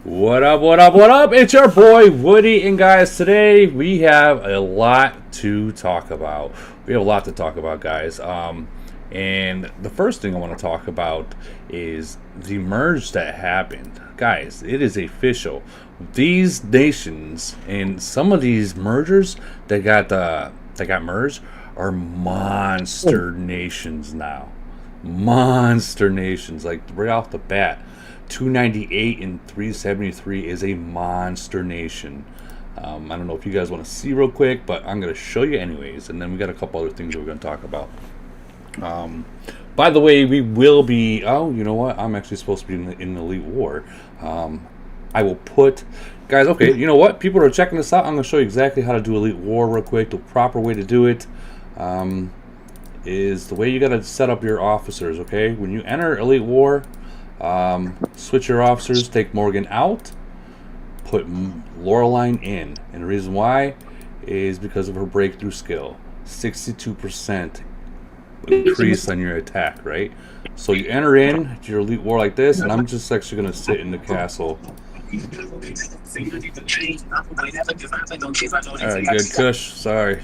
What up, what up, what up? It's your boy Woody, and guys, today we have a lot to talk about. We have a lot to talk about, guys. And the first thing I want to talk about is the merge that happened. Guys, it is official. These nations and some of these mergers that got merged are monster nations now. Monster nations, like right off the bat. 298 and 373 is a monster nation. I don't know if you guys want to see real quick, but I'm going to show you anyways. And then we got a couple other things that we're going to talk about. By the way, we will be. Oh, you know what? I'm actually supposed to be in Elite War. I will put. Guys, okay, you know what? People are checking this out. I'm going to show you exactly how to do Elite War real quick. The proper way to do it is the way you got to set up your officers, okay? When you enter Elite War, switch your officers, take Morgan out, put Loreline in. And the reason why is because of her breakthrough skill. 62% increase on your attack, right? So you enter in your Elite War like this, and I'm just actually going to sit in the castle. Alright, good Kush, sorry.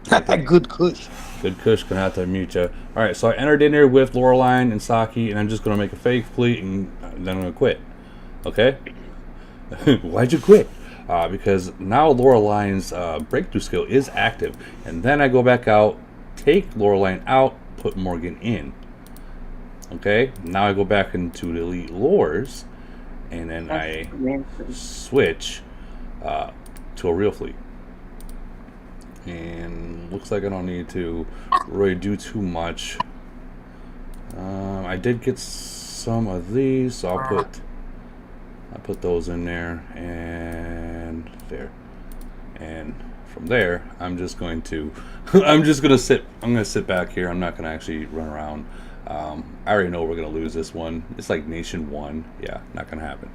Good Kush. Good Kush, gonna have to mute you. Alright, so I entered in there with Loreline and Saki, and I'm just gonna make a fake fleet, and then I'm gonna quit. Okay? Why'd you quit? Because now Loreline's breakthrough skill is active, and then I go back out, take Loreline out, put Morgan in. Okay? Now I go back into the Elite Lores, and then I switch to a real fleet. And looks like I don't need to really do too much. I did get some of these, so I'll put those in there and there. And from there, I'm just going to sit back here. I'm not gonna actually run around. I already know we're gonna lose this one. It's like Nation 1. Yeah, not gonna happen.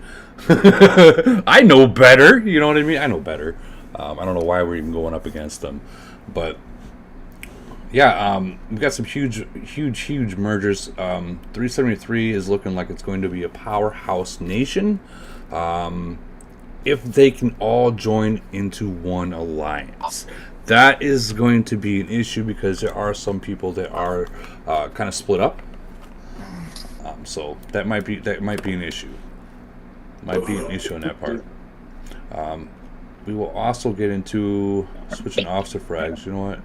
I know better. You know what I mean? I know better. I don't know why we're even going up against them, but yeah, we've got some huge mergers. 373 is looking like it's going to be a powerhouse nation if they can all join into one alliance. That is going to be an issue because there are some people that are kind of split up. So that might be an issue. Might be an issue on that part. We will also get into switching officer frags. You know what?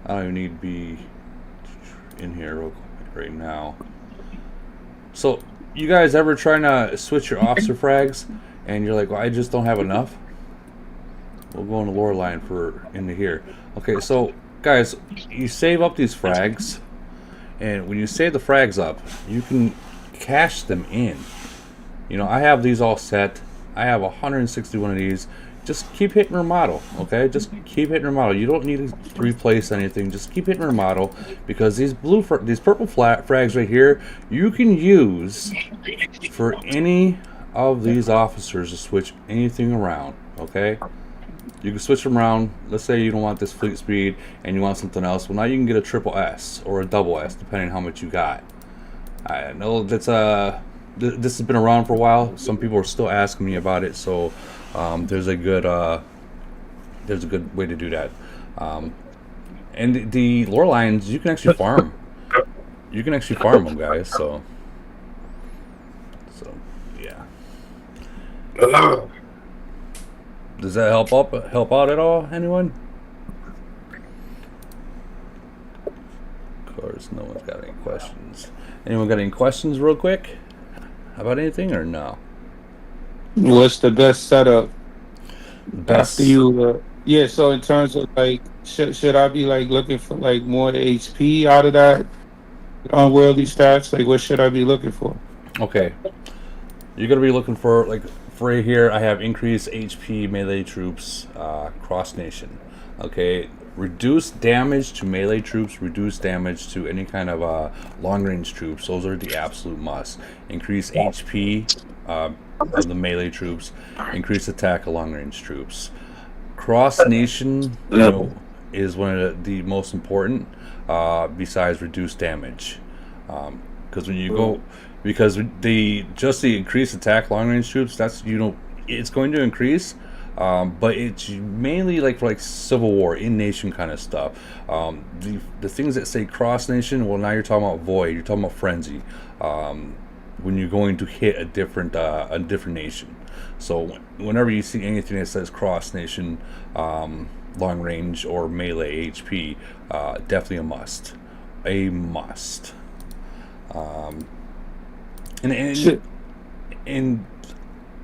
I don't even need to be in here right now. So, you guys ever trying to switch your officer frags and you're like, well, I just don't have enough? We'll go into Loreline for into here. Okay, so guys, you save up these frags, and when you save the frags up, you can cash them in. You know, I have these all set. I have 161 of these. Just keep hitting remodel, okay? Just keep hitting remodel. You don't need to replace anything. Just keep hitting remodel, because these purple frags right here, you can use for any of these officers to switch anything around, okay? You can switch them around. Let's say you don't want this fleet speed and you want something else. Well, now you can get a triple S or a double S, depending on how much you got. I know that's this has been around for a while. Some people are still asking me about it, so there's a good way to do that. And the Lorelines, you can actually farm. You can actually farm them, guys. So yeah. Does that help out at all? Anyone? Of course, no one's got any questions. Anyone got any questions, real quick, about anything, or no? What's the best setup Best. after you? Yeah, so in terms of like, should I be like looking for like more HP out of that unworldly stats? Like, what should I be looking for? Okay, you're gonna be looking for, like, for right here. I have increased HP melee troops cross nation. Okay, reduce damage to melee troops, reduce damage to any kind of long range troops. Those are the absolute must. Increase HP of the melee troops, increase attack of long range troops. Cross nation, you know, is one of the most important, besides reduce damage. Because when you go, because the increased attack long range troops, that's it's going to increase, but it's mainly like for like Civil War in nation kind of stuff. The things that say cross nation, well, now you're talking about void, you're talking about frenzy. When you're going to hit a different nation. So whenever you see anything that says cross nation, long range or melee HP, definitely a must. A must. And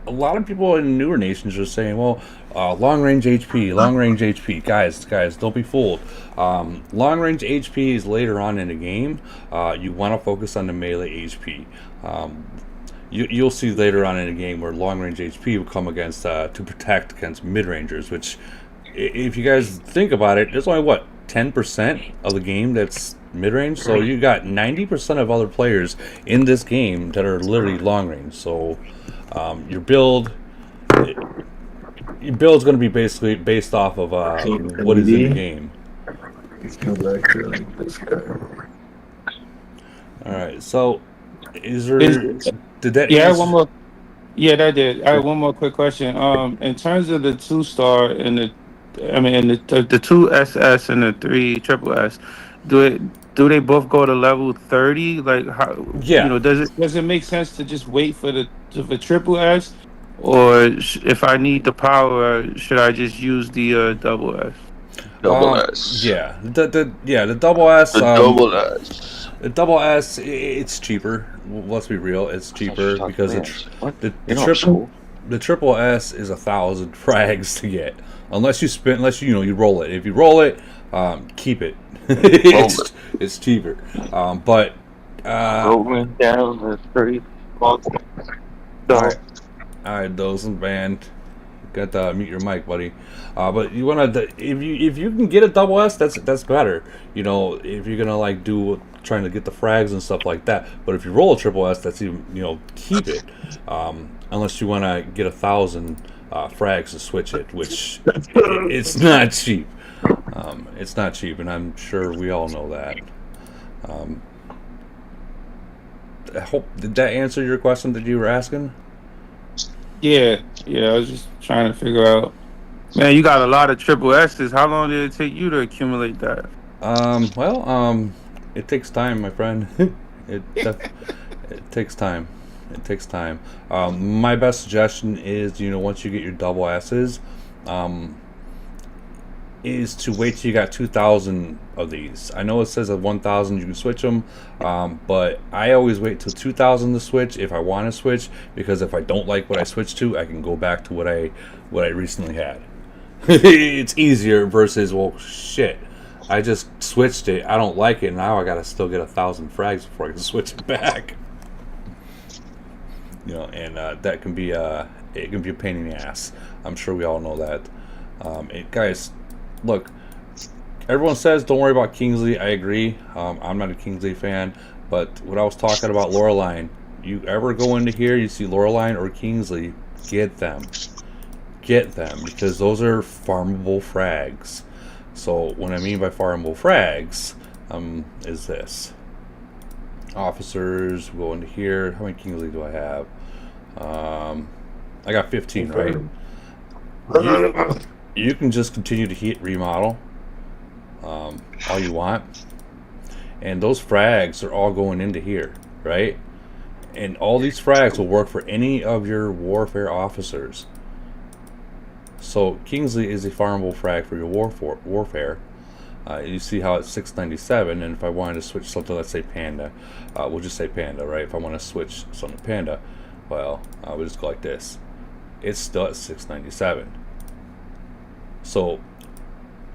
a lot of people in newer nations are saying, well, long range HP, long range HP. Guys, don't be fooled. Long range HP is later on in the game. You want to focus on the melee HP. You'll see later on in the game where long range HP will come against to protect against mid rangers. Which, if you guys think about it, there's only what 10% of the game that's mid range. So you got 90% of other players in this game that are literally long range. So your build's going to be basically based off of what is in the game. Let's go back to like this guy. All right. So, did that? Yeah, I have answer- one more. Yeah, that did. I have one more quick question. In terms of the 2-star and the 2SS and the 3 triple S, do they both go to level 30? Like how? Yeah. Does it make sense to just wait for the triple S, or if I need the power, should I just use the double S? Double S. Yeah. The double S. The double S. The double S, it's cheaper. Let's be real, it's cheaper because the triple S is 1,000 frags to get. Unless you roll it. If you roll it, keep it. It's cheaper. But Rolling down the street. all right, those band. Got to mute your mic, buddy. But you want to, if you can get a double S, that's better. If you're gonna like trying to get the frags and stuff like that. But if you roll a triple S, that's even keep it. Unless you want to get 1,000 frags to switch it, which it's not cheap. It's not cheap, and I'm sure we all know that. I hope, did that answer your question that you were asking? Yeah. I was just trying to figure out. Man, you got a lot of triple S's. How long did it take you to accumulate that? It takes time, my friend. It takes time. It takes time. My best suggestion is, once you get your double S's, is to wait till you got 2,000 of these. I know it says at 1,000 you can switch them, but I always wait till 2,000 to switch if I want to switch, because if I don't like what I switched to, I can go back to what I recently had. It's easier versus, well, shit, I just switched it, I don't like it, now I gotta still get 1,000 frags before I can switch it back. And that can be it can be a pain in the ass. I'm sure we all know that. Guys, look, everyone says don't worry about Kingsley. I agree. I'm not a Kingsley fan, but when I was talking about Loreline, you ever go into here, you see Loreline or Kingsley, get them, because those are farmable frags. So what I mean by farmable frags is this. Officers, go into here. How many Kingsley do I have? I got 15, right? You can just continue to hit remodel all you want, and those frags are all going into here, right? And all these frags will work for any of your warfare officers. So Kingsley is a farmable frag for your warfare. You see how it's 697, and if I wanted to switch something, let's say Panda, we'll just say Panda, right? If I want to switch something to Panda, well, we'll just go like this. It's still at 697. So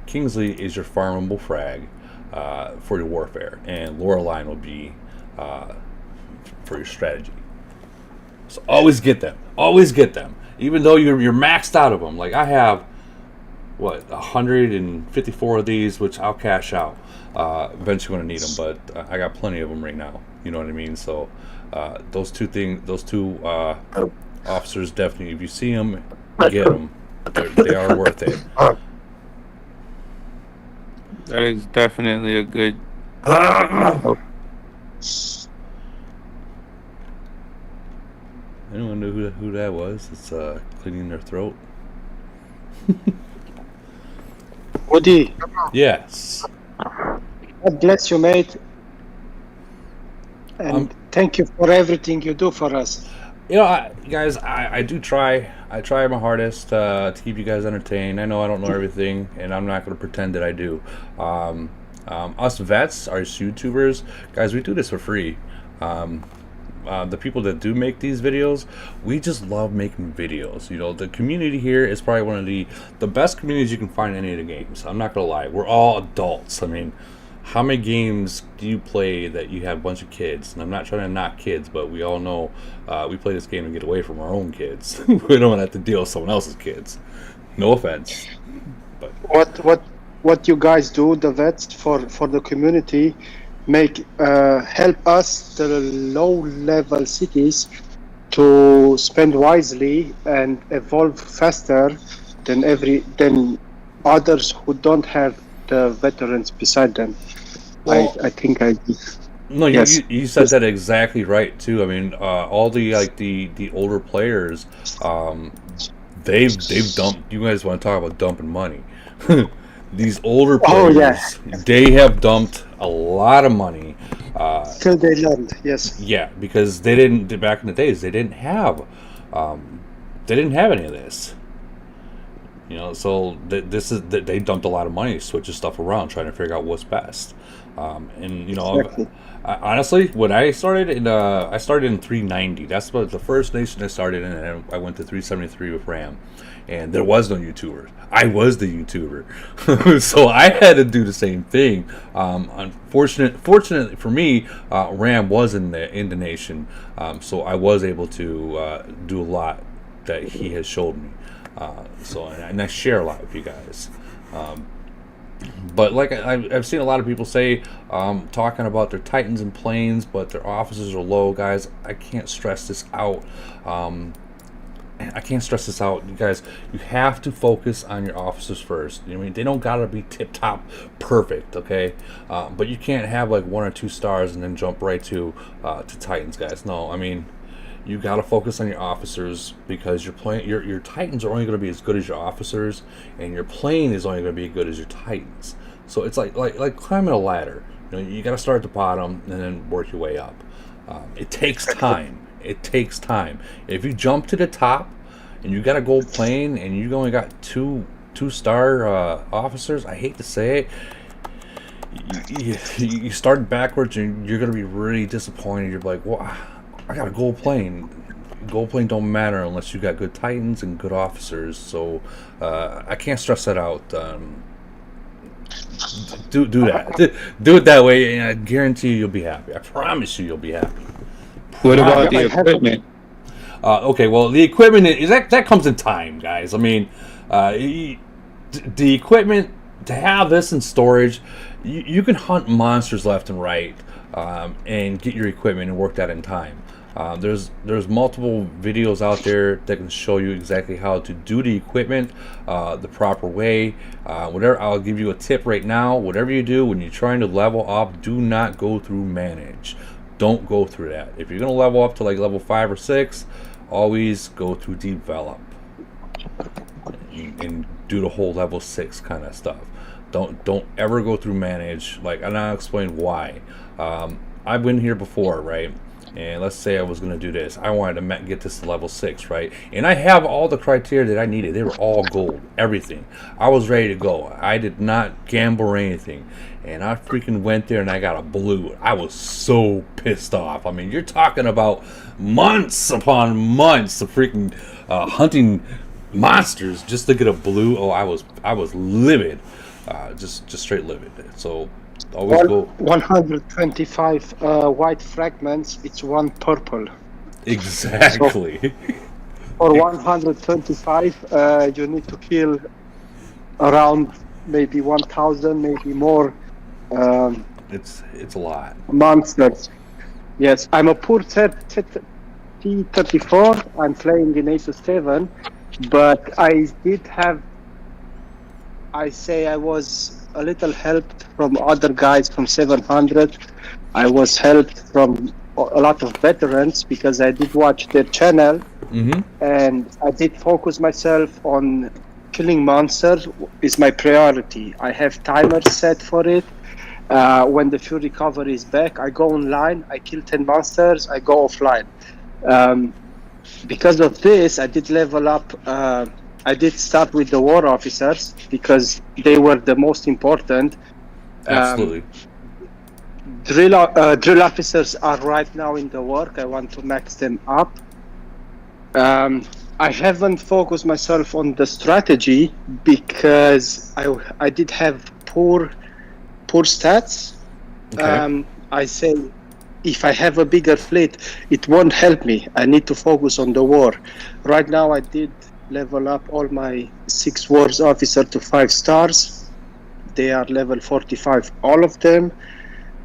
Kingsley is your farmable frag for your warfare, and Loreline will be for your strategy. So always get them. Even though you're maxed out of them. Like I have 154 of these, which I'll cash out. Eventually going to need them, but I got plenty of them right now. You know what I mean? So those two officers, definitely, if you see them, get them. They are worth it. That is definitely a good. Anyone know who that was? It's cleaning their throat. Woody, Yes. God bless you, mate. And thank you for everything you do for us. You know, guys, I do try. I try my hardest to keep you guys entertained. I know I don't know everything, and I'm not going to pretend that I do. Us vets, our YouTubers, guys, we do this for free. The people that do make these videos, we just love making videos. You know, the community here is probably one of the best communities you can find in any of the games. I'm not going to lie. We're all adults. I mean, how many games do you play that you have a bunch of kids? And I'm not trying to knock kids, but we all know we play this game to get away from our own kids. We don't have to deal with someone else's kids. No offense. But What you guys do, the vets, for the community, help us, the low-level cities, to spend wisely and evolve faster than others who don't have the veterans beside them. Well, I think I did. no, Yes. you said that exactly right too. I mean, all the the older players, they've dumped. You guys want to talk about dumping money? These older players, they have dumped a lot of money. Till they learned, yes. Yeah, because they didn't back in the days. They didn't have any of this. You know, so they dumped a lot of money, switching stuff around, trying to figure out what's best. And you know, Exactly. honestly, when I started in 390. That's what the first nation I started in, and I went to 373 with Ram, and there was no YouTuber. I was the YouTuber, so I had to do the same thing. Fortunately for me, Ram was in the nation, so I was able to do a lot that he has showed me. And I share a lot with you guys. But like I've seen a lot of people say, talking about their Titans and planes, but their officers are low. Guys, I can't stress this out. You guys. You have to focus on your officers first. I mean, they don't gotta be tip top perfect, okay? But you can't have like 1 or 2 stars and then jump right to Titans, guys. No, I mean, you got to focus on your officers, because your Titans are only going to be as good as your officers, and your plane is only going to be as good as your Titans. So it's like climbing a ladder. You know, you got to start at the bottom and then work your way up. It takes time. It takes time. If you jump to the top and you got a gold plane and you only got two-star officers, I hate to say it, you start backwards and you're going to be really disappointed. You're like, well, I got a gold plane. Gold plane don't matter unless you got good Titans and good officers. So I can't stress that out. Do that. Do it that way, and I guarantee you'll be happy. I promise you'll be happy. What about the equipment? Okay, well, the equipment is that comes in time, guys. I mean, the equipment, to have this in storage, you can hunt monsters left and right, and get your equipment and work that in time. There's multiple videos out there that can show you exactly how to do the equipment the proper way. Whatever, I'll give you a tip right now. Whatever you do when you're trying to level up, do not go through manage. Don't go through that. If you're gonna level up to like level 5 or 6, always go through develop and do the whole level 6 kind of stuff. Don't ever go through manage. Like, and I'll explain why. I've been here before, right? And let's say I was going to do this. I wanted to get this to level 6, right? And I have all the criteria that I needed. They were all gold, everything. I was ready to go. I did not gamble or anything. And I freaking went there and I got a blue. I was so pissed off. I mean, you're talking about months upon months of freaking hunting monsters just to get a blue. Oh, I was livid. Just straight livid. So always go 125 white fragments, it's 1 purple. exactly. So for 125 you need to kill around maybe 1,000, maybe more It's a lot. monsters. Yes, I'm a poor T34. I'm playing in Asus 7, but I was a little helped from other guys from 700. I was helped from a lot of veterans because I did watch their channel, Mm-hmm. and I did focus myself on killing monsters is my priority. I have timers set for it. When the fuel recovery is back, I go online, I kill 10 monsters, I go offline. Because of this, I did level up. I did start with the war officers because they were the most important. Absolutely. Drill officers are right now in the work. I want to max them up. I haven't focused myself on the strategy because I did have poor stats. Okay. I say if I have a bigger fleet, it won't help me. I need to focus on the war. Right now, I did level up all my 6 wars officer to 5 stars. They are level 45, all of them.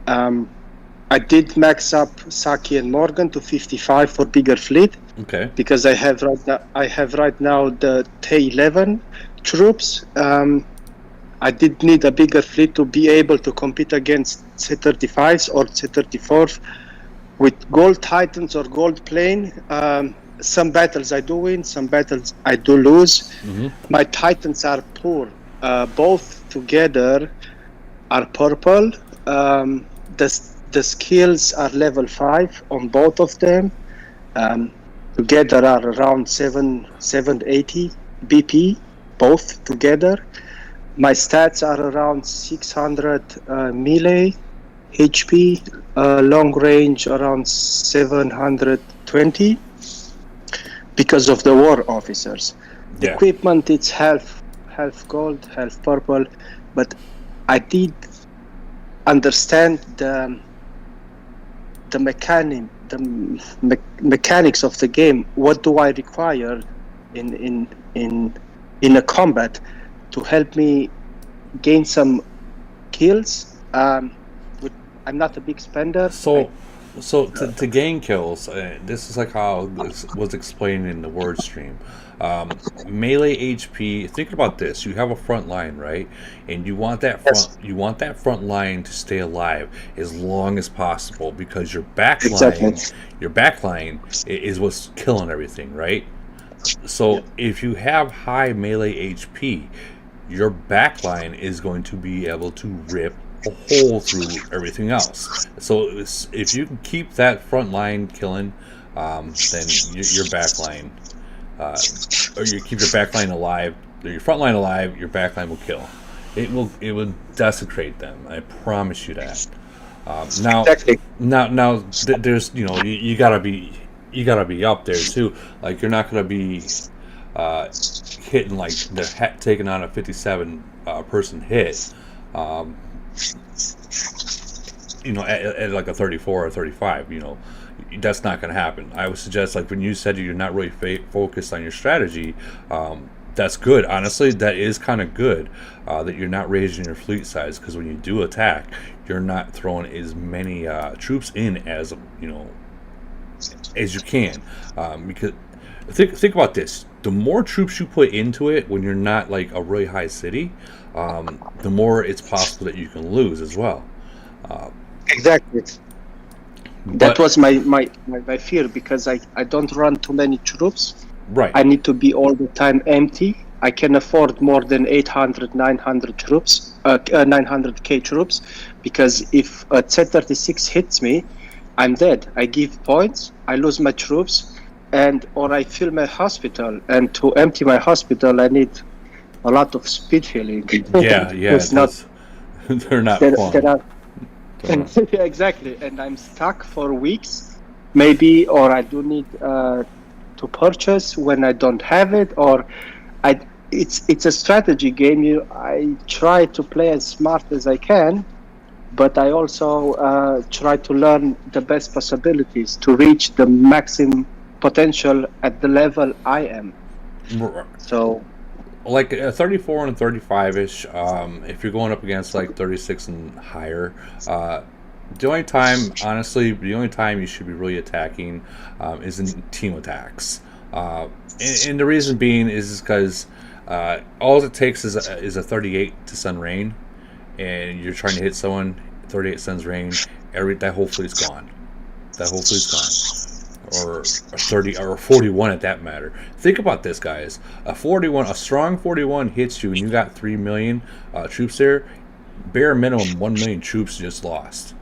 I did max up Saki and Morgan to 55 for bigger fleet. Okay. Because I have right now the T11 troops. I did need a bigger fleet to be able to compete against C-35s or C-34s with gold Titans or gold plane. Some battles I do win, some battles I do lose. Mm-hmm. My Titans are poor. Both together are purple. The skills are level 5 on both of them. Together are around 780 BP, both together. My stats are around 600 melee HP, long range around 720 because of the war officers. Yeah. Equipment, it's half gold, half purple, but I did understand the mechanics of the game. What do I require in a combat to help me gain some kills? I'm not a big spender. So to gain kills, this is like how this was explained in the word stream. Melee HP. Think about this: you have a front line, right? And you want that front line to stay alive as long as possible because your back line is what's killing everything, right? So if you have high melee HP, your back line is going to be able to rip a hole through everything else. So if you can keep that front line killing, then your back line, or you keep your back line alive, or your front line alive, your back line will kill. It will desecrate them. I promise you that. Now, there's you gotta be up there too. Like you're not gonna be hitting like taking on a 57 person hit. At like a 34 or 35, that's not going to happen. I would suggest, like when you said you're not really focused on your strategy, that's good. Honestly, that is kind of good that you're not raising your fleet size, because when you do attack, you're not throwing as many troops in as you can. Because think about this: the more troops you put into it when you're not like a really high city, the more it's possible that you can lose as well. Exactly. That was my fear, because I don't run too many troops. Right. I need to be all the time empty. I can afford more than 800, 900 troops, 900k troops, because if a Z-36 hits me, I'm dead. I give points, I lose my troops, or I fill my hospital. And to empty my hospital, I need a lot of speed filling. Yeah. They're not fun. Exactly, and I'm stuck for weeks, maybe, or I do need to purchase when I don't have it, or it's a strategy game. I try to play as smart as I can, but I also try to learn the best possibilities to reach the maximum potential at the level I am. So, like a 34 and 35-ish, if you're going up against like 36 and higher, the only time you should be really attacking is in team attacks. And the reason being is because all it takes is a 38 to sun rain, and you're trying to hit someone, 38 suns rain, that whole fleet's gone. That whole fleet's gone, or 30 or 41 at that matter. Think about this, guys. A strong 41 hits you, and you got 3 million troops there. Bare minimum 1 million troops just lost.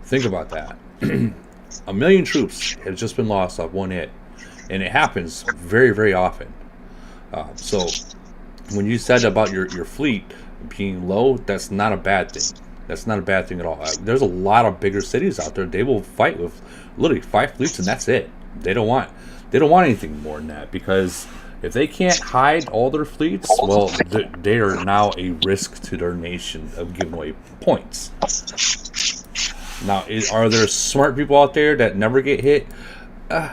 Think about that. 1 million troops have just been lost off one hit, and it happens very, very often. So when you said about your fleet being low, that's not a bad thing. That's not a bad thing at all. There's a lot of bigger cities out there. They will fight with literally 5 fleets, and that's it. They don't want anything more than that, because if they can't hide all their fleets, well, they are now a risk to their nation of giving away points. Now, are there smart people out there that never get hit?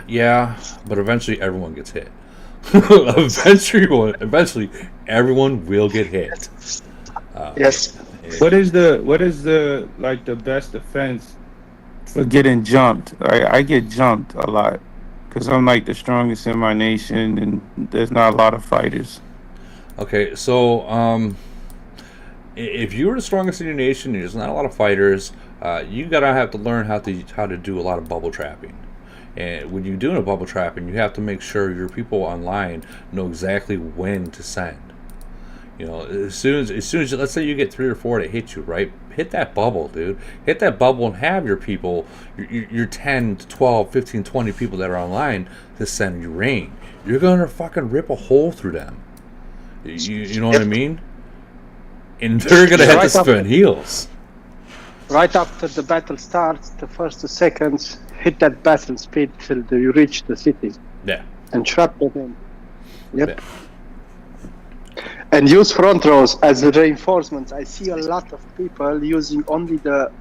Yeah, but eventually everyone gets hit. eventually everyone will get hit. Yes. What is the like the best defense for getting jumped? I get jumped a lot because I'm like the strongest in my nation, and there's not a lot of fighters. Okay, so if you're the strongest in your nation, and there's not a lot of fighters, you gotta have to learn how to do a lot of bubble trapping. And when you're doing a bubble trapping, you have to make sure your people online know exactly when to send. You know, as soon as let's say you get 3 or 4 that hit you, right? Hit that bubble, dude. Hit that bubble and have your people, your 10 to 12, 15, 20 people that are online to send you rain. You're gonna fucking rip a hole through them. You know what I mean? And they're gonna have to spin heals. Right after the battle starts, the first 2 seconds, hit that battle speed till you reach the city. Yeah. And trap them in. Yep. Yeah. And use front rows as reinforcements. I see a lot of people using only the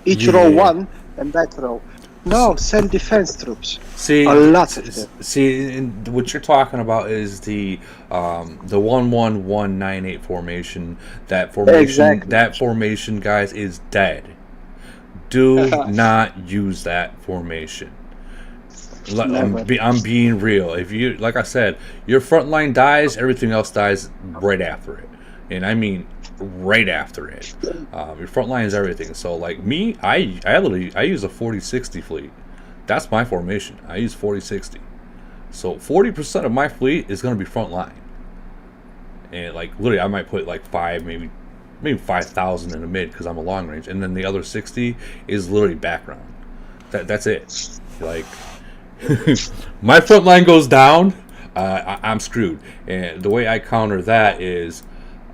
each row one and that row. No, send defense troops. See, a lot of them. See, what you're talking about is the 1-1-1-9-8 formation. That formation, Exactly. That formation, guys, is dead. Do not use that formation. I'm being real. If you, like I said, your front line dies, everything else dies right after it, and I mean right after it. Your front line is everything. So like me, I use a 40-60 fleet. That's my formation. I use 40-60. So 40% of my fleet is going to be front line, and like literally, I might put like 5, maybe 5,000 in the mid because I'm a long range, and then the other 60 is literally background. That's it. Like. My front line goes down, I'm screwed. And the way I counter that is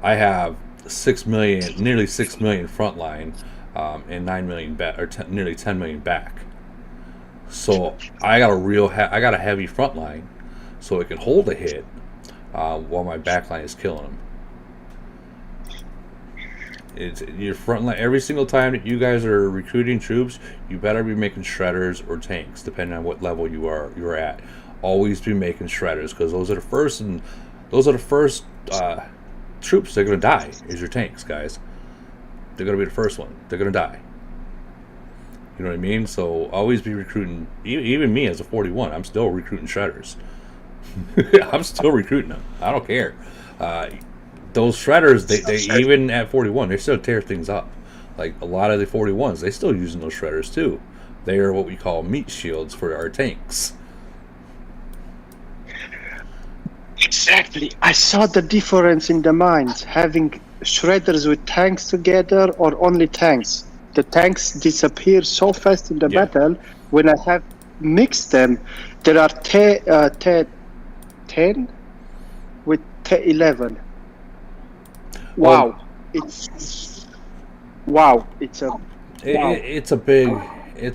I have 6 million, nearly 6 million front line, and 9 million back, or nearly 10 million back. So I got a heavy front line, so it can hold a hit while my back line is killing them. It's your front line. Every single time that you guys are recruiting troops, you better be making shredders or tanks, depending on what level you're at. Always be making shredders, because those are the first troops that are gonna die. Is your tanks, guys? They're gonna be the first one. They're gonna die. You know what I mean? So always be recruiting. Even me as a 41, I'm still recruiting shredders. I'm still recruiting them. I don't care. Those shredders, they even at 41, they still tear things up. Like a lot of the 41s, they still using those shredders too. They are what we call meat shields for our tanks. Exactly. I saw the difference in the mines, having shredders with tanks together or only tanks. The tanks disappear so fast in the battle. When I have mixed them, there are 10 with 11. Wow, it's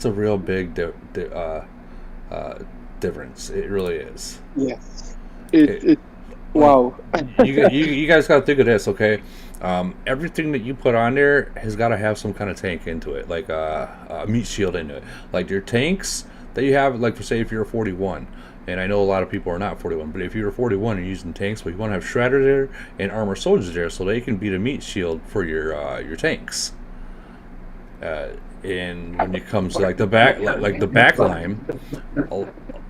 a real big difference. It really is. Yes. Wow. you guys got to think of this, okay? Everything that you put on there has got to have some kind of tank into it, like a meat shield into it. Like your tanks that you have, like for say if you're a 41. And I know a lot of people are not 41, but if you're 41 and you're using tanks, well, you want to have shredders there and armor soldiers there, so they can be the meat shield for your tanks. And when it comes to like the back line,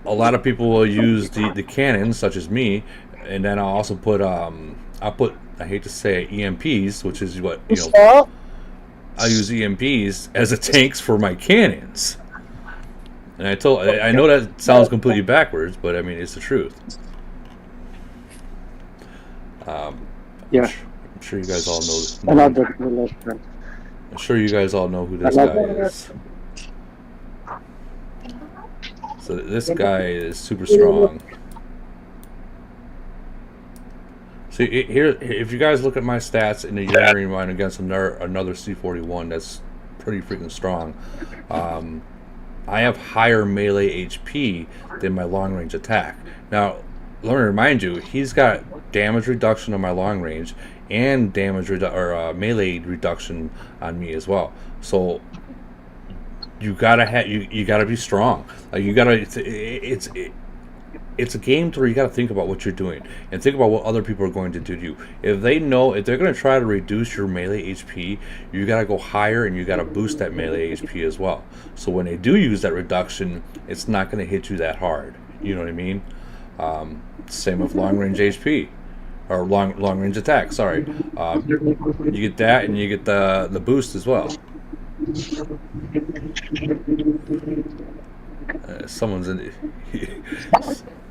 a lot of people will use the cannons, such as me, and then I'll also put I hate to say EMPs, which is what I'll use EMPs as a tanks for my cannons. And I know that sounds completely backwards, but I mean it's the truth. Yeah. I'm sure you guys all know. Another military. I'm sure you guys all know who this guy is. So this guy is super strong. See here, if you guys look at my stats in the uranium mine against another C41, that's pretty freaking strong. I have higher melee HP than my long range attack. Now, let me remind you, he's got damage reduction on my long range and melee reduction on me as well. So you gotta you gotta be strong. Like you gotta it's a game where you got to think about what you're doing and think about what other people are going to do to you. If they're going to try to reduce your melee HP, you got to go higher and you got to boost that melee HP as well. So when they do use that reduction, it's not going to hit you that hard. You know what I mean? Same with long range HP or long range attack. Sorry, you get that and you get the boost as well. Someone's in.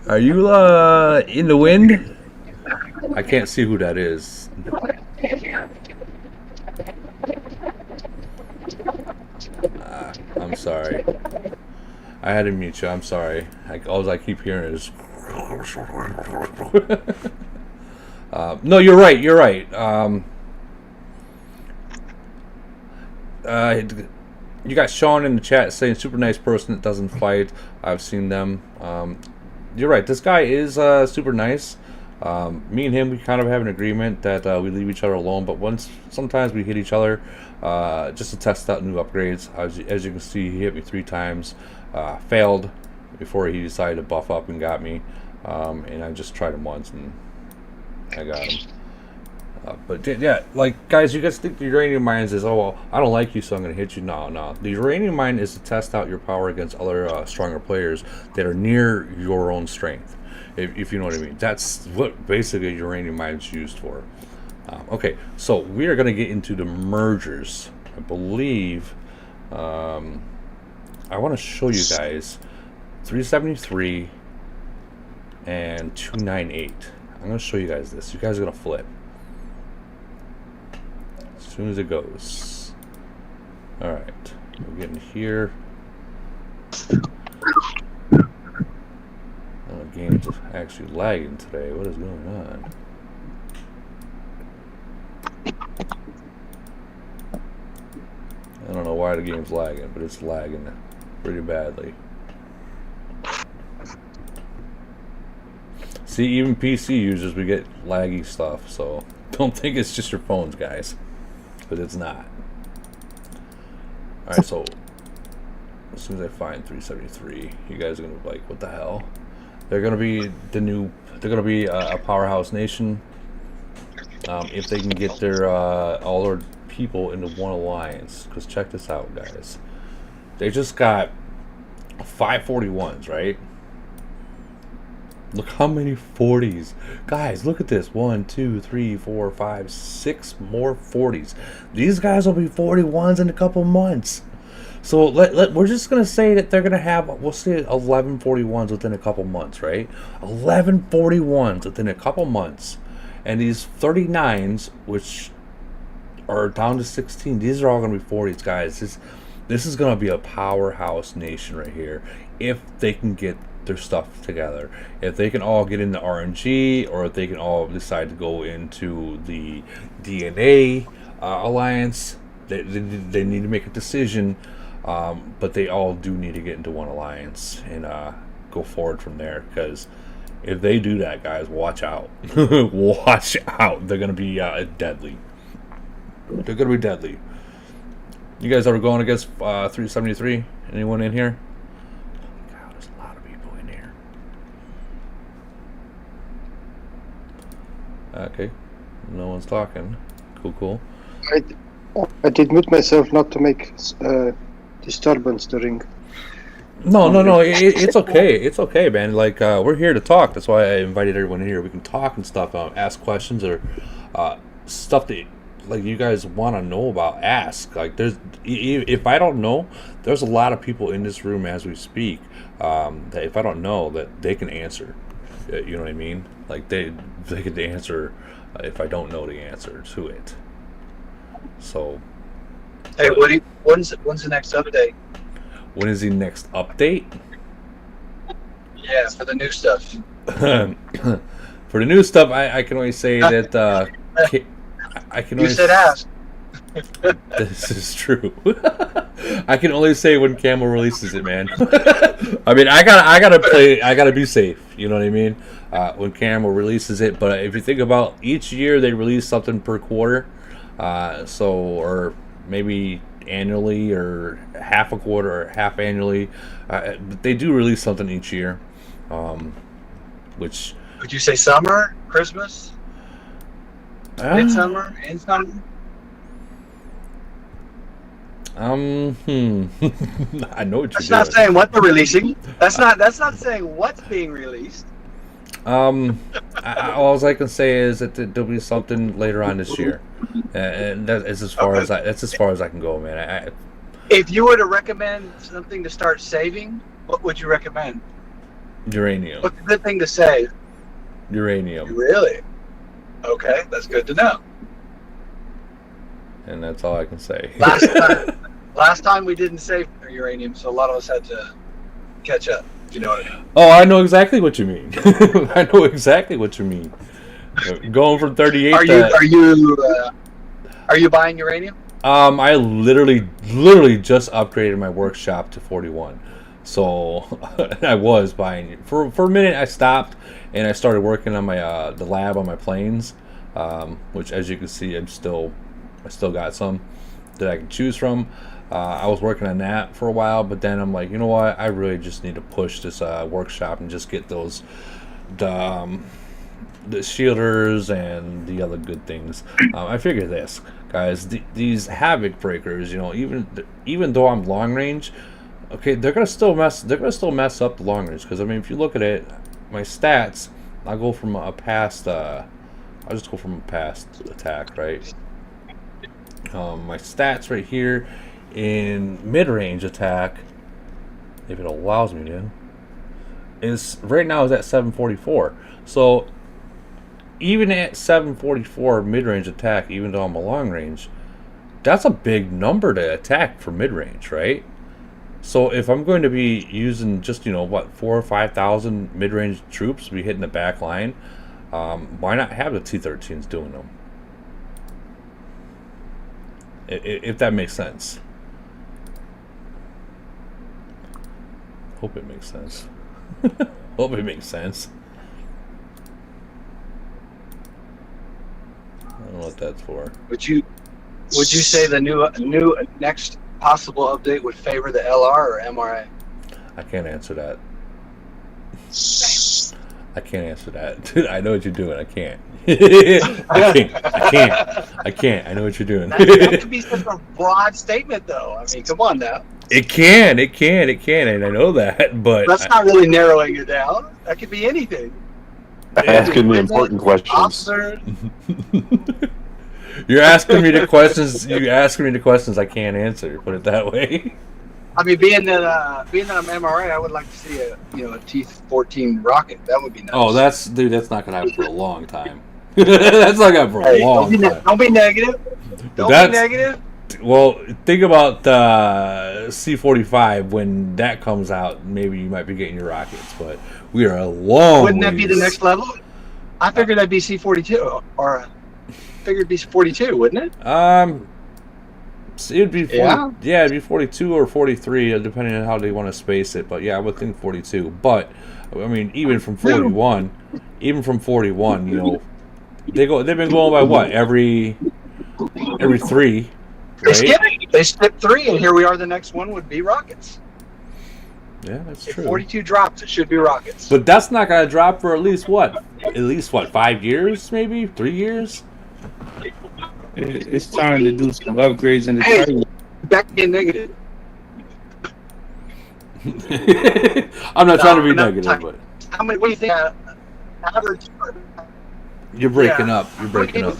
Are you in the wind? I can't see who that is. I'm sorry. I had to mute you. I'm sorry. All I keep hearing is. No, you're right. You're right. You got Sean in the chat saying super nice person that doesn't fight. I've seen them. You're right. This guy is super nice. Me and him, we kind of have an agreement that we leave each other alone. But sometimes we hit each other just to test out new upgrades. As you can see, he hit me 3 times. Failed before he decided to buff up and got me. And I just tried him once and I got him. But yeah, like guys, you guys think the uranium mines is, oh well, I don't like you, so I'm gonna hit you. No. The uranium mine is to test out your power against other stronger players that are near your own strength. If you know what I mean. That's what basically uranium mine is used for. Okay, so we are gonna get into the mergers. I believe. I want to show you guys 373 and 298. I'm gonna show you guys this. You guys are gonna flip. As soon as it goes. Alright, we're getting here. The game's actually lagging today. What is going on? I don't know why the game's lagging, but it's lagging pretty badly. See, even PC users, we get laggy stuff, so don't think it's just your phones, guys. But it's not. Alright, so as soon as I find 373, you guys are gonna be like, what the hell? They're gonna be a powerhouse nation if they can get their all their people into one alliance. Because check this out, guys. They just got 541s, right? Look how many 40s. Guys, look at this. 1, 2, 3, 4, 5, 6 more 40s. These guys will be 41s in a couple months. So we're just going to say that they're going to have, we'll say 11 41s within a couple months, right? 11 41s within a couple months. And these 39s, which are down to 16, these are all going to be 40s, guys. This is going to be a powerhouse nation right here if they can get their stuff together. If they can all get into RNG, or if they can all decide to go into the DNA alliance, they need to make a decision. But they all do need to get into one alliance and go forward from there. Because if they do that, guys, watch out. Watch out. They're gonna be deadly. They're gonna be deadly. You guys ever going against 373? Anyone in here? God, there's a lot of people in here. Okay, no one's talking. Cool. I did mute myself not to make disturbance during. No. It's okay. It's okay, man. Like we're here to talk. That's why I invited everyone in here. We can talk and stuff. Ask questions or stuff that like you guys want to know about, ask. Like if I don't know, there's a lot of people in this room as we speak that if I don't know, that they can answer. You know what I mean? Like they can answer if I don't know the answer to it. So, Hey, when's the next update? when is the next update? Yeah, for the new stuff. For the new stuff, I can only say that I can You only said ask. This is true. I can only say when Camel releases it, man. I mean, I gotta be safe. You know what I mean? When Camel releases it, but if you think about each year, they release something per quarter, or maybe annually, or half a quarter, or half annually. But they do release something each year, which. Would you say summer, Christmas, midsummer, in summer? I know what That's you're not doing. saying what they're releasing. That's not saying what's being released. All I can say is that there'll be something later on this year, and that is as far that's as far as I can go, man. If you were to recommend something to start saving, what would you recommend? Uranium. What's a good thing to save? Uranium, Really? Okay, that's good to know. and that's all I can say. Last time we didn't save uranium, so a lot of us had to catch up. You know what I mean? Oh, I know exactly what you mean. I know exactly what you mean. Going from 38. Are you buying uranium? I literally just upgraded my workshop to 41. So I was buying it. For a minute I stopped and I started working on my the lab on my planes, which as you can see I still got some that I can choose from. I was working on that for a while, but then I'm like, you know what? I really just need to push this workshop and just get those the shielders and the other good things. I figure this, guys, these havoc breakers, you know, even though I'm long range, okay, they're gonna still mess up the long range, because I mean, if you look at it, my stats, I'll go from a past attack, right? My stats right here in mid-range attack, if it allows me to, is right now is at 744. So even at 744 mid-range attack, even though I'm a long range, that's a big number to attack for mid-range, right? So if I'm going to be using just, you know, what, 4,000 or 5,000 mid-range troops to be hitting the back line, why not have the T-13s doing them? If that makes sense. Hope it makes sense. Hope it makes sense. I don't know what that's for. Would you say the new next possible update would favor the LR or MRA? I can't answer that. I can't answer that. Dude, I know what you're doing. I can't. I can't. I know what you're doing. That could be such a broad statement, though. I mean, come on now. It can, and I know that, but That's not really narrowing it down. That could be anything. Asking me important questions. Officer. You're asking me the questions. I can't answer. Put it that way. I mean, being that I'm MRA, I would like to see a T-14 rocket. That would be nice. Oh, that's not gonna happen for a long time. That's not gonna happen for a long time. Don't be negative. Don't be negative. Well, think about C-45 when that comes out. Maybe you might be getting your rockets, but we are a long. Wouldn't that be the next level? I figured that'd be C-42, or figured it'd be 42, wouldn't it? It'd be 40, it'd be 42 or 43, depending on how they want to space it. But yeah, I would think 42. But I mean, even from 41, you know, they've been going by what every 3. They skipped 3, and here we are. The next one would be rockets. Yeah, that's if true. 42 drops, it should be rockets. But that's not gonna drop for at least what 5 years, maybe 3 years. It's time to do some upgrades in the hey, back in negative. I'm not trying to be negative, but how many? What do you think? Average. You're breaking up. You're breaking up.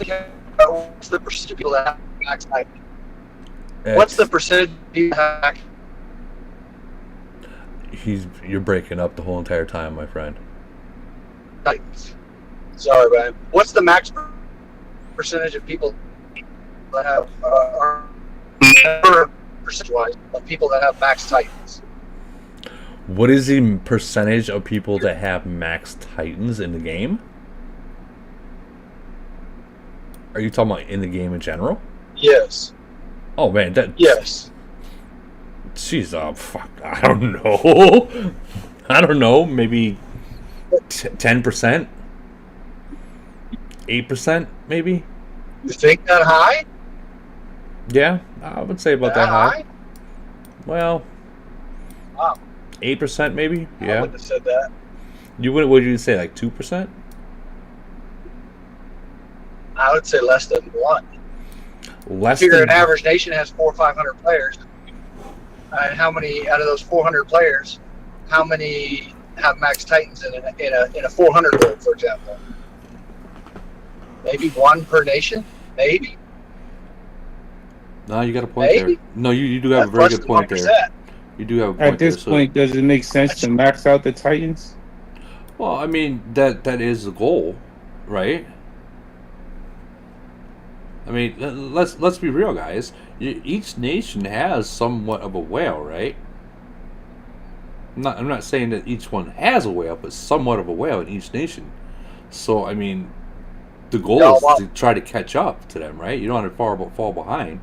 What's the percentage of people that have max Titans? What's the percentage of people that have You're breaking up the whole entire time, my friend. Titans? Sorry, Brian. What's the max percentage of people that have, percentage-wise, of people that have max Titans? What is the percentage of people that have max Titans in the game? Are you talking about in the game in general? Yes. Oh man, that Yes. Jeez, fuck, I don't know. I don't know, maybe 10%, 8%, maybe. You think that high? Yeah, I would say about that high. Well, Wow. 8% maybe. I Yeah, wouldn't have said that. you would. Would you say like 2%? I would say less than one. Less Figure than an average nation has 400 or 500 players. And how many out of those 400 players, how many have max Titans in a 400 goal, for example? Maybe one per nation. Maybe. No, you got a point Maybe. there. No, you do have a That's very less good than point there. 1%. You do have a point At this there. point, does it make sense to max out the Titans? Well, I mean that is the goal, right? I mean, let's be real, guys. Each nation has somewhat of a whale, right? I'm not saying that each one has a whale, but somewhat of a whale in each nation. So I mean, the goal Yeah, is well- to try to catch up to them, right? You don't want to fall behind.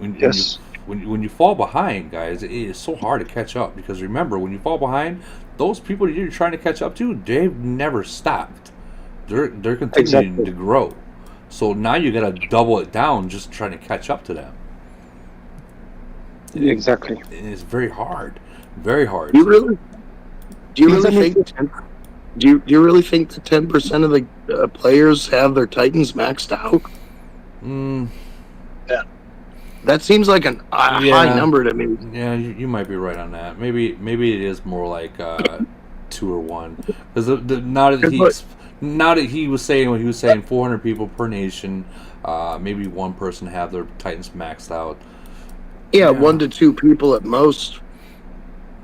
Yes. When you fall behind, guys, it is so hard to catch up because remember, when you fall behind, those people you're trying to catch up to, they've never stopped. They're continuing Exactly. to grow. So now you got to double it down just trying to catch up to them. Exactly. And it's very hard, very hard. Do you really Even if- think? Do you really think the 10% of the players have their Titans maxed out? Mm, That seems like a high number to me. yeah, you might be right on that. Maybe it is more like 2 or 1 because now that he was saying what he was saying, 400 people per nation, maybe one person have their Titans maxed out. Yeah, Yeah. 1 to 2 people at most.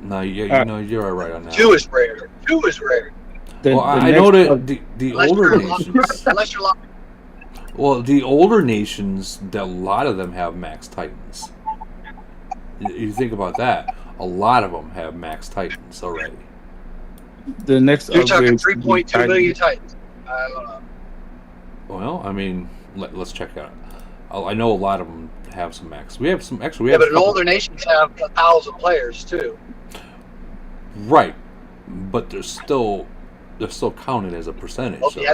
No, you're right on that. Two is rare. Two is rare. The, Well, the I know next- that the Unless older you're nations. Unless you're locked. Well, the older nations, a lot of them have max Titans. You think about that. A lot of them have max Titans already. the next You're talking upgrade 3.2 million Titans. I don't know. Well, I mean, let's check out. I know a lot of them have some max. We have some actually. We Yeah, have but a couple- older nations have 1,000 players too. right, but they're still counted as a percentage. Well, if So. you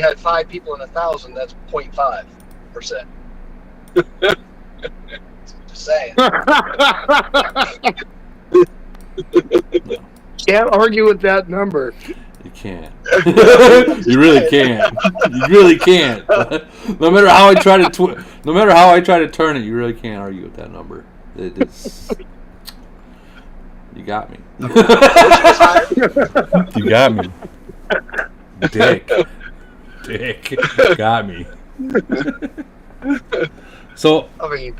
had 5 people in 1,000, that's 0.5%. Just saying. Can't argue with that number. You can't. You really can't. You really can't. No matter how I try to turn it, you really can't argue with that number. It's you got me. You got me. Dick, got me. So I mean,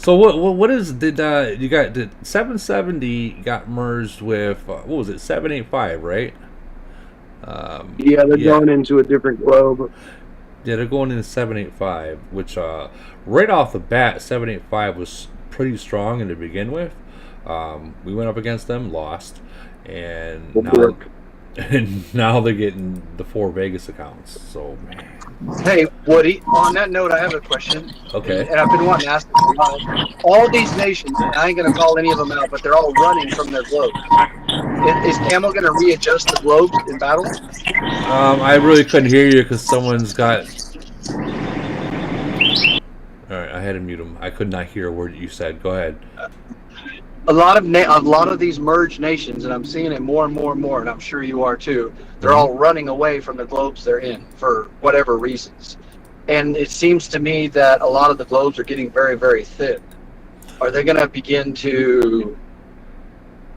what did 770 got merged with what was it 785, right? Yeah, they're going into a different globe. Yeah, they're going into 785, which right off the bat, 785 was pretty strong to begin with. We went up against them, lost, and now they're getting the 4 Vegas accounts. So, man. hey, Woody, on that note, I have a question. Okay. And I've been wanting to ask this for a while. All these nations, and I ain't going to call any of them out, but they're all running from their globes. Is Camel going to readjust the globes in battle? I really couldn't hear you because someone's got. All right, I had to mute him. I could not hear a word you said. Go ahead. A lot of these merged nations, and I'm seeing it more and more and more, and I'm sure you are too. They're all running away from the globes they're in for whatever reasons. And it seems to me that a lot of the globes are getting very, very thin. Are they going to begin to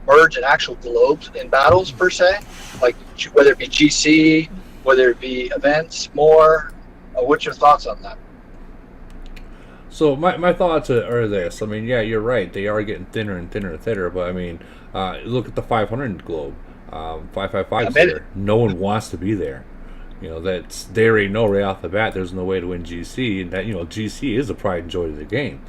merge in actual globes in battles per se, like whether it be GC whether it be events, more. What's your thoughts on that? So my thoughts are this. I mean, yeah, you're right. They are getting thinner and thinner and thinner. But I mean, look at the 500 globe. 555's there. No one wants to be there. You know, they already know right off the bat there's no way to win GC, and that, you know, GC is the pride and joy of the game.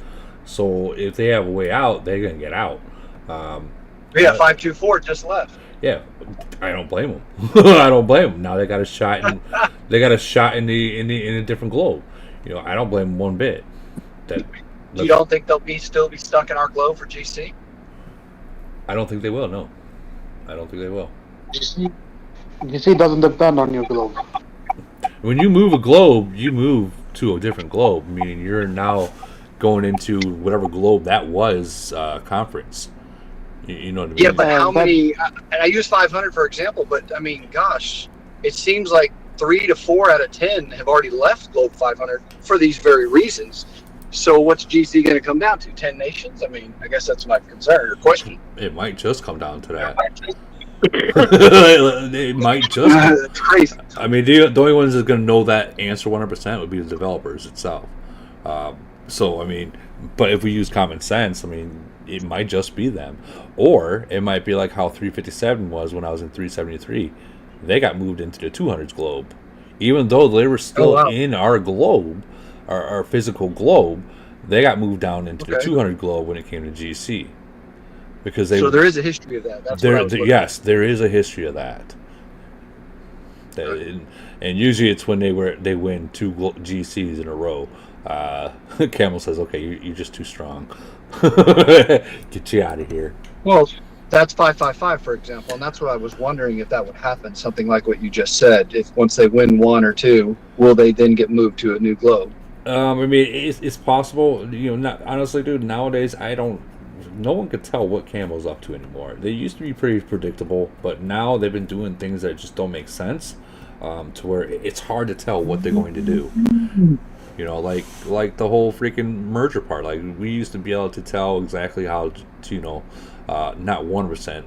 So if they have a way out, they're gonna get out. Yeah, 524 just left. Yeah, I don't blame them. I don't blame them. Now they got a shot in. They got a shot in a different globe. You know, I don't blame them one bit. You don't think they'll still be stuck in our globe for GC? I don't think they will. No, I don't think they will. GC doesn't depend on your globe. When you move a globe, you move to a different globe. Meaning you're now going into whatever globe that was conference. You know what I mean? Yeah, but how many? And I use 500 for example, but I mean, gosh, it seems like 3 to 4 out of 10 have already left Globe 500 for these very reasons. So what's GC going to come down to? 10 nations? I mean, I guess that's my concern or question. It might just come down to that. It might just. That's crazy. I mean, the only ones that's going to know that answer 100% would be the developers itself. So, I mean, but if we use common sense, I mean, it might just be them. Or it might be like how 357 was when I was in 373. They got moved into the 200s globe. Even though they were still in our globe, our physical globe, they got moved down into the 200 globe when it came to GC. Because so there is a history of that. That's what I was yes, there is a history of that. And usually it's when they win 2 GCs in a row. Camel says, "Okay, you're just too strong. Get you out of here." Well, that's 555, for example, and that's what I was wondering if that would happen. Something like what you just said. If once they win 1 or 2, will they then get moved to a new globe? I mean, it's possible. You know, honestly, dude. Nowadays, no one could tell what Camel's up to anymore. They used to be pretty predictable, but now they've been doing things that just don't make sense. To where it's hard to tell what they're going to do. You know, like the whole freaking merger part. Like, we used to be able to tell exactly how to, you know, not 1%,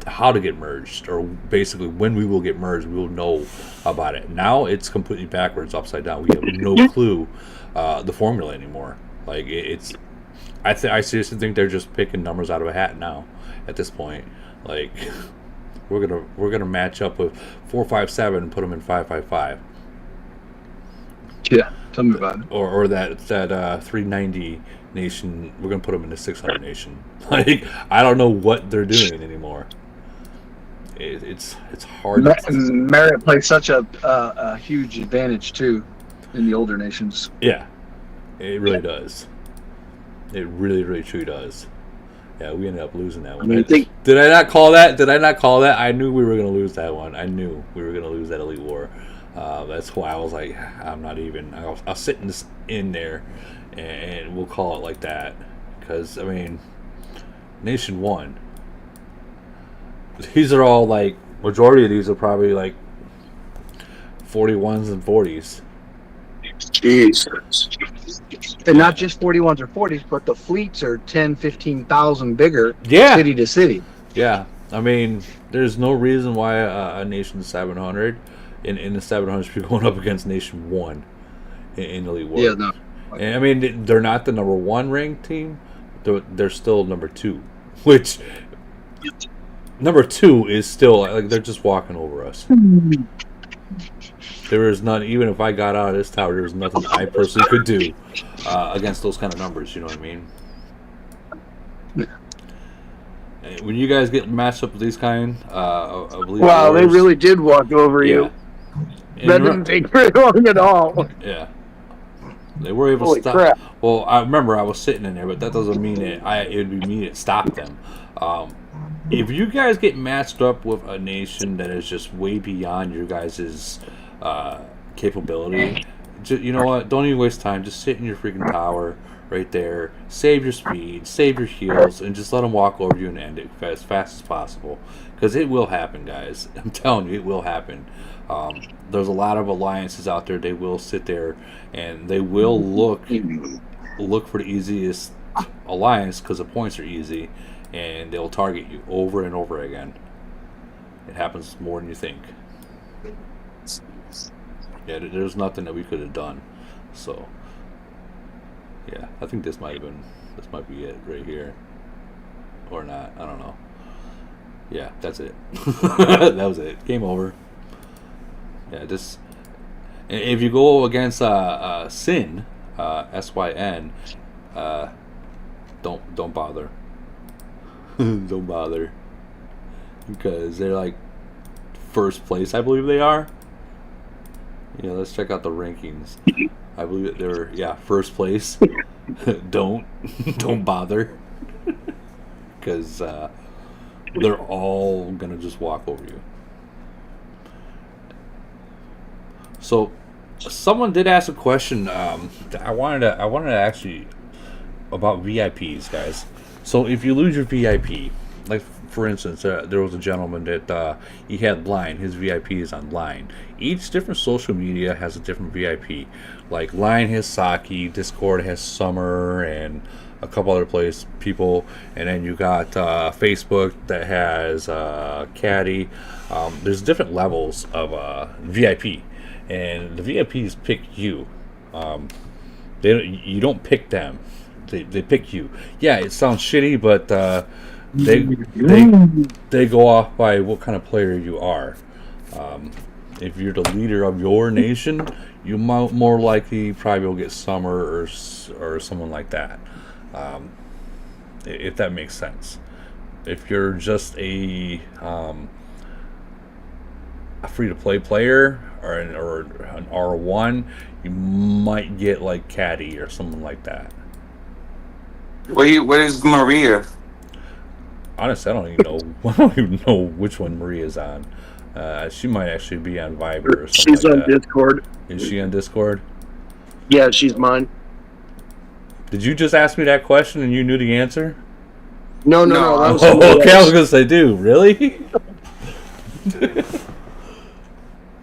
how to get merged, or basically when we will get merged, we will know about it. Now it's completely backwards, upside down. We have no clue the formula anymore. Like, I seriously think they're just picking numbers out of a hat now. At this point, like, we're gonna match up with 457 and put them in 555. Yeah, tell me about it. Or that 390 nation, we're gonna put them in the 600 nation. Like, I don't know what they're doing anymore. It's hard. Merit plays such a huge advantage too in the older nations. Yeah, it really does. It really, really, truly does. Yeah, we ended up losing that one. Did I not call that? I knew we were going to lose that one. I knew we were going to lose that Elite War. That's why I was like, I'm not even. I'll sit in there, and we'll call it like that. Because, I mean, Nation 1. These are all, like, majority of these are probably, like, 41s and 40s. Jesus. And not just 41s or 40s, but the fleets are 10, 15,000 bigger city to city. Yeah. I mean, there's no reason why a Nation 700 in the 700s should be going up against Nation 1 in Elite War. Yeah, no. And, I mean, they're not the number 1 ranked team. They're still number 2. Which, number 2 is still, like, they're just walking over us. There is none, even if I got out of this tower, there was nothing I personally could do against those kind of numbers, you know what I mean? When you guys get matched up with these kind of Elite Wow, Wars, they really did walk over you. And That didn't take very long at all. Yeah. They were able Holy to stop. crap. Well, I remember I was sitting in there, but that doesn't mean it would be me that stopped them. If you guys get matched up with a nation that is just way beyond your guys' capability, you know what? Don't even waste time. Just sit in your freaking tower right there. Save your speed, save your heals, and just let them walk over you and end it as fast as possible. Because it will happen, guys. I'm telling you, it will happen. There's a lot of alliances out there. They will sit there and they will look for the easiest alliance because the points are easy, and they'll target you over and over again. It happens more than you think. Yeah, there's nothing that we could have done. So, yeah, I think this might be it right here, or not. I don't know. Yeah, that's it. That was it. Game over. Yeah, just if you go against Sin, SYN, don't bother. Don't bother, because they're like first place, I believe they are. Yeah, let's check out the rankings. I believe that they're first place. don't bother, because they're all gonna just walk over you. So, someone did ask a question. That I wanted to actually about VIPs, guys. So if you lose your VIP, like for instance, there was a gentleman that he had Line. His VIP is on Line. Each different social media has a different VIP. Like Line has Saki, Discord has Summer, and a couple other people. And then you got Facebook that has Caddy. There's different levels of VIP, and the VIPs pick you. You don't pick them. They pick you. Yeah, it sounds shitty, but they go off by what kind of player you are. If you're the leader of your nation, you more likely probably will get Summer or someone like that. If that makes sense. If you're just a free-to-play player or an R1, you might get like Caddy or something like that. What is Maria? Honestly, I don't even know which one Maria's on. She might actually be on Viber or something. She's on Discord. Is she on Discord? Yeah, she's mine. Did you just ask me that question and you knew the answer? No. That was Okay, I was gonna say, dude, really?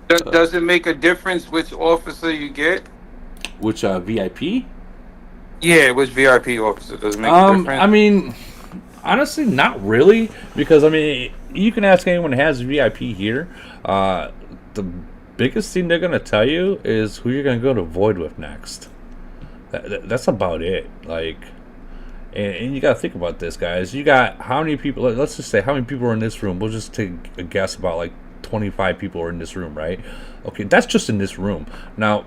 Does it make a difference which officer you get? Which VIP? Yeah, which VIP officer does it make a difference? I mean, honestly, not really, because I mean, you can ask anyone that has a VIP here. The biggest thing they're gonna tell you is who you're gonna go to VOIP with next. That's about it. Like, and you gotta think about this, guys. You got how many people? Let's just say how many people are in this room. We'll just take a guess about like 25 people are in this room, right? Okay, that's just in this room. Now,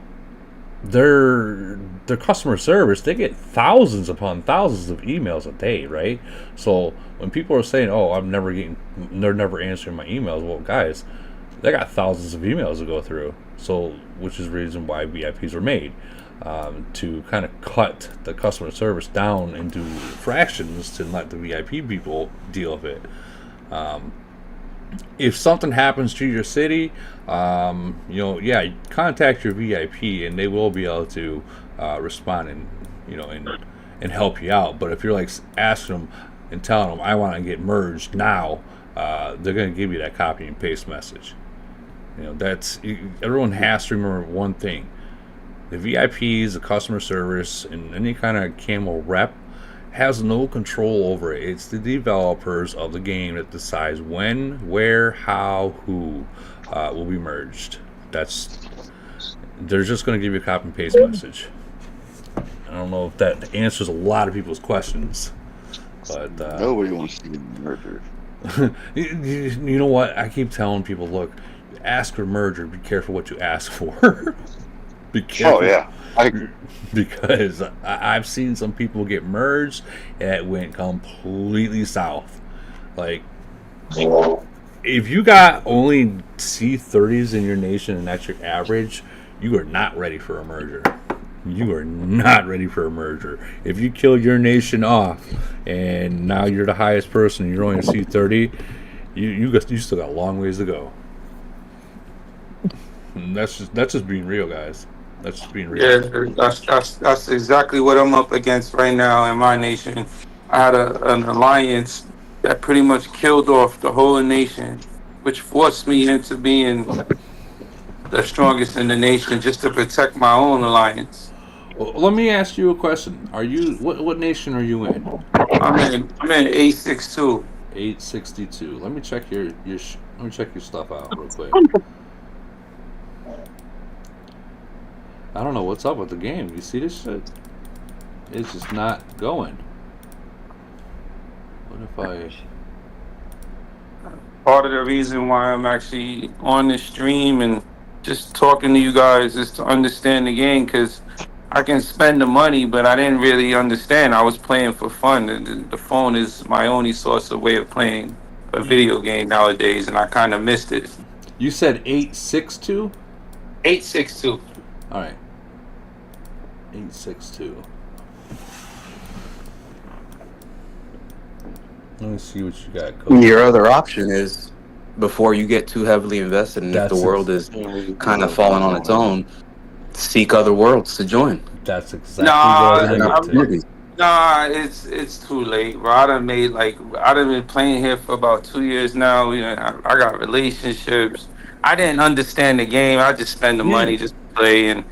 their customer service, they get thousands upon thousands of emails a day, right? So when people are saying, "Oh, they're never answering my emails," well, guys, they got thousands of emails to go through. So, which is the reason why VIPs were made, to kind of cut the customer service down into fractions to let the VIP people deal with it. If something happens to your city, contact your VIP and they will be able to respond and help you out. But if you're like asking them and telling them, "I want to get merged now," they're going to give you that copy and paste message. Everyone has to remember one thing: the VIPs, the customer service, and any kind of camo rep has no control over it. It's the developers of the game that decides when, where, how, who will be merged. They're just going to give you a copy and paste message. I don't know if that answers a lot of people's questions, but nobody wants to get murdered. You know what? I keep telling people, look, ask for merger. Be careful what you ask for. Be careful. Oh yeah, I agree. Because I've seen some people get merged and it went completely south. Like, if you got only C30s in your nation and that's your average, you are not ready for a merger. You are not ready for a merger. If you kill your nation off and now you're the highest person and you're only a C30, you still got a long ways to go. And that's just being real, guys. That's just being real. Yeah, that's exactly what I'm up against right now in my nation. I had an alliance that pretty much killed off the whole nation, which forced me into being the strongest in the nation just to protect my own alliance. Well, let me ask you a question. Are you what nation are you in? I'm in 862. 862. Let me check your stuff out real quick. I don't know what's up with the game. You see this shit? It's just not going. What if I... Part of the reason why I'm actually on the stream and just talking to you guys is to understand the game, because I can spend the money, but I didn't really understand. I was playing for fun. The phone is my only source of way of playing a video game nowadays, and I kind of missed it. You said 862? 862. All right. 862. Let me see what you got going. Your other option is, before you get too heavily invested and if the world is kind of falling on its own, seek other worlds to join. That's exactly what I was going to. Nah, it's too late, bro. I done been playing here for about 2 years now. You know, I got relationships. I didn't understand the game. I just spend the money just to play, and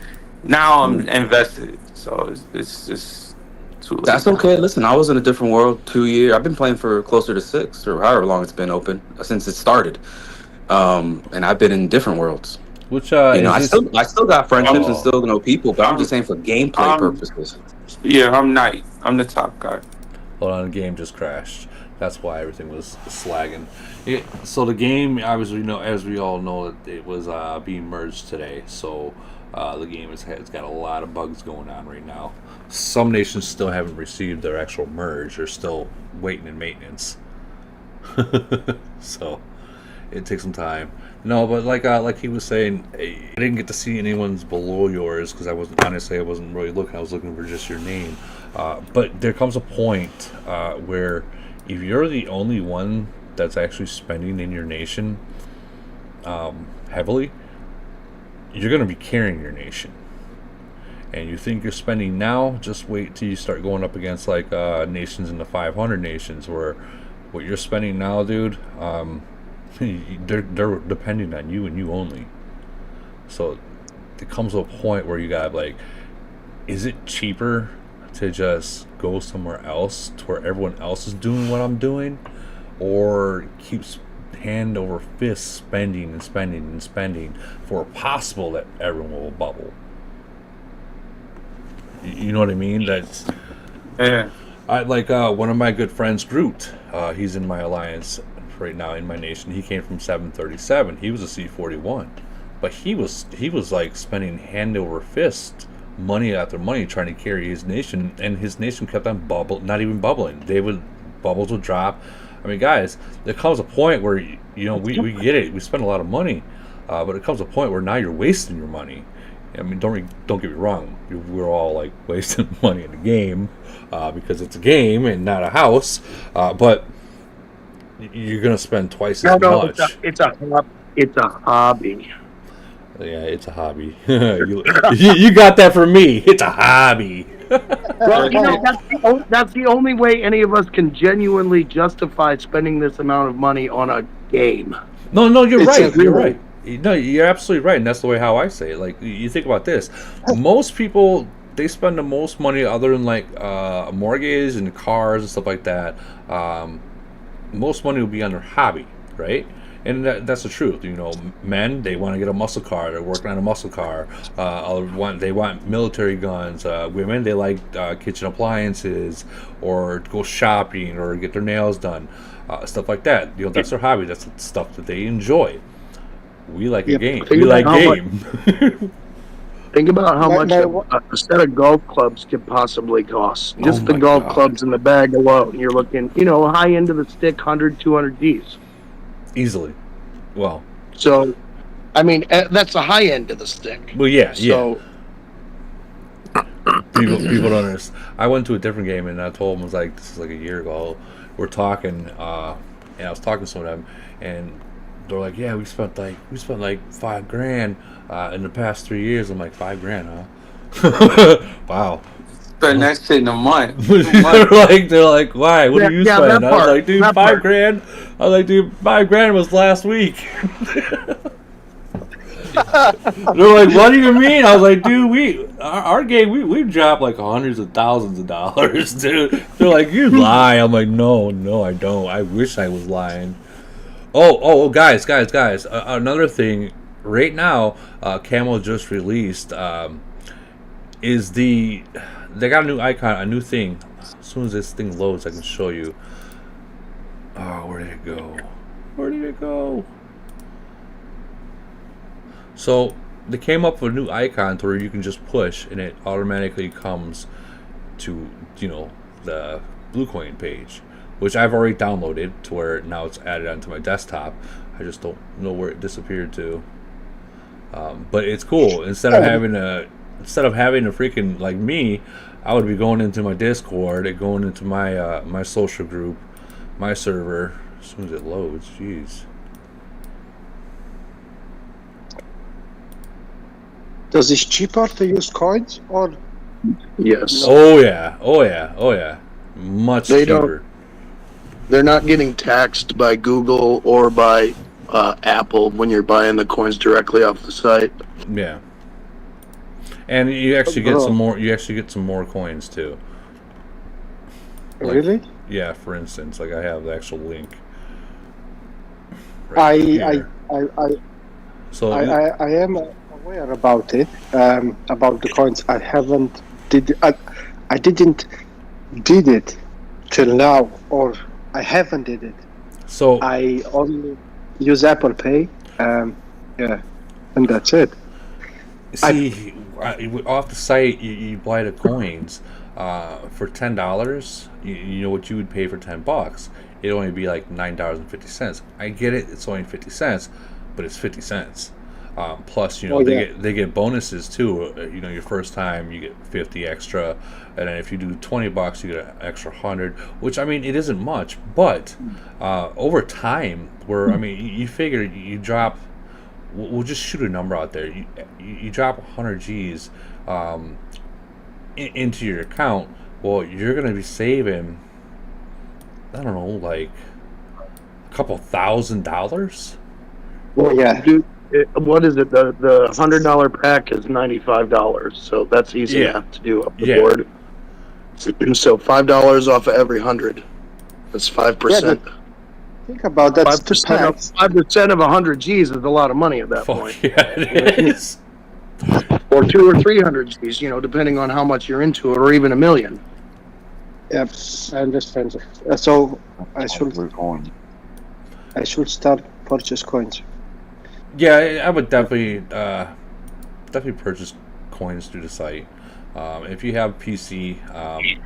now I'm invested. So it's just too late. That's okay. Listen, I was in a different world 2 years. I've been playing for closer to 6 or however long it's been open since it started. And I've been in different worlds. Which I still got friendships and still know people, but I'm just saying for gameplay purposes. Yeah, I'm Knight. I'm the top guy. Hold on, the game just crashed. That's why everything was slagging. So the game, obviously, as we all know, it was being merged today. So the game it's got a lot of bugs going on right now. Some nations still haven't received their actual merge. They're still waiting in maintenance. So it takes some time. No, but like he was saying, I didn't get to see anyone's below yours because I wasn't really looking. I was looking for just your name. But there comes a point where if you're the only one that's actually spending in your nation heavily, you're going to be carrying your nation. And you think you're spending now, just wait till you start going up against like nations in the 500 nations where what you're spending now, dude, they're depending on you and you only. So it comes to a point where you got like, is it cheaper to just go somewhere else to where everyone else is doing what I'm doing, or keeps hand over fist spending and spending and spending for possible that everyone will bubble? You know what I mean? That's I like one of my good friends, Groot. He's in my alliance right now in my nation. He came from 737. He was a C41, but he was like spending hand over fist, money after money, trying to carry his nation, and his nation kept on not even bubbling. Bubbles would drop. I mean, guys, there comes a point where we get it. We spend a lot of money, but it comes a point where now you're wasting your money. I mean, don't get me wrong. We're all like wasting money in the game because it's a game and not a house. But you're gonna spend twice as much. It's a hobby. Yeah, it's a hobby. you got that from me. It's a hobby. Well, that's the only way any of us can genuinely justify spending this amount of money on a game. No, you're right. You're right. No, you're absolutely right, and that's the way how I say it. Like, you think about this. Most people, they spend the most money other than like mortgages and cars and stuff like that. Most money will be on their hobby, right? And that's the truth. Men, they want to get a muscle car. They're working on a muscle car. They want military guns. Women, they like kitchen appliances, or go shopping, or get their nails done, stuff like that. That's their hobby. That's the stuff that they enjoy. We like a game. We like game. Think about how much a set of golf clubs could possibly cost. Just the golf clubs in the bag alone. You're looking, high end of the stick, 100, 200 Ds. Easily. Well. So, I mean, that's the high end of the stick. Well, yeah, so, People don't understand. I went to a different game and I told them, this is like a year ago. We're talking, and I was talking to some of them, and they're like, yeah, we spent like $5,000 in the past 3 years. I'm like, $5,000, huh? Wow. Spend that shit in a month. they're like, why? What do you spend? I was like, dude, $5,000. I was like, dude, $5,000 was last week. They're like, what do you mean? I was like, dude, our game, we dropped like hundreds of thousands of dollars, dude. They're like, you lie. I'm like, no, I don't. I wish I was lying. Oh, guys. Another thing, right now, Camel just released is they got a new icon, a new thing. As soon as this thing loads, I can show you. Oh, where did it go? Where did it go? So they came up with a new icon to where you can just push and it automatically comes to, the Blue Coin page, which I've already downloaded to where now it's added onto my desktop. I just don't know where it disappeared to. But it's cool. Instead of having a freaking, like me, I would be going into my Discord and going into my my social group, my server. As soon as it loads, jeez. Does it cheaper to use coins or? Yes. Oh yeah. Much They cheaper. They're not getting taxed by Google or by Apple when you're buying the coins directly off the site. Yeah. And you actually get some more. You actually get some more coins too. Like, Really? Yeah. For instance, like I have the actual link. I So am aware about it. About the coins. I didn't did it till now, or I haven't did it. So I only use Apple Pay. And that's it. see, off the site, you buy the coins for $10. You know what you would pay for $10? It'd only be like $9.50. I get it; it's only 50 cents, but it's 50 cents. Plus, they get bonuses too. Your first time you get 50 extra, and then if you do $20, you get an extra 100. Which I mean, it isn't much, but over time, you figure you drop. We'll just shoot a number out there. You drop 100 G's into your account. Well, you're gonna be saving, I don't know, like a couple $1,000. Well, yeah. Dude, what is it? The $100 pack is $95, so that's easy enough to do up the board. So $5 off of every 100. That's 5%. Think about that. 5% of 100 G's is a lot of money at that point. Yeah, it is. Or 200 or 300 G's, depending on how much you're into it, or even $1 million. Yep, I understand. So I should start purchase coins. Yeah, I would definitely purchase coins through the site. If you have PC,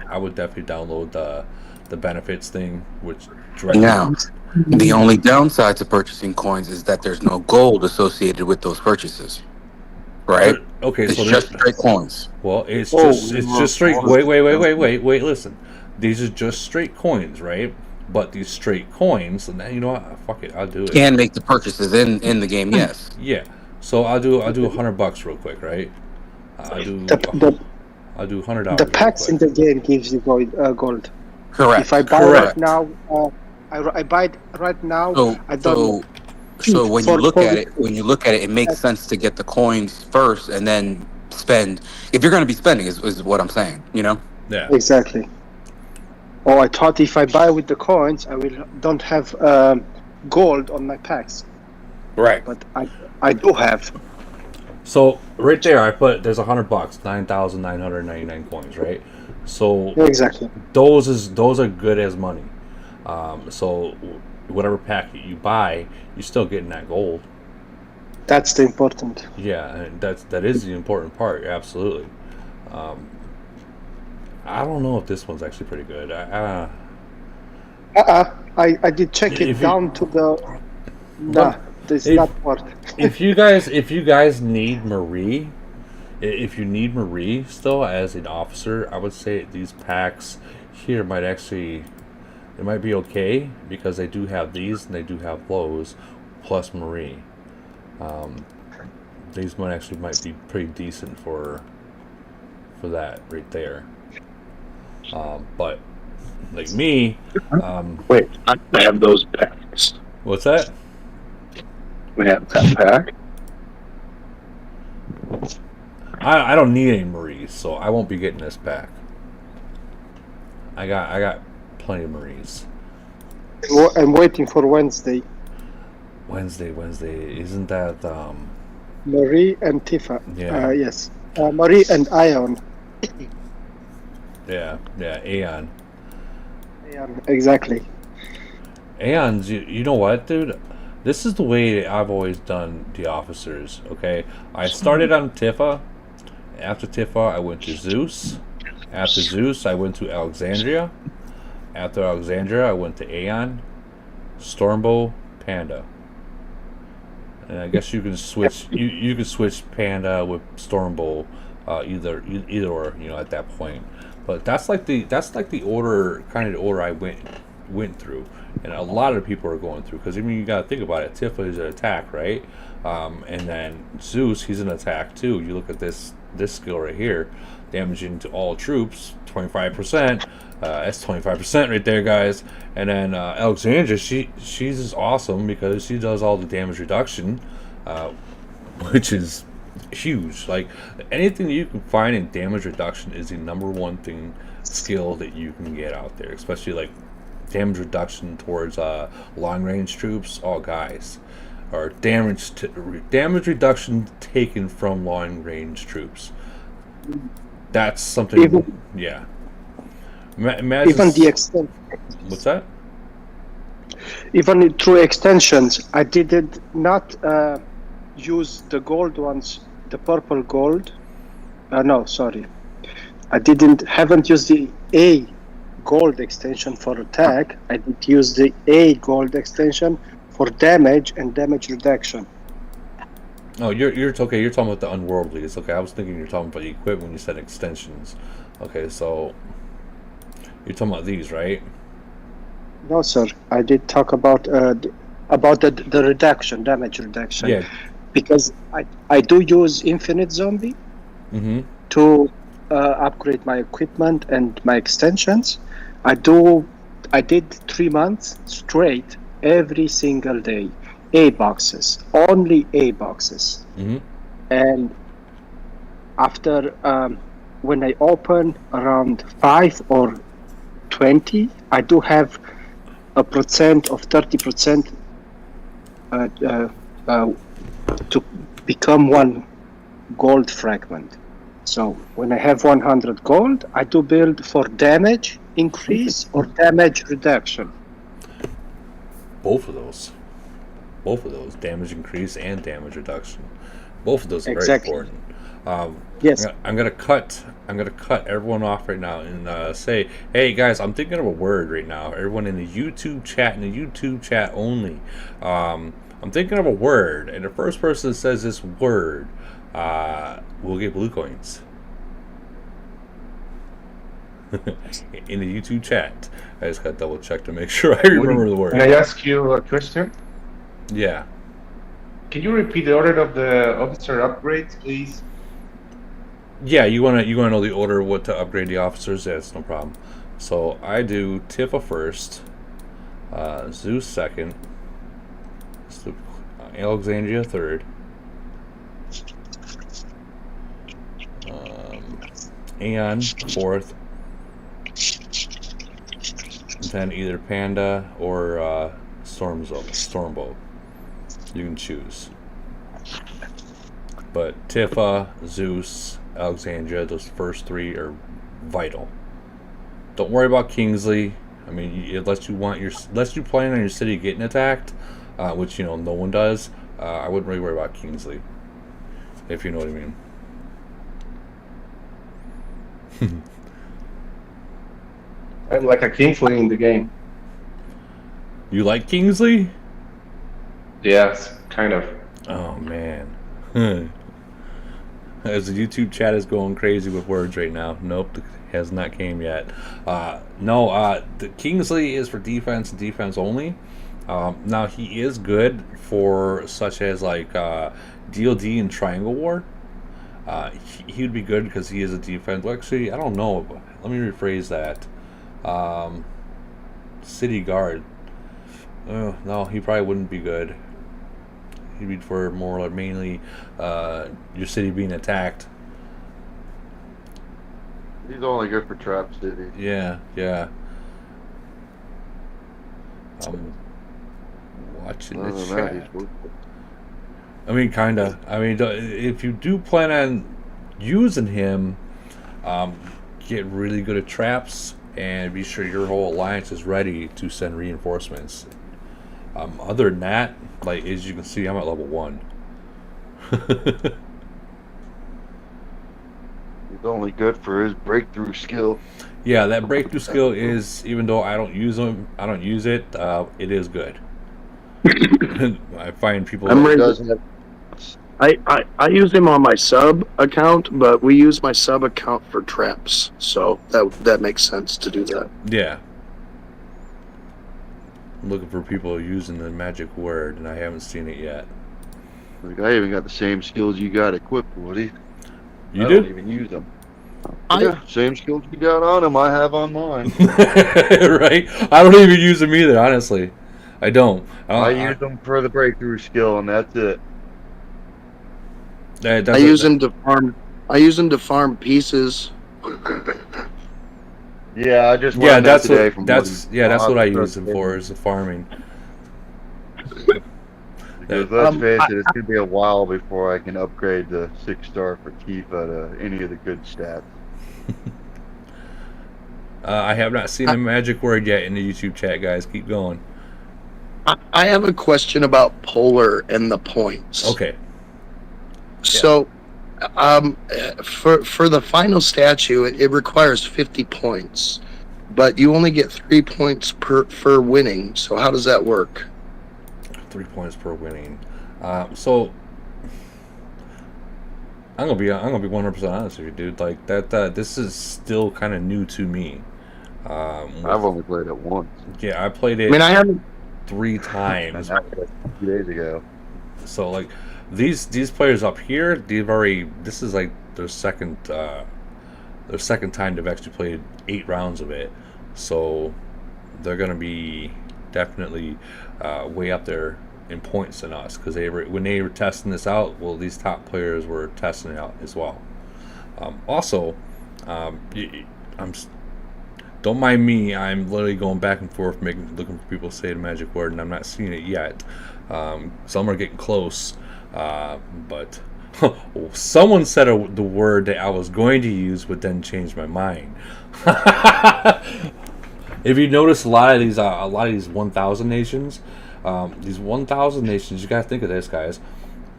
I would definitely download the benefits thing, which directly. Now, the only downside to purchasing coins is that there's no gold associated with those purchases, right? Okay, it's so just straight coins. Well, it's just straight. Wait. Listen, these are just straight coins, right? But these straight coins, and then you know what? Fuck it, I'll do it. Can make the purchases in the game, yes. Yeah. So I'll do $100 real quick, right? I'll do $100. The packs in the game gives you gold. Correct. If I buy right now, I buy it right now. So when you look at it, it makes sense to get the coins first and then spend. If you're going to be spending, is what I'm saying. Yeah. Exactly. Oh, I thought if I buy with the coins, don't have gold on my packs. Right. But I do have. So right there, there's $100, 9,999 coins, right? So exactly. Those are good as money. So whatever pack you buy, you're still getting that gold. That's the important. Yeah, and that is the important part. Absolutely. I don't know if this one's actually pretty good. I did check it down to the. It's not worth. if you guys need Marie, if you need Marie still as an officer, I would say these packs here might be okay because they do have these and they do have those plus Marie. These might be pretty decent for that right there. But like me, wait, I have those packs. What's that? We have that pack. I don't need any Maries, so I won't be getting this pack. I got plenty of Maries. I'm waiting for Wednesday. Wednesday, isn't that Marie and Tifa? Yeah. Yes. Marie and Ion. Yeah, Aeon. Ion, exactly. Aeons, you know what, dude? This is the way I've always done the officers, okay? I started on Tifa. After Tifa, I went to Zeus. After Zeus, I went to Alexandria. After Alexandria, I went to Aeon, Stormbow, Panda. And I guess you can switch. You can switch Panda with Stormbow, either or, at that point. But that's like the order, kind of the order I went through, and a lot of people are going through, because I mean, you got to think about it. Tifa is an attack, right? And then Zeus, he's an attack too. You look at this skill right here, damaging to all troops, 25%. That's 25% right there, guys. And then Alexandra, she's just awesome because she does all the damage reduction, which is huge. Like, anything you can find in damage reduction is the number one skill that you can get out there, especially like damage reduction towards long range troops. Oh, guys, or damage reduction taken from long range troops. That's something. Yeah. Imagine Even the extent. What's that? Even through extensions, I did not use the gold ones, the purple gold. No, sorry, I haven't used the A gold extension for attack. I did use the A gold extension for damage and damage reduction. Oh, you're okay. You're talking about the unworldlies. Okay, I was thinking you're talking about the equipment when you said extensions. Okay, so you're talking about these, right? No, sir. I did talk about the reduction, damage reduction. Yeah. Because I do use infinite zombie to upgrade my equipment and my extensions. I did 3 months straight every single day. A boxes, only A boxes. And after when I open around 5 or 20, I do have a percent of 30% to become 1 gold fragment. So when I have 100 gold, I do build for damage increase or damage reduction. Both of those, damage increase and damage reduction. Both of those are Exactly. very important. Yes. I'm gonna cut everyone off right now and say, hey guys, I'm thinking of a word right now. Everyone in the YouTube chat, only. I'm thinking of a word, and the first person that says this word will get blue coins. In the YouTube chat. I just got double check to make sure I remember the word. Can I ask you a question? Yeah. Can you repeat the order of the officer upgrades, please? Yeah, you wanna know the order of what to upgrade the officers? Yeah, it's no problem. So I do Tifa first, Zeus second, Alexandria third, Aeon fourth, and then either Panda or Stormbow. You can choose. But Tifa, Zeus, Alexandria, those first 3 are vital. Don't worry about Kingsley. I mean, unless you plan on your city getting attacked, which no one does. I wouldn't really worry about Kingsley, if you know what I mean. I'm like a Kingsley in the game. You like Kingsley? Yes, kind of. Oh man. As the YouTube chat is going crazy with words right now. Nope, it has not came yet. The Kingsley is for defense and defense only. Now he is good for such as like DLD and Triangle War. He would be good because he is a defense. Well, actually, I don't know. Let me rephrase that. City Guard. No, he probably wouldn't be good. He'd be for more like mainly your city being attacked. He's only good for Trap City. Yeah. I'm watching the chat. I mean, kinda. I mean, if you do plan on using him, get really good at traps and be sure your whole alliance is ready to send reinforcements. Other than that, like as you can see, I'm at level 1. He's only good for his breakthrough skill. Yeah, that breakthrough skill is, even though I don't use it. It is good. I find people. I'm That, ready. Doesn't have I use him on my sub account, but we use my sub account for traps, so that makes sense to do that. yeah. I'm looking for people using the magic word, and I haven't seen it yet. like, I even got the same skills you got equipped, Woody. You I do? don't even use them. Yeah, same skills you got on them, I have on mine. Right? I don't even use them either, honestly. I don't. I use them for the breakthrough skill, and that's it. I use him to farm. I use him to farm pieces. Yeah, I just Yeah, learned that's that today what. from That's Woody. yeah. That's I'll what I have to use start them for, saving. is the farming. Because let's face it, it's going to be a while before I can upgrade the 6-star for Tifa to any of the good stats. I have not seen a magic word yet in the YouTube chat, guys. Keep going. I have a question about Polar and the points. Okay. So, for the final statue, it requires 50 points, but you only get 3 points for winning. So how does that work? 3 points per winning. So I'm gonna be 100% honest with you, dude. Like that. This is still kind of new to me. I've only played it once. Yeah, I played it. I mean, I haven't. 3 And times. that was like 2 days ago. So like these players up here, this is like their second time they've actually played 8 rounds of it. So they're gonna be definitely way up there in points than us, because when they were testing this out, well, these top players were testing it out as well. Also, don't mind me. I'm literally going back and forth, looking for people to say the magic word, and I'm not seeing it yet. Some are getting close, but someone said the word that I was going to use, but then changed my mind. If you notice, a lot of these 1,000 nations, you gotta think of this, guys.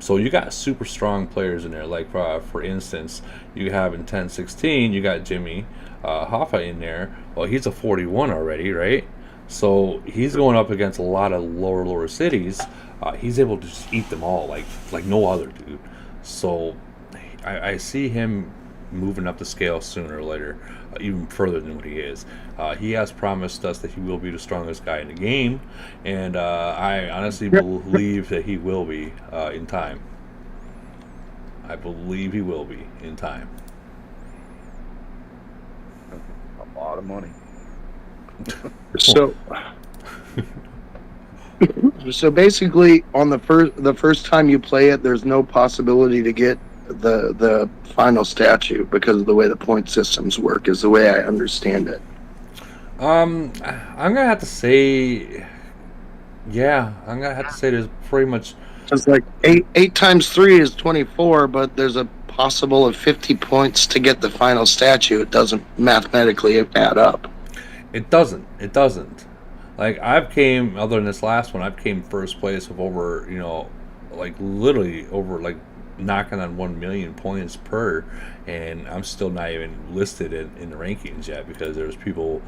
So you got super strong players in there. Like for instance, you have in 1016, you got Jimmy Hoffa in there. Well, he's a 41 already, right? So he's going up against a lot of lower cities. He's able to just eat them all like no other dude. So I see him moving up the scale sooner or later, even further than what he is. He has promised us that he will be the strongest guy in the game, and I honestly believe that he will be in time. I believe he will be in time. A lot of money. So, so basically, on the first time you play it, there's no possibility to get the final statue because of the way the point systems work. Is the way I understand it. I'm gonna have to say, yeah, I'm gonna have to say there's pretty much. It's like 8 times 3 is 24, but there's a possible of 50 points to get the final statue. It doesn't mathematically add up. It doesn't. Like other than this last one, I've came first place with over, like literally over like knocking on 1 million points per, and I'm still not even listed in the rankings yet, because there's people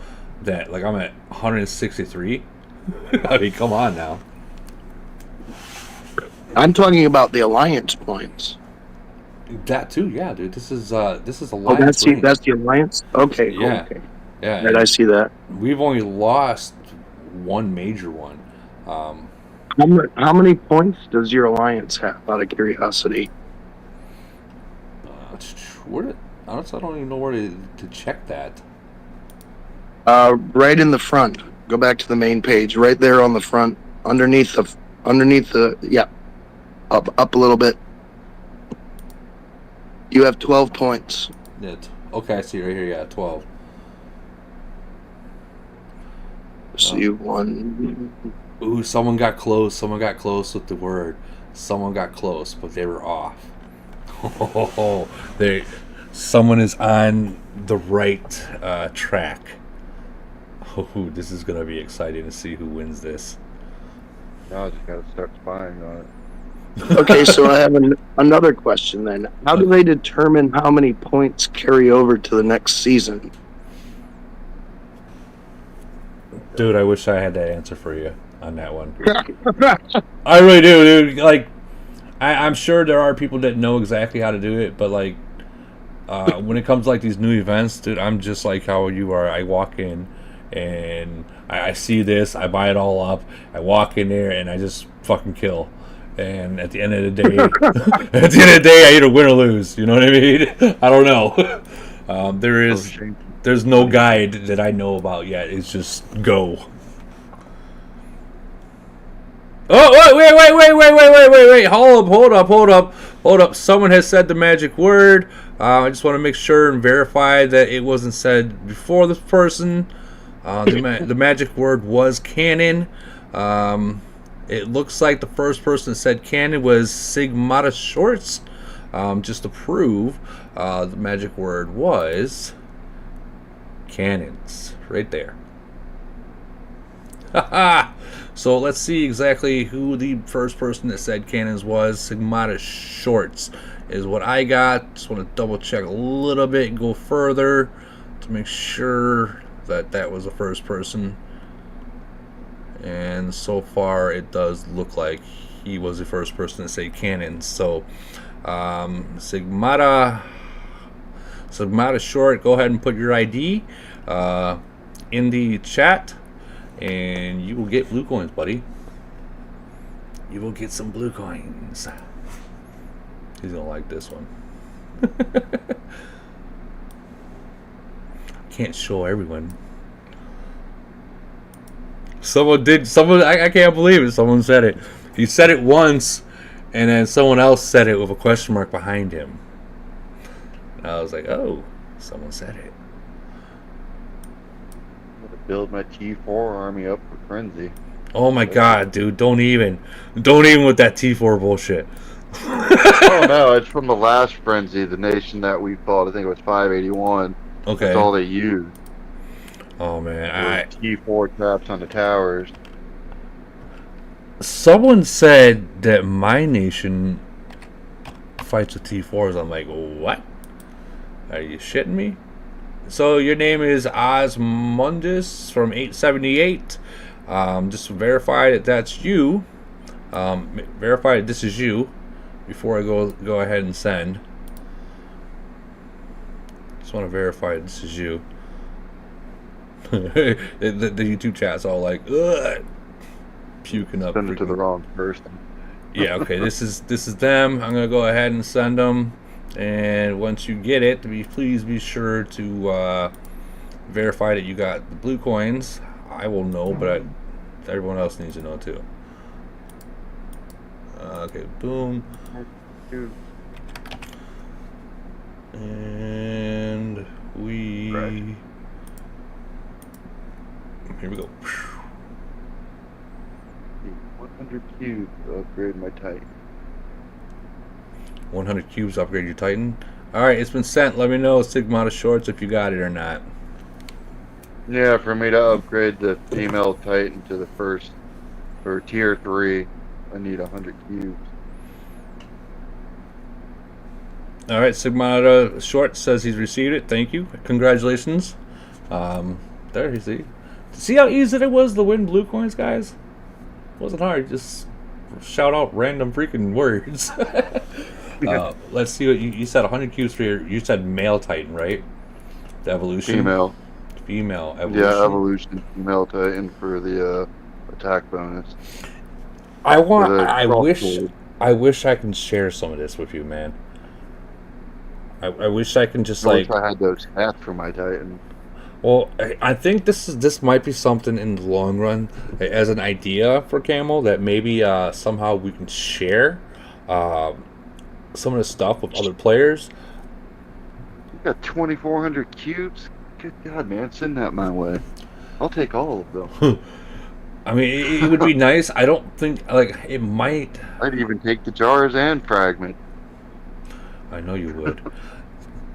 that, like, I'm at 163. I mean, come on now. I'm talking about the alliance points. That too, yeah, dude. This is alliance. Oh, that's the alliance. Okay, yeah, okay. yeah. Right, I see that. We've only lost one major one. How many points does your alliance have, out of curiosity? Honestly, I don't even know where to check that. Right in the front. Go back to the main page. Right there on the front, underneath the yeah, up a little bit. You have 12 points. Okay, I see right here. Yeah, 12. So you won. Ooh, someone got close. Someone got close with the word. Someone got close, but they were off. someone is on the right track. Oh, this is gonna be exciting to see who wins this. Now I just gotta start spying on it. Okay, so I have another question then. How do they determine how many points carry over to the next season? Dude, I wish I had that answer for you on that one. I really do, dude. Like, I'm sure there are people that know exactly how to do it, but like, when it comes to like these new events, dude, I'm just like how you are. I walk in and I see this, I buy it all up, I walk in there and I just fucking kill. And at the end of the day, I either win or lose. You know what I mean? I don't know. There's no guide that I know about yet. It's just go. Oh, wait. Hold up. Someone has said the magic word. I just want to make sure and verify that it wasn't said before this person. The magic word was canon. It looks like the first person that said canon was Sigmata Shorts. Just to prove, the magic word was cannons. Right there. Haha! So let's see exactly who the first person that said cannons was. Sigmata Shorts is what I got. Just want to double check a little bit and go further to make sure that that was the first person. And so far it does look like he was the first person to say cannons. So Sigmata Short, go ahead and put your ID in the chat and you will get blue coins, buddy. You will get some blue coins. He's gonna like this one. Can't show everyone. I can't believe it. Someone said it. He said it once, and then someone else said it with a question mark behind him. And I was like, oh, someone said it. I'm gonna build my T4 army up for Frenzy. Oh my god, dude, don't even with that T4 bullshit. Oh no, it's from the last Frenzy, the nation that we fought. I think it was 581. Okay. That's all they used. Oh man, T4 traps on the towers. Someone said that my nation fights with T4s. I'm like, what? Are you shitting me? So your name is Osmundus from 878. Just verify that that's you. Verify that this is you before I go ahead and send. Just want to verify that this is you. the YouTube chat's all like, ugh, puking up. Send it to the wrong person. Yeah, okay. This is them. I'm gonna go ahead and send them. And once you get it, please be sure to verify that you got the blue coins. I will know, but everyone else needs to know too. Okay, boom. And we. Right. Here we go. 100 cubes to upgrade my Titan. 100 cubes to upgrade your Titan. Alright, it's been sent. Let me know, Sigmata Shorts, if you got it or not. Yeah, for me to upgrade the female Titan to the first, or tier 3, I need 100 cubes. Alright, Sigmata Short says he's received it. Thank you. Congratulations. There, you see. See how easy it was to win blue coins, guys? It wasn't hard. Just shout out random freaking words. Let's see what you said. 100 cubes for your. You said male Titan, right? The evolution. Female evolution. Yeah, evolution. Female Titan for the attack bonus. I wish I can share some of this with you, man. I wish I can just I wish I had those hats for my Titan. Well, I think this might be something in the long run as an idea for Camel that maybe somehow we can share some of the stuff with other players. You got 2,400 cubes? Good God, man, send that my way. I'll take all of them. I mean, it would be nice. I don't think, like, it might. I'd even take the jars and fragment. I know you would.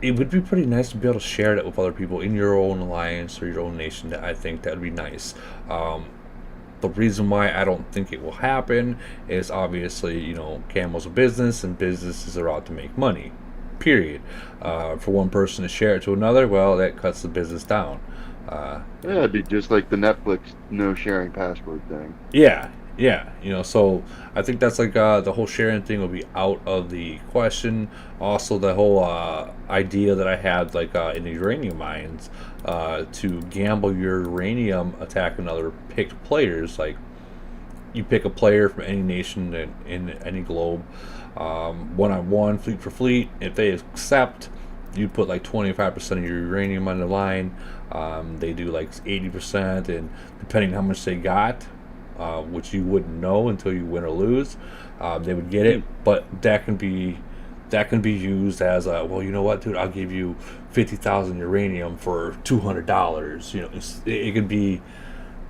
it would be pretty nice to be able to share that with other people in your own alliance or your own nation. That I think that would be nice. The reason why I don't think it will happen is obviously, Camel's a business, and businesses are out to make money. Period. For one person to share it to another, well, that cuts the business down. Yeah, it'd be just like the Netflix no sharing password thing. Yeah, yeah. So I think that's like the whole sharing thing will be out of the question. Also, the whole idea that I had, like in the uranium mines, to gamble your uranium attacking other picked players. Like, you pick a player from any nation in any globe, one-on-one, fleet for fleet. If they accept, you put like 25% of your uranium on the line. They do like 80%, and depending on how much they got, which you wouldn't know until you win or lose, they would get it. But that can be used as a, well, you know what, dude, I'll give you 50,000 uranium for $200. It could be.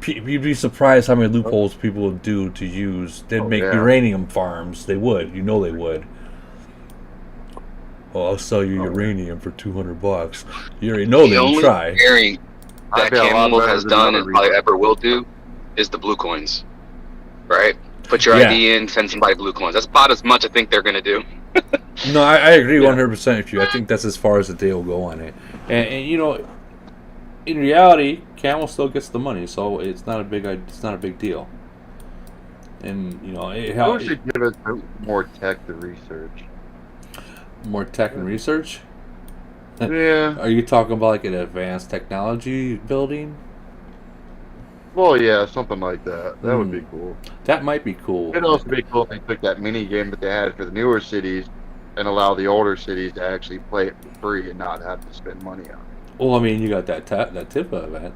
You'd be surprised how many loopholes people would do to use. They'd make uranium farms. They would. They would. Oh, I'll sell you uranium for $200. You already know they would try. Sharing that I'd be a lot Camel better has than done other and probably reasons. ever will do is the blue coins, right? Put your ID in, send somebody blue coins. That's about as much I think they're gonna do. No, I agree 100% with you. I think that's as far as that they will go on it. And in reality, Camel still gets the money, so it's not a big deal. And it I helps. wish they'd give us more tech to research. More tech and research. Yeah. Are you talking about like an advanced technology building? Well, yeah, something like that. That would be cool. That might be cool. It'd also be cool if they took that mini game that they had for the newer cities and allow the older cities to actually play it for free and not have to spend money on it. Well, I mean, you got that Tifa event.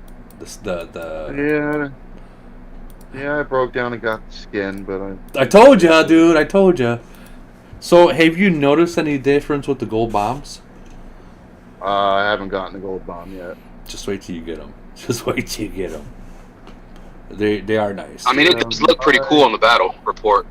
Yeah, I broke down and got the skin, but I told you, dude. I told you. So, have you noticed any difference with the gold bombs? I haven't gotten the gold bomb yet. Just wait till you get them. Just wait till you get them. They are nice. I mean, it does look pretty cool on the battle report.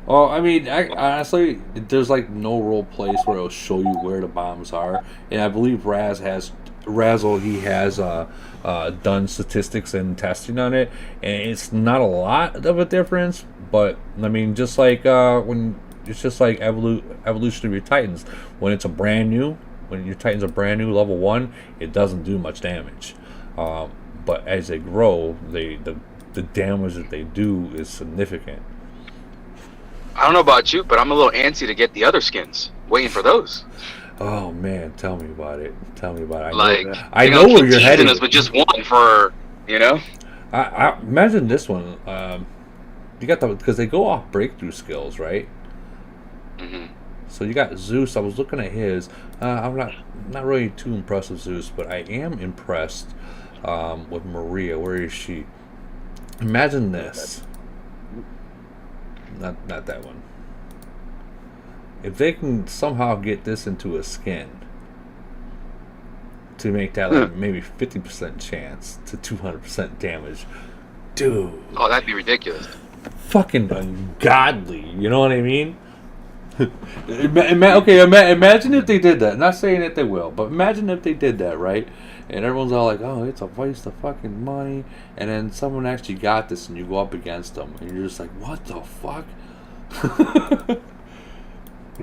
Well, I mean, honestly, there's like no real place where it'll show you where the bombs are, and I believe Razzle he has done statistics and testing on it, and it's not a lot of a difference. But I mean, just like when it's just like evolutionary Titans, when your Titans are brand new level 1, it doesn't do much damage. But as they grow, the damage that they do is significant. I don't know about you, but I'm a little antsy to get the other skins. Waiting for those. Oh man, tell me about it. I know where you're headed. Us with just one for I imagine this one. You got because they go off breakthrough skills, right? Mm-hmm. So you got Zeus. I was looking at his. I'm not really too impressed with Zeus, but I am impressed with Maria. Where is she? Imagine this. Not that one. If they can somehow get this into a skin to make that like maybe 50% chance to 200% damage, dude. Oh, that'd be ridiculous. Fucking ungodly. You know what I mean? Imagine if they did that. I'm not saying that they will, but imagine if they did that, right? And everyone's all like, "Oh, it's a waste of fucking money." And then someone actually got this, and you go up against them, and you're just like, "What the fuck?"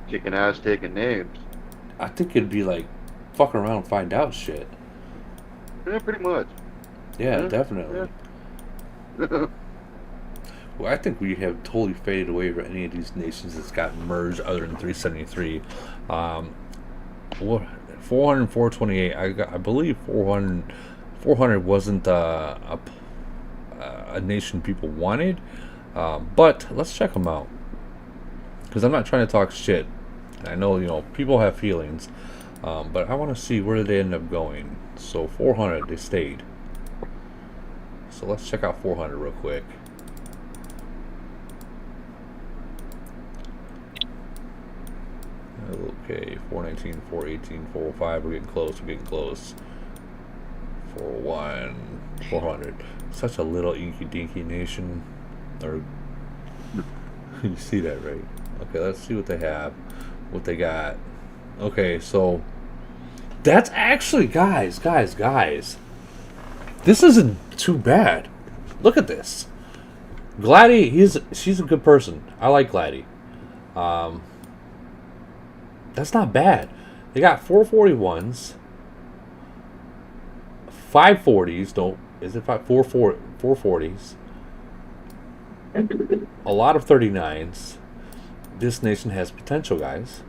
Kicking ass, taking names. I think it'd be like, fuck around and find out shit. Yeah, pretty much. Yeah, definitely. Yeah. Well, I think we have totally faded away from any of these nations that's got merged other than 373. 400, 428. I believe 400 wasn't a nation people wanted. But let's check them out. Because I'm not trying to talk shit. I know, people have feelings. But I want to see where they end up going. So 400, they stayed. So let's check out 400 real quick. Okay, 419, 418, 405, we're getting close, 401, 400. Such a little inky dinky nation. Or you see that, right? Okay, let's see what they have. What they got. Okay, so That's actually, guys. This isn't too bad. Look at this. Gladdy, she's a good person. I like Gladdy. That's not bad. They got 441s, 540s. Don't is it 440s? A lot of 39s. This nation has potential, guys.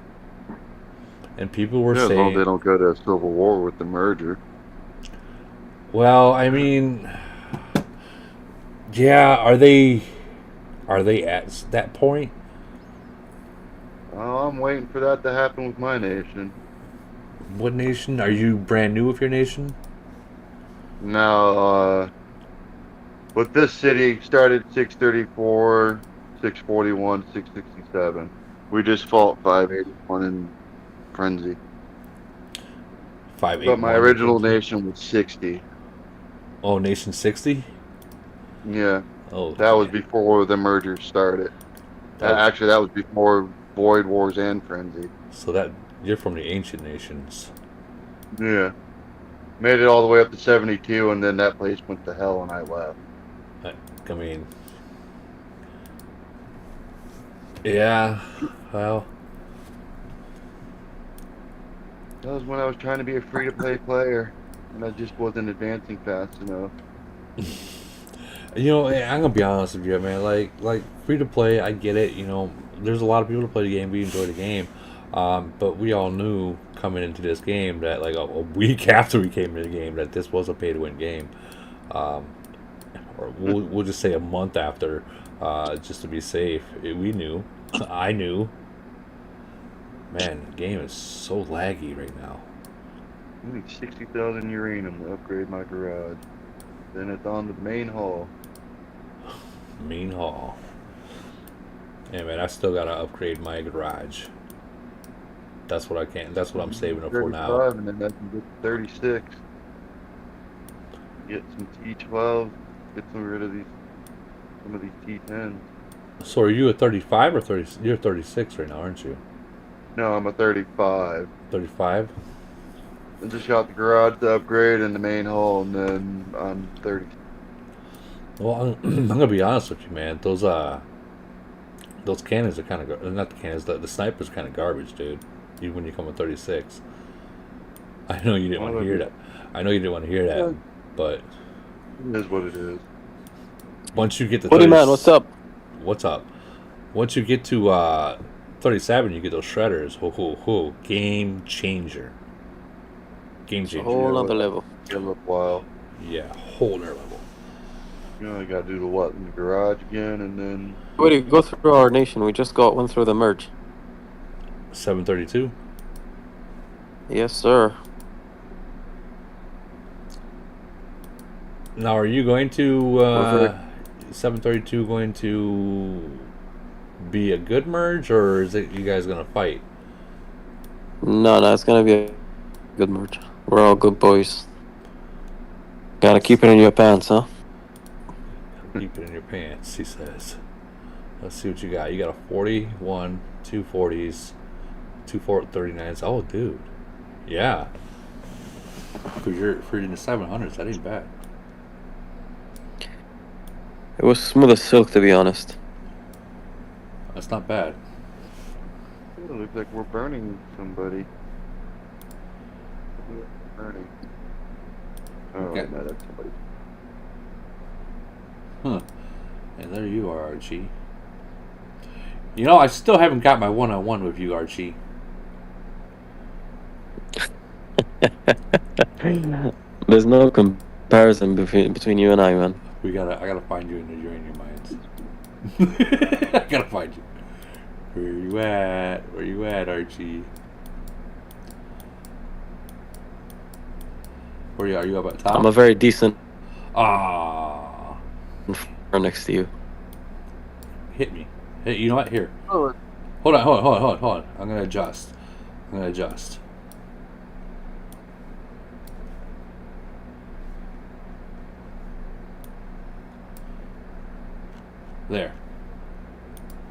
And people were As long saying as they don't go to a civil war with the merger. well, I mean, yeah, are they at that point? Oh, I'm waiting for that to happen with my nation. What nation? Are you brand new with your nation? Now, with this city, started 634, 641, 667. We just fought 581 in Frenzy. 581. But my original nation was 60. Oh, nation 60? Yeah, Oh, that was before the merger started. Actually, that was before Void Wars and Frenzy. So that you're from the ancient nations. Yeah. Made it all the way up to 72, and then that place went to hell, and I left. I mean, yeah, well. That was when I was trying to be a free-to-play player, and I just wasn't advancing fast enough. You know, I'm gonna be honest with you, man. Like free to play, I get it. You know, there's a lot of people to play the game. We enjoy the game, but we all knew coming into this game that like a week after we came into the game that this was a pay-to-win game, or we'll just say a month after, just to be safe. We knew, I knew. Man, the game is so laggy right now. I need 60,000 uranium to upgrade my garage. Then it's on the main hall. Main hall. Yeah, man, I still gotta upgrade my garage. That's what I can. That's what I'm saving up for now. 35, and then I can get 36. Get some T12. Get rid of some of these T10s. So are you a 35 or 30? You're 36 right now, aren't you? No, I'm a 35. 35? I just got the garage to upgrade and the main hall, and then I'm 30. Well, I'm gonna be honest with you, man. Those cannons are kind of not the cannons. The snipers kind of garbage, dude. Even when you come with 36. I know you didn't want to hear that. I know you didn't want to hear that, but it is what it is. once you get to 30, man, what's up? What's up? Once you get to 37, you get those shredders. Ho ho ho! Game changer. Game changer. Whole other level. Get a little while. Yeah, whole other level. You know, I gotta do the what in the garage again, and then. Where do you go through our nation? We just got one through the merge. 732. Yes, sir. Now, are you going to 732 going to be a good merge, or is it you guys gonna fight? No, it's gonna be a good merge. We're all good boys. Gotta keep it in your pants, huh? Keep it in your pants, he says. Let's see what you got. You got a 41, 240s, 39s. Oh, dude. Yeah. For in the 700s, that ain't bad. It was smooth as silk, to be honest. That's not bad. It looks like we're burning somebody. Burning. Oh, Okay. no, that's somebody. Huh. And there you are, Archie. You know, I still haven't got my one-on-one with you, Archie. There's no comparison between you and I, man. I gotta find you in the uranium mines. I gotta find you. Where you at? Where you at, Archie? Where are you up at top? I'm a very decent Ah, next to you. hit me. Hey, you know what? Here. Oh, Hold on. I'm gonna adjust. There.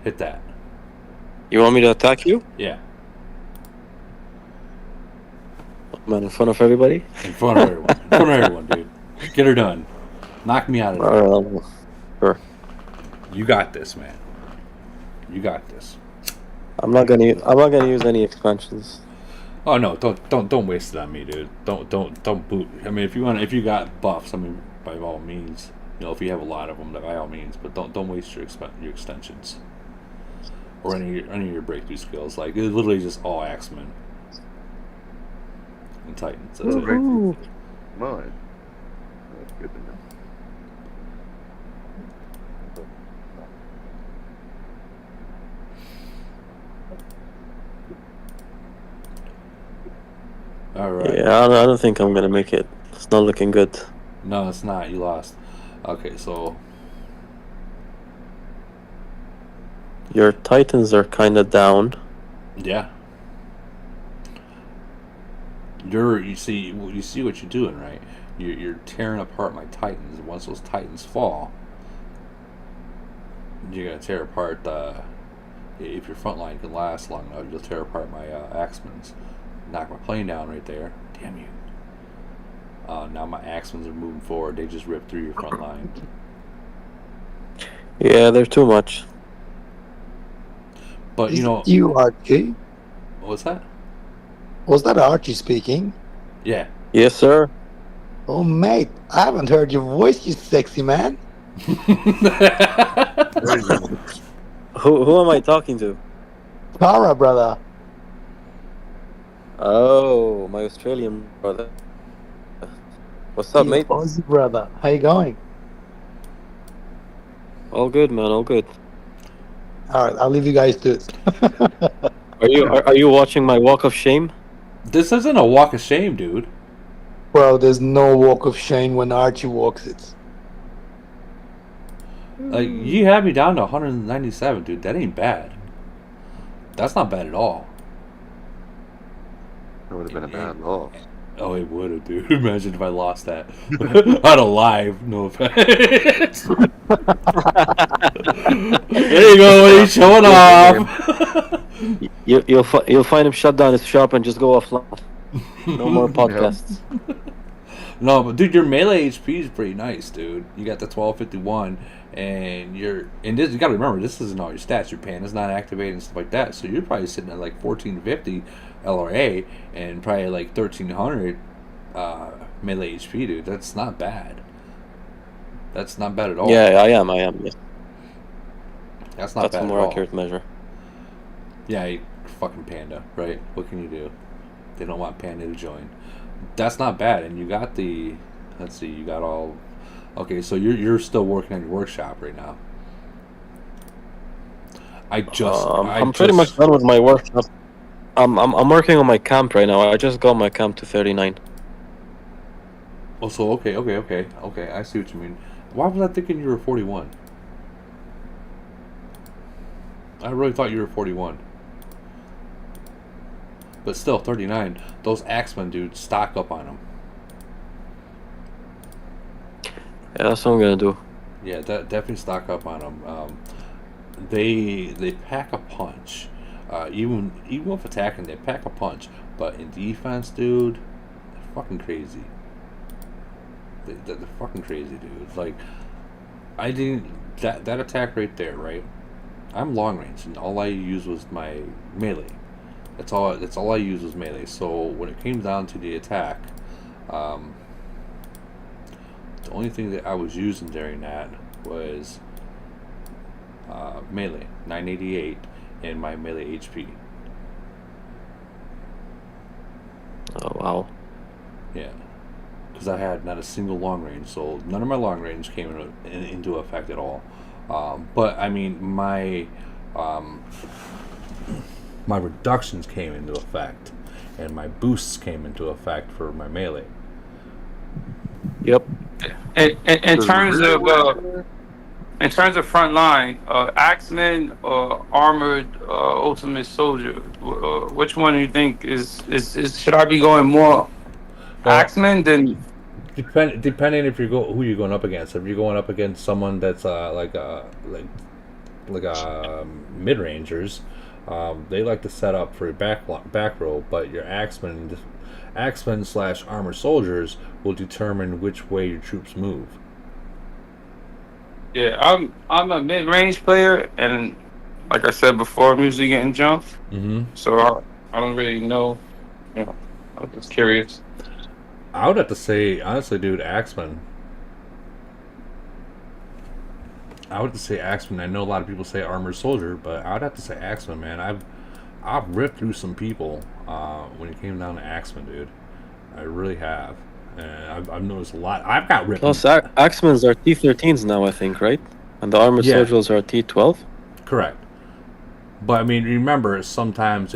Hit that. You want me to attack you? Yeah. Man, in front of everybody. In front of everyone. In front of everyone, dude. Get her done. Knock me out of there. Sure. You got this, man. You got this. I'm not gonna use any expansions. Oh no! Don't waste it on me, dude. Don't boot. I mean, if you got buffs, I mean, by all means, you know, if you have a lot of them, by all means. But don't waste your extensions or any of your breakthrough skills. Like it's literally just all axemen and titans. That's it. Come on. That's good to know. All right. Yeah, I don't think I'm gonna make it. It's not looking good. No, it's not. You lost. Okay, so Your titans are kind of down. yeah. You see what you're doing, right? You're tearing apart my titans. And once those titans fall, you're gonna tear apart. If your front line can last long enough, you'll tear apart my axemans. Knock my plane down right there. Damn you. Now my axemans are moving forward. They just ripped through your front line. Yeah, they're too much. But you know, You, Archie? what's that? Was that Archie speaking? Yeah. Yes, sir. Oh, mate, I haven't heard your voice, you sexy man. Who am I talking to? Tara, brother. Oh, my Australian brother. What's up, You mate? Aussie brother. How you going? All good, man. All good. All right, I'll leave you guys to it. Are you watching my walk of shame? This isn't a walk of shame, dude. Bro, there's no walk of shame when Archie walks it. Like you have me down to 197, dude. That ain't bad. That's not bad at all. That would have been a bad loss. Oh, it would have, dude. Imagine if I lost that on a live. No offense. There you go. He's showing off. You'll find him shut down his shop and just go offline. No more podcasts. No, but dude, your melee HP is pretty nice, dude. You got the 1251, and this. You got to remember, this isn't all your stats. Your pan is not activated and stuff like that. So you're probably sitting at like 1450 LRA and probably like 1300 melee HP, dude. That's not bad. That's not bad at all. Yeah, I am. Yes. That's not That's bad a at more all. accurate measure. Yeah, you fucking panda, right? What can you do? They don't want panda to join. That's not bad, and you got the. Let's see, you got all. Okay, so you're still working on your workshop right now. I'm pretty much done with my workshop. I'm working on my camp right now. I just got my camp to 39. Oh, so okay. I see what you mean. Why was I thinking you were 41? I really thought you were 41. But still, 39. Those Axemen, dude, stock up on them. Yeah, that's what I'm gonna do. Yeah, definitely stock up on them. They pack a punch. Even with attacking, they pack a punch. But in defense, dude, they're fucking crazy. They're fucking crazy, dude. Like, I didn't that attack right there, right? I'm long range, and all I used was my melee. That's all I used was melee. So when it came down to the attack, the only thing that I was using during that was melee, 988, and my melee HP. Oh wow. Yeah, because I had not a single long range, so none of my long range came into effect at all. But I mean, my reductions came into effect, and my boosts came into effect for my melee. Yep. In terms of front line, Axeman or armored ultimate soldier, which one do you think is should I be going more Axeman than? Depending if who you're going up against. If you're going up against someone that's like mid rangers, They like to set up for your back row, but your axemen / armor soldiers will determine which way your troops move. Yeah, I'm a mid range player, and like I said before, I'm usually getting jumped. So I don't really know. You know, I'm just curious. I would have to say, honestly, dude, axemen. I would have to say axemen. I know a lot of people say armored soldier, but I would have to say axemen, man. I've ripped through some people when it came down to axemen, dude. I really have. And I've noticed a lot. I've got ripped. Plus, Axemans are T13s now, I think, right? And the armored soldiers are T12? Correct. But, I mean, remember, sometimes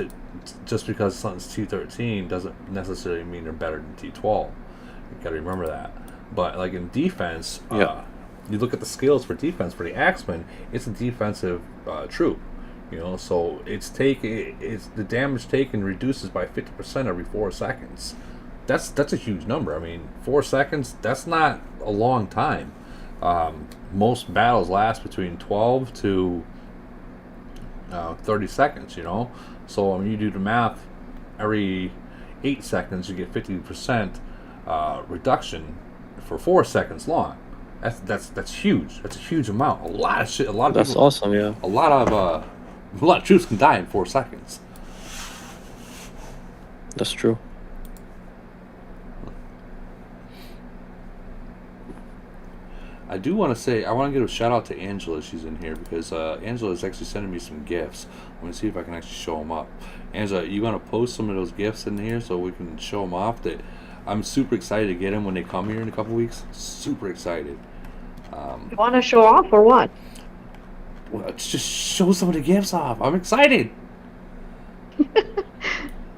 just because something's T13 doesn't necessarily mean they're better than T12. You gotta remember that. But, like, in defense, you look at the skills for defense for the axeman, it's a defensive troop. You know, so it's the damage taken reduces by 50% every 4 seconds. That's a huge number. I mean, 4 seconds, that's not a long time. Most battles last between 12 to 30 seconds, you know. So when you do the math, every 8 seconds you get 50% reduction for 4 seconds long. That's huge. That's a huge amount. A lot of shit. A lot of that's people, awesome. Yeah. A lot of troops can die in 4 seconds. That's true. I do want to say, I want to give a shout out to Angela. She's in here because Angela is actually sending me some gifts. I'm going to see if I can actually show them up. Angela, you want to post some of those gifts in here so we can show them off? That I'm super excited to get them when they come here in a couple weeks. Super excited. You want to show off or what? Well, let's just show some of the gifts off. I'm excited.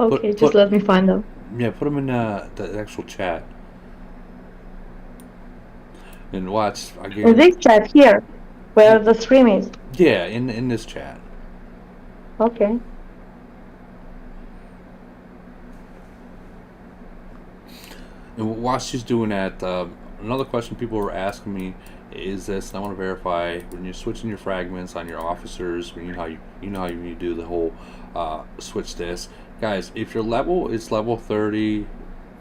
Okay, just let me find them. Yeah, put them in the actual chat. And watch again. In this chat here, where the stream is. Yeah, in this chat. Okay. And while she's doing that, another question people were asking me is this, and I want to verify when you're switching your fragments on your officers, when you know how you do the whole switch this, guys. If your level is level 30.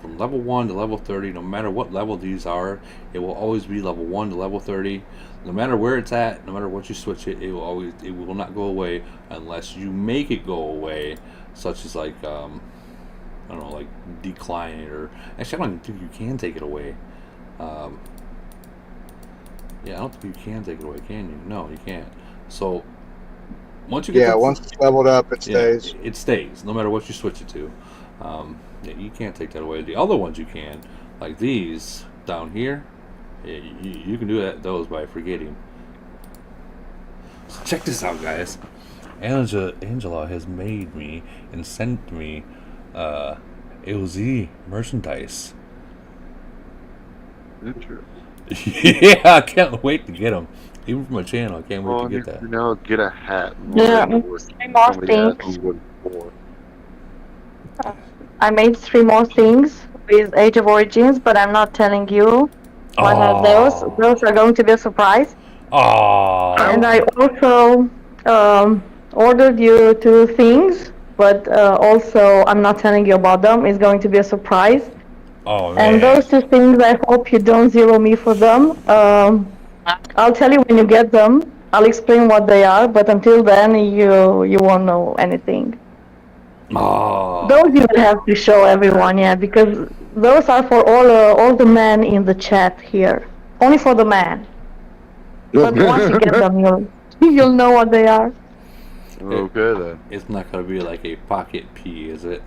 From level 1 to level 30, no matter what level these are, it will always be level 1 to level 30. No matter where it's at, no matter what you switch it, it will not go away unless you make it go away, such as like I don't know, like decline it, or actually I don't even think you can take it away. Yeah, I don't think you can take it away, can you? No, you can't. So once you get once it's leveled up, it stays. It stays, no matter what you switch it to. Yeah, you can't take that away. The other ones you can, like these down here, you can do those by forgetting. So check this out, guys. Angela has made me and sent me LZ merchandise. Interesting. Yeah, I can't wait to get them. Even from my channel, I can't wait to get that. Now get a hat. Yeah, 3 more things. I made 3 more things with Age of Origins, but I'm not telling you what are those. Those are going to be a surprise. And I also ordered you 2 things, but also I'm not telling you about them. It's going to be a surprise. Man. And those 2 things, I hope you don't zero me for them. I'll tell you when you get them. I'll explain what they are, but until then, you won't know anything. Those you will have to show everyone, yeah, because those are for all the men in the chat here. Only for the men. But once you get them, you'll know what they are. Okay then. It's not gonna be like a pocket P, is it?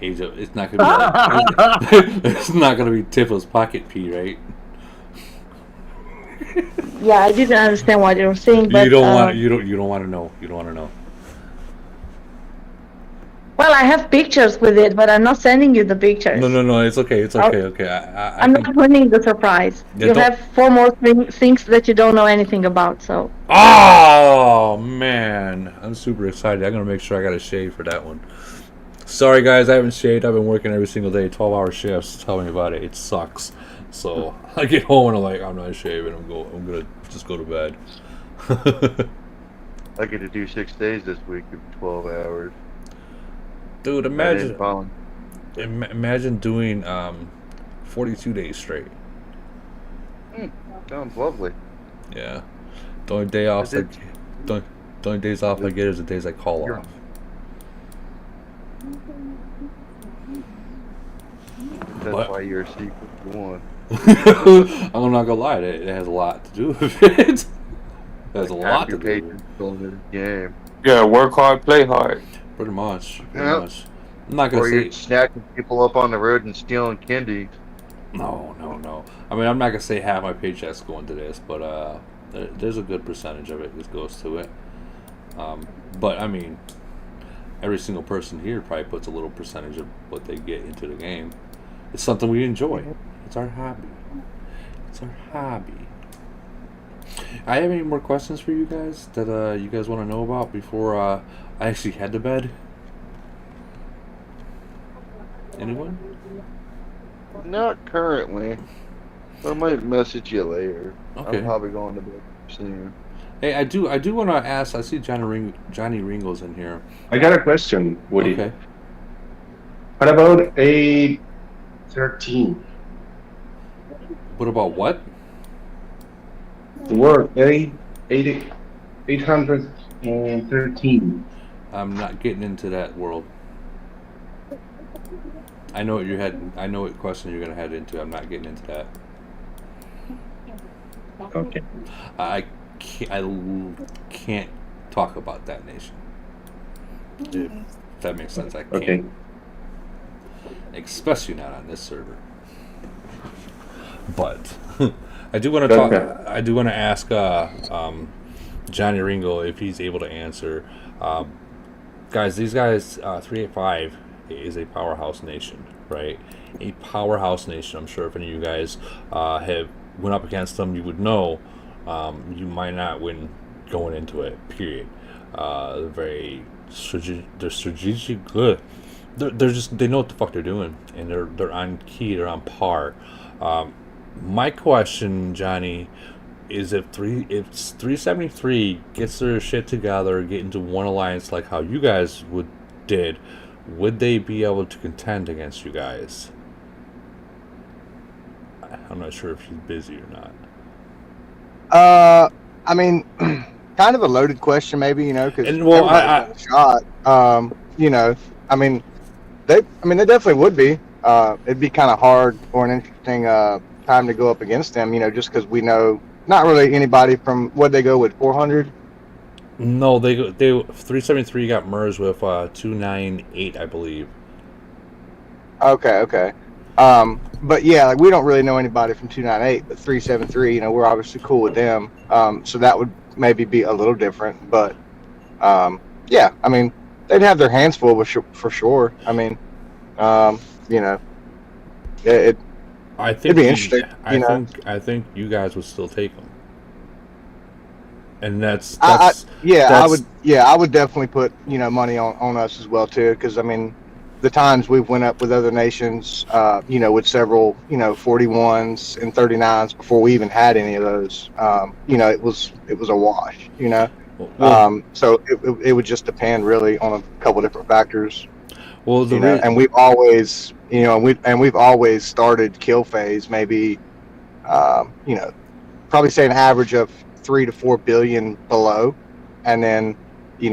It's not gonna be. It's not gonna be Tiffle's pocket P, right? Yeah, I didn't understand what you were saying, but you don't want to know. You don't want to know. Well, I have pictures with it, but I'm not sending you the pictures. No, it's okay. It's okay. Okay, I'm not ruining the surprise. You have 4 more things that you don't know anything about. So. Oh man, I'm super excited. I'm gonna make sure I got a shave for that one. Sorry guys, I haven't shaved. I've been working every single day, 12-hour shifts. Tell me about it. It sucks. So I get home and I'm like, I'm not shaving. I'm gonna just go to bed. I get to do 6 days this week of 12 hours. Dude, I didn't volunteer. imagine doing 42 days straight. Sounds lovely. Yeah. The only day off Is it- the only days off I get is the days I call You're- off. That's But- why you're a secret one. I'm not gonna lie, it has a lot to do with it. It has a lot to Your do with it. patrons going to the game. Yeah, work hard, play hard. Pretty much. Yeah. I'm not gonna Or say you're snacking people up on the road and stealing candy. no. I mean, I'm not gonna say half my paycheck's going to this, but there's a good percentage of it that goes to it. But I mean, every single person here probably puts a little percentage of what they get into the game. It's something we enjoy. It's our hobby. I have any more questions for you guys that you guys want to know about before I actually head to bed? Anyone? Not currently. I might message you later. Okay. I'm probably going to bed soon. Hey, I do want to ask. I see Johnny Ringo's in here. I got a question, Woody. Okay. What about A13? What about what? The word A813. I'm not getting into that world. I know what question you're gonna head into. I'm not getting into that. Okay. I can't talk about that nation. If that makes sense, I can't. Okay. Especially not on this server. But I do want to talk. Okay. I do want to ask Johnny Ringo if he's able to answer. Guys, these guys, 385 is a powerhouse nation, right? A powerhouse nation. I'm sure if any of you guys have went up against them, you would know you might not win going into it. Period. They're very they're strategic. Good. They're just they know what the fuck they're doing, and they're on key. They're on par. My question, Johnny, is if 373 gets their shit together, get into one alliance like how you guys did, would they be able to contend against you guys? I'm not sure if she's busy or not. I mean, kind of a loaded question, maybe, because And, well, everybody's got a shot. I mean, they definitely would be. It'd be kind of hard or an interesting time to go up against them, just because we know not really anybody from what they go with 400. No, they 373 got merged with 298, I believe. Okay. But yeah, like we don't really know anybody from 298, but 373, we're obviously cool with them. So that would maybe be a little different, but yeah, I mean, they'd have their hands full for sure. I mean, I think it'd be interesting. I think you guys would still take them, and that's I would definitely put money on us as well too, because I mean, the times we've went up with other nations, with several 41s and 39s before we even had any of those, it was a wash, so it would just depend really on a couple different factors. Well, and we've always we've always started kill phase maybe probably say an average of 3 to 4 billion below, and then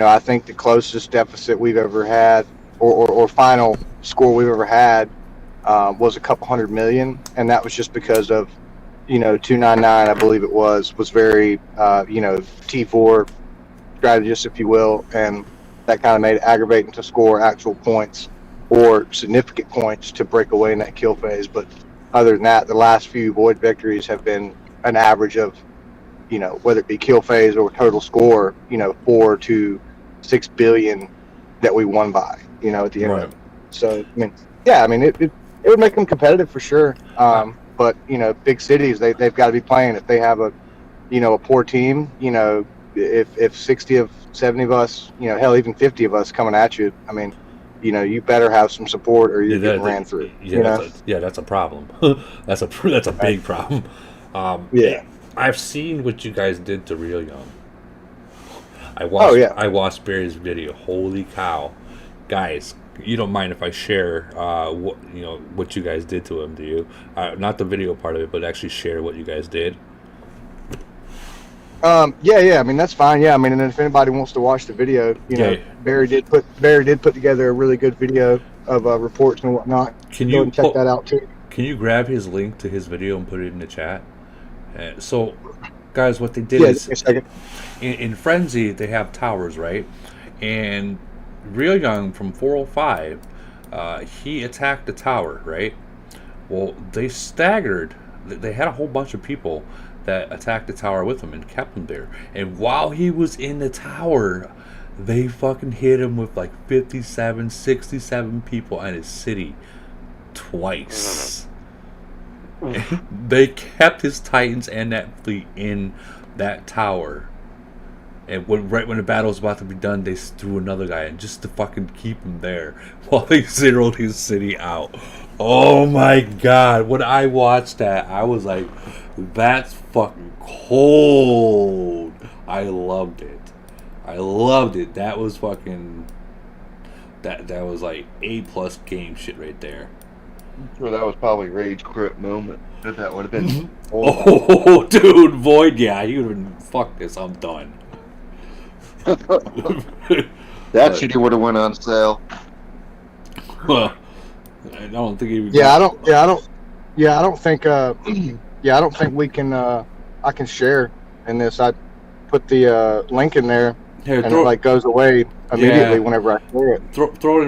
I think the closest deficit we've ever had or final score we've ever had was a couple $100 million, and that was just because of 299 I believe it was very T4 strategist, if you will, and that kind of made it aggravating to score actual points or significant points to break away in that kill phase. But other than that, the last few void victories have been an average of, whether it be kill phase or total score, 4 to 6 billion that we won by, at the end of it. So, I mean, yeah, I mean, it would make them competitive for sure. But, big cities, they've got to be playing. If they have a poor team, if 60 of 70 of us, hell, even 50 of us coming at you, I mean, you better have some support or you're getting ran through. That's a problem. that's a big problem. Yeah. I've seen what you guys did to Real Young. Oh yeah. I watched Barry's video. Holy cow, guys! You don't mind if I share what you guys did to him, do you? Not the video part of it, but actually share what you guys did. Yeah. I mean, that's fine. Yeah. I mean, and if anybody wants to watch the video, Barry did put together a really good video of reports and whatnot. Can Go you ahead and check that out too. Can you grab his link to his video and put it in the chat? So, guys, what they did is in Frenzy they have towers, right? And Real Young from 405, he attacked the tower, right? Well, they staggered. They had a whole bunch of people that attacked the tower with him and kept him there. And while he was in the tower, they fucking hit him with like 57, 67 people in his city twice. They kept his Titans and that fleet in that tower. And right when the battle was about to be done, they threw another guy in just to fucking keep him there while they zeroed his city out. Oh my god. When I watched that, I was like, that's fucking cold. I loved it. That was fucking... That was like A+ game shit right there. I'm sure that was probably rage quit moment. That would have been... Oh, dude, Void, yeah, he would have been, fuck this, I'm done. That shit would have went on sale. Well, I don't think he would. I don't think we can. I can share in this. I put the link in there, and it goes away immediately whenever I share it. Throw it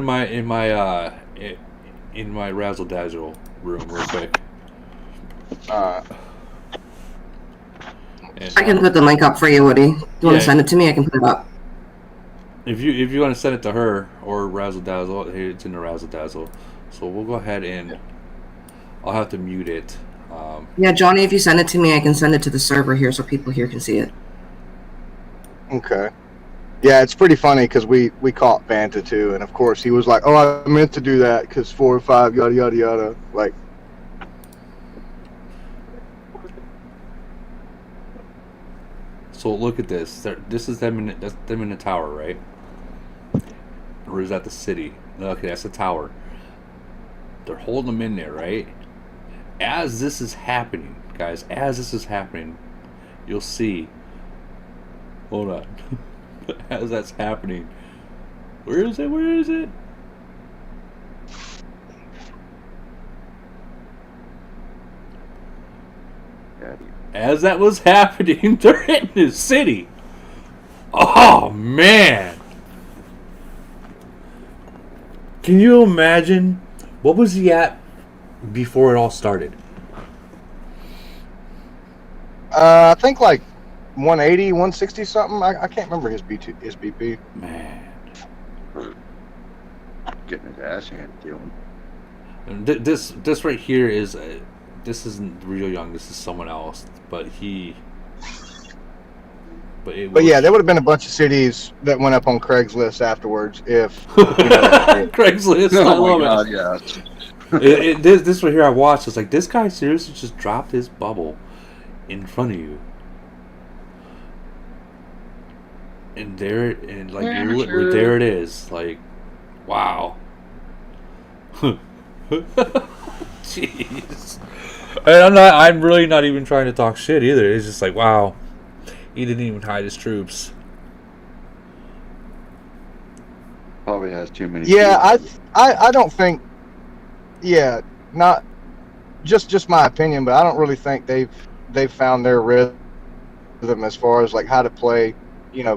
in my razzle dazzle room real quick. I can put the link up for you, Woody. You want to send it to me? I can put it up. If you want to send it to her or razzle dazzle, here it's in the razzle dazzle. So we'll go ahead and I'll have to mute it. Yeah, Johnny, if you send it to me, I can send it to the server here so people here can see it. Okay. Yeah, it's pretty funny because we caught Banta too, and of course he was like, "Oh, I meant to do that because 4 or 5 yada yada yada." Like, so look at this. This is them in the tower, right? Or is that the city? Okay, that's the tower. They're holding them in there, right? As this is happening, guys, you'll see. Hold on. As that's happening. Where is it? As that was happening, they're hitting the city. Oh, man. Can you imagine? What was he at before it all started? I think like 180, 160 something. I can't remember his BP. Man. Getting his ass handed to him. This right here is... this isn't Real Young. This is someone else. But yeah, there would have been a bunch of cities that went up on Craigslist afterwards if... Craigslist, I love God, it. Yeah. This right here I watched, it's like, this guy seriously just dropped his bubble in front of you. And there it is. Like, wow. Jeez. And I'm really not even trying to talk shit either. It's just like, wow. He didn't even hide his troops. Probably has too many. Yeah, I don't think. Yeah, not just my opinion, but I don't really think they've found their rhythm as far as like how to play,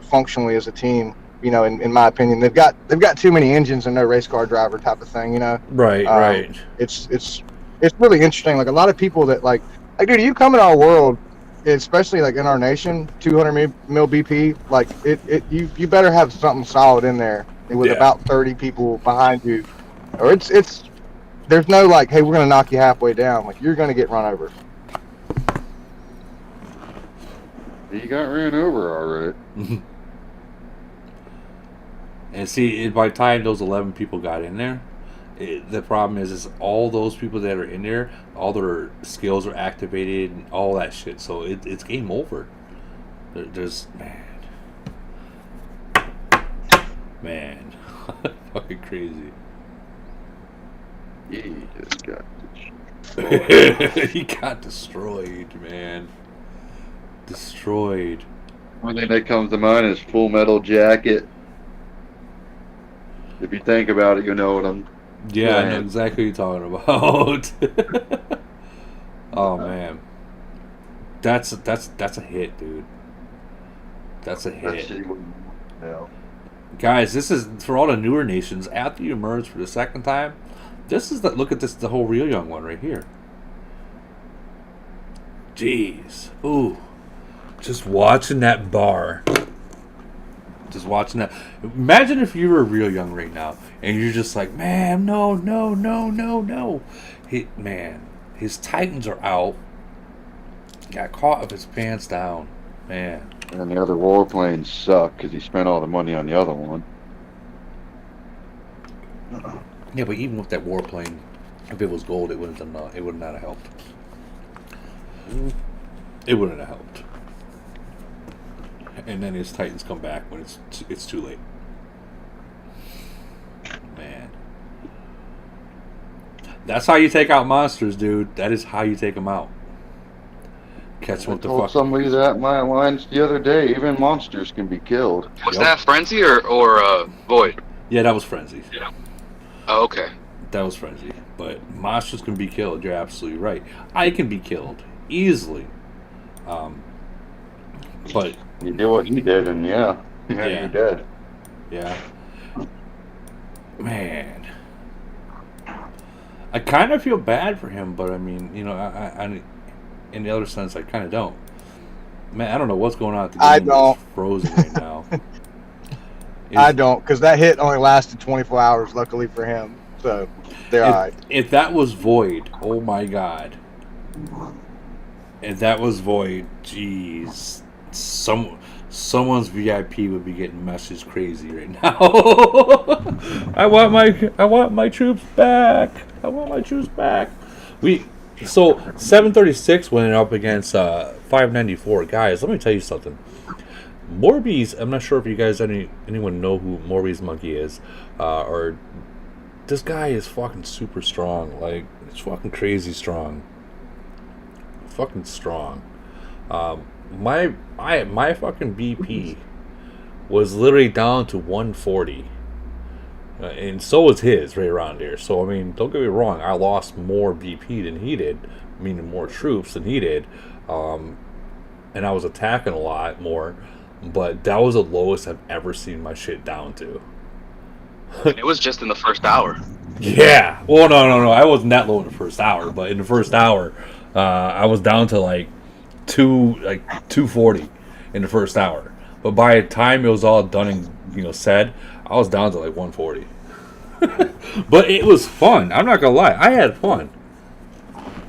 functionally as a team. In my opinion, they've got too many engines and no race car driver type of thing. Right, right. It's really interesting. Like a lot of people that like dude, you come in our world, especially like in our nation, 200 mil BP. Like you better have something solid in there with about 30 people behind you, or it's there's no like, hey, we're gonna knock you halfway down. Like you're gonna get run over. He got ran over, all right. And see, by the time those 11 people got in there, the problem is all those people that are in there, all their skills are activated and all that shit. So it's game over. Man. Man, fucking crazy. He just got He got destroyed, man. Destroyed. One thing that comes to mind is Full Metal Jacket. If you think about it, you know what I'm Yeah, I know saying. exactly what you're talking about. Oh man, that's a hit, dude. That's a That hit. shit wouldn't, you know. Guys, this is for all the newer nations. After you merge for the second time, this is the look at this, the whole real young one right here. Jeez, ooh, just watching that bar. Just watching that. Imagine if you were real young right now and you're just like, man, no. Man, his Titans are out. Got caught with his pants down, man. And the other warplanes suck because he spent all the money on the other one. Yeah, but even with that warplane, if it was gold, it would not have helped. It wouldn't have helped. And then his Titans come back when it's too late. Man, that's how you take out monsters, dude. That is how you take them out. Catch them I with the told fuck. somebody that in my lines the other day. Even monsters can be killed. Was that Frenzy or Void? Yeah, that was Frenzy. Yeah. Oh, okay. That was Frenzy. But monsters can be killed. You're absolutely right. I can be killed easily. But you do what he did, and yeah, you're dead. Yeah. Man, I kind of feel bad for him, but I mean, you know, I in the other sense, I kind of don't. Man, I don't know what's going on at the game. I don't. It's frozen right now. I don't, because that hit only lasted 24 hours, luckily for him. So, they're alright. If that was Void, oh my god. If that was Void, jeez. Someone's VIP would be getting messaged crazy right now. I want my troops back. I want my troops back. So 736 went up against 594. Guys, let me tell you something. Morbius, I'm not sure if you guys anyone know who Morbius Monkey is, or this guy is fucking super strong. Like, it's fucking crazy strong. Fucking strong. My fucking BP was literally down to 140. And so was his right around there. So, I mean, don't get me wrong. I lost more BP than he did. Meaning more troops than he did. And I was attacking a lot more. But that was the lowest I've ever seen my shit down to. It was just in the first hour. Yeah. Well, no. I wasn't that low in the first hour. But in the first hour, I was down to like 240 in the first hour. But by the time it was all done and said, I was down to like 140. But it was fun. I'm not gonna lie. I had fun.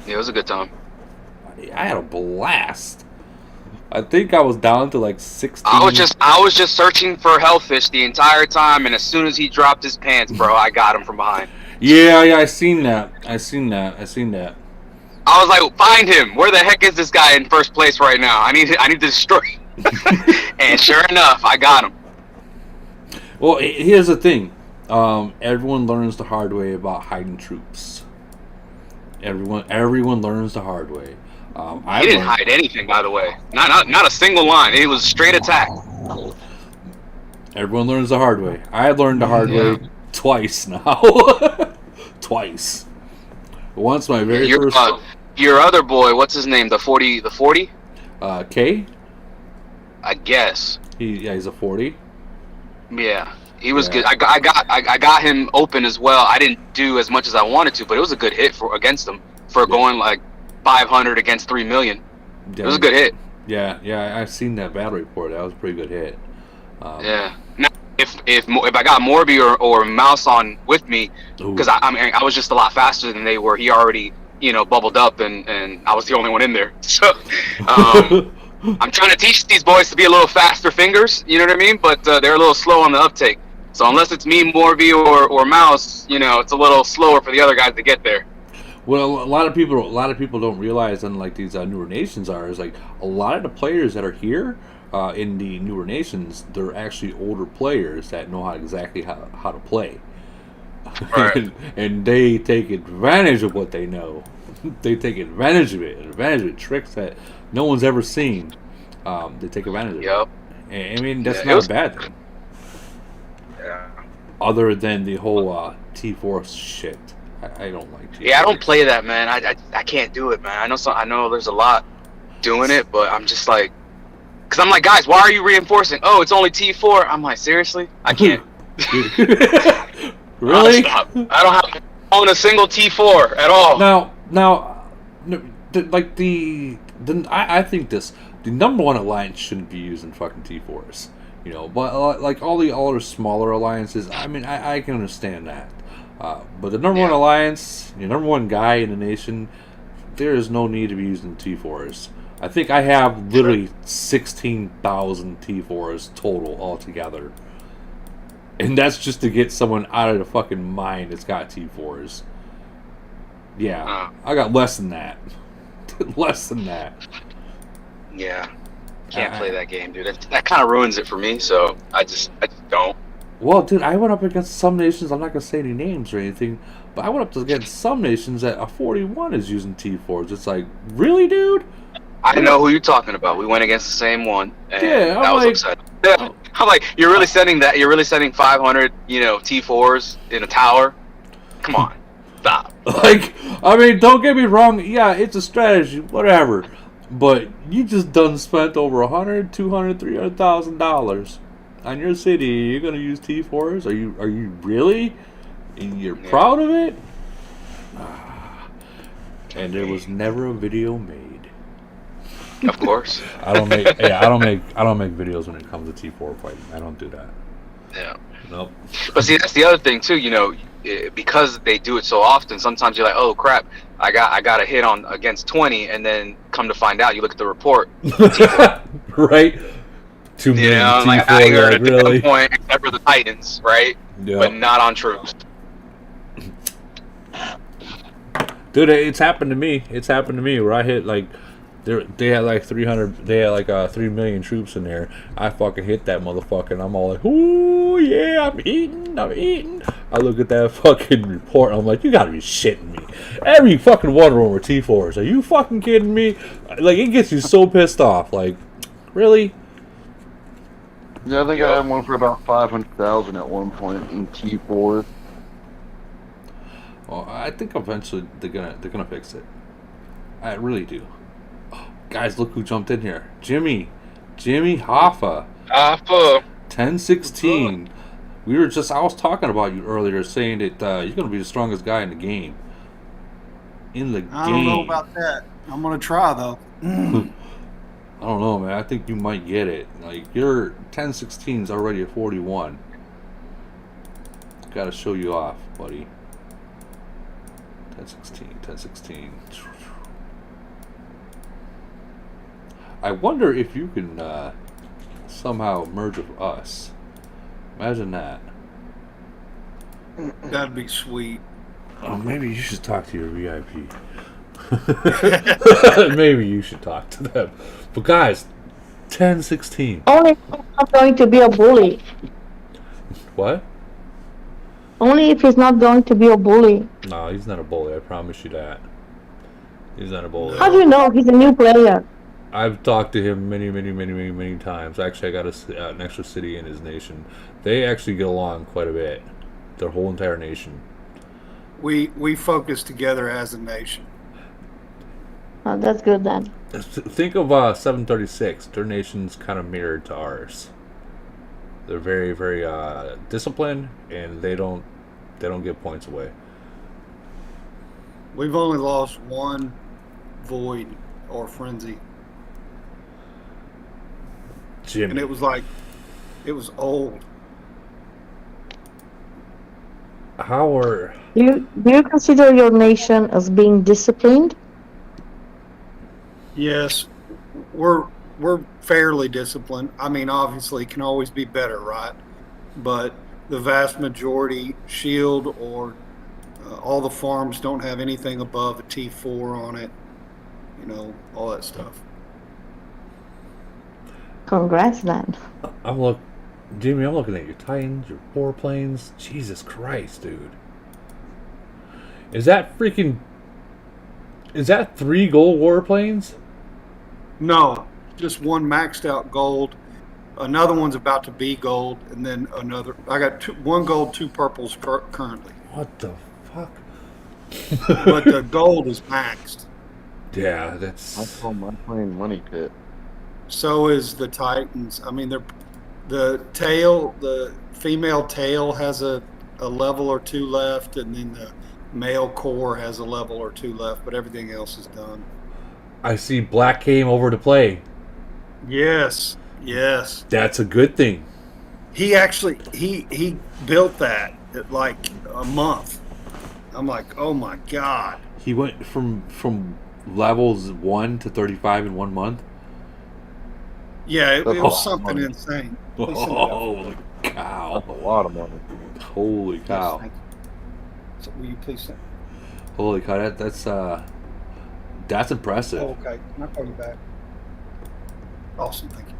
Yeah, it was a good time. I had a blast. I think I was down to like 16. I was just searching for Hellfish the entire time, and as soon as he dropped his pants, bro, I got him from behind. Yeah, I seen that. I seen that. I was like, find him. Where the heck is this guy in first place right now? I need to destroy him. And sure enough, I got him. Well, here's the thing. Everyone learns the hard way about hiding troops. Everyone learns the hard way. He didn't hide anything, by the way. Not a single line. It was straight attack. Everyone learns the hard way. I learned the hard way twice now. Twice. Once my very first. Your other boy, what's his name? The 40. K. I guess. He's a 40. Yeah, he was good. I got him open as well. I didn't do as much as I wanted to, but it was a good hit against him for going like 500 against 3 million. Yeah. It was a good hit. Yeah, I've seen that battle report. That was a pretty good hit. Yeah. Now, if I got Morby or Mouse on with me, because I was just a lot faster than they were. He already bubbled up, and I was the only one in there. So I'm trying to teach these boys to be a little faster fingers. You know what I mean? But they're a little slow on the uptake. So unless it's me, Morby, or Mouse, it's a little slower for the other guys to get there. Well, a lot of people don't realize, unlike these newer nations is like a lot of the players that are here in the newer nations, they're actually older players that know exactly how to play. Right. And they take advantage of what they know. They take advantage of it, tricks that no one's ever seen. They take advantage of Yep. it. And, I mean, that's Yeah, it not was- a bad thing. Yeah. Other than the whole T4 shit. I don't like T4. Yeah, I don't play that, man. I can't do it, man. I know there's a lot doing it, but I'm just like, because I'm like, guys, why are you reinforcing? Oh, it's only T4. I'm like, seriously? I can't. Really? Stop. I don't have own a single T4 at all. Now, like I think the number one alliance shouldn't be using fucking T4s, you know. But like all the other smaller alliances, I mean, I can understand that. But the number one alliance, your number one guy in the nation, there is no need to be using T4s. I think I have literally 16,000 T4s total altogether. And that's just to get someone out of the fucking mind that's got T4s. Yeah, I got less than that. Less than that. Yeah. Can't play that game, dude. That kind of ruins it for me, so I just don't. Well, dude, I went up against some nations, I'm not going to say any names or anything, but I went up against some nations that a 41 is using T4s. It's like, really, dude? I know who you're talking about. We went against the same one, and Yeah, that was upsetting. Yeah. I'm like, you're really sending 500, T4s in a tower? Come on. Stop. Like, I mean, don't get me wrong. Yeah, it's a strategy, whatever. But you just done spent over $100,000, $200,000, $300,000 on your city. You're gonna use T4s? Are you really? And you're proud of it? And there was never a video made. Of course. I don't make videos when it comes to T4 fighting. I don't do that. Yeah. Nope. But see, that's the other thing too. Because they do it so often, sometimes you're like, oh crap, I got a hit on against 20, and then come to find out, you look at the report. Right. 2 million T4. Like, I heard like, a really? different point except for the Titans, right? Yeah. But not on troops. Dude, it's happened to me. It's happened to me where I hit like they had like 300. They had like 3 million troops in there. I fucking hit that motherfucker, and I'm all like, "Ooh yeah, I'm eating." I look at that fucking report, and I'm like, "You gotta be shitting me!" Every fucking one of them were T4s. Are you fucking kidding me? Like, it gets you so pissed off. Like, really? Yeah, I think I had one for about 500,000 at one point in T4. Well, I think eventually they're gonna fix it. I really do. Oh, guys, look who jumped in here. Jimmy Hoffa. 1016. I was talking about you earlier, saying that you're gonna be the strongest guy in the game. I don't know about that. I'm gonna try though. I don't know, man. I think you might get it. Like, your 1016 is already a 41. Gotta show you off, buddy. 1016. I wonder if you can somehow merge with us. Imagine that. That'd be sweet. Oh, maybe you should talk to your VIP. Maybe you should talk to them. But guys, 1016. Only if he's not going to be a bully. What? Only if he's not going to be a bully. No, he's not a bully. I promise you that. He's not a bully. How do you know he's a new player? I've talked to him many times. Actually, I got an extra city in his nation. They actually get along quite a bit. Their whole entire nation. We focus together as a nation. Oh, that's good then. Think of 736. Their nation's kind of mirrored to ours. They're very, very disciplined, and they don't give points away. We've only lost one void or frenzy. Jimmy. And it was old. How are Do you consider your nation as being disciplined? Yes, we're fairly disciplined. I mean, obviously, it can always be better, right? But the vast majority shield or all the farms don't have anything above a T4 on it. You know, all that stuff. Congrats, then. Jimmy, I'm looking at your Titans, your warplanes. Jesus Christ, dude. Is that 3 gold warplanes? No, just one maxed out gold. Another one's about to be gold, and then another. I got one gold, 2 purples currently. What the fuck? But the gold is maxed. Yeah, that's. I call my plane Money Pit. So is the Titans. I mean, the female tail has a level or 2 left, and then the male core has a level or 2 left, but everything else is done. I see Black came over to play. Yes. That's a good thing. He actually he built that in like a month. I'm like, oh my god. He went from levels 1 to 35 in 1 month. Yeah, it was something insane. Holy cow! That's a lot of money. Holy cow! Yes, so will you please send? Holy cow! That's impressive. Oh, okay, can I call you back? Awesome, thank you.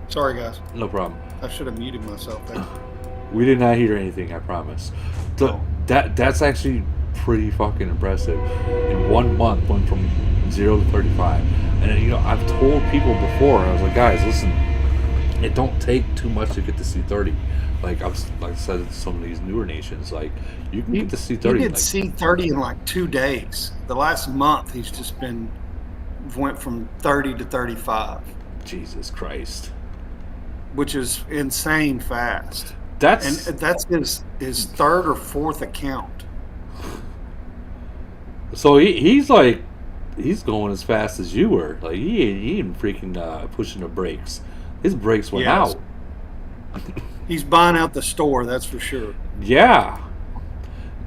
Sorry, guys. No problem. I should have muted myself there. We did not hear anything, I promise. That's actually pretty fucking impressive. In 1 month, went from 0 to 35. And I've told people before, I was like, guys, listen, it don't take too much to get to C30. Like I said to some of these newer nations, like you can get to C30. He did C30 in like 2 days. The last month, he's just went from 30 to 35. Jesus Christ. Which is insane fast. That's 3rd or 4th account. So he's going as fast as you were. Like he ain't freaking pushing the brakes. His brakes went out. He's buying out the store, that's for sure. Yeah.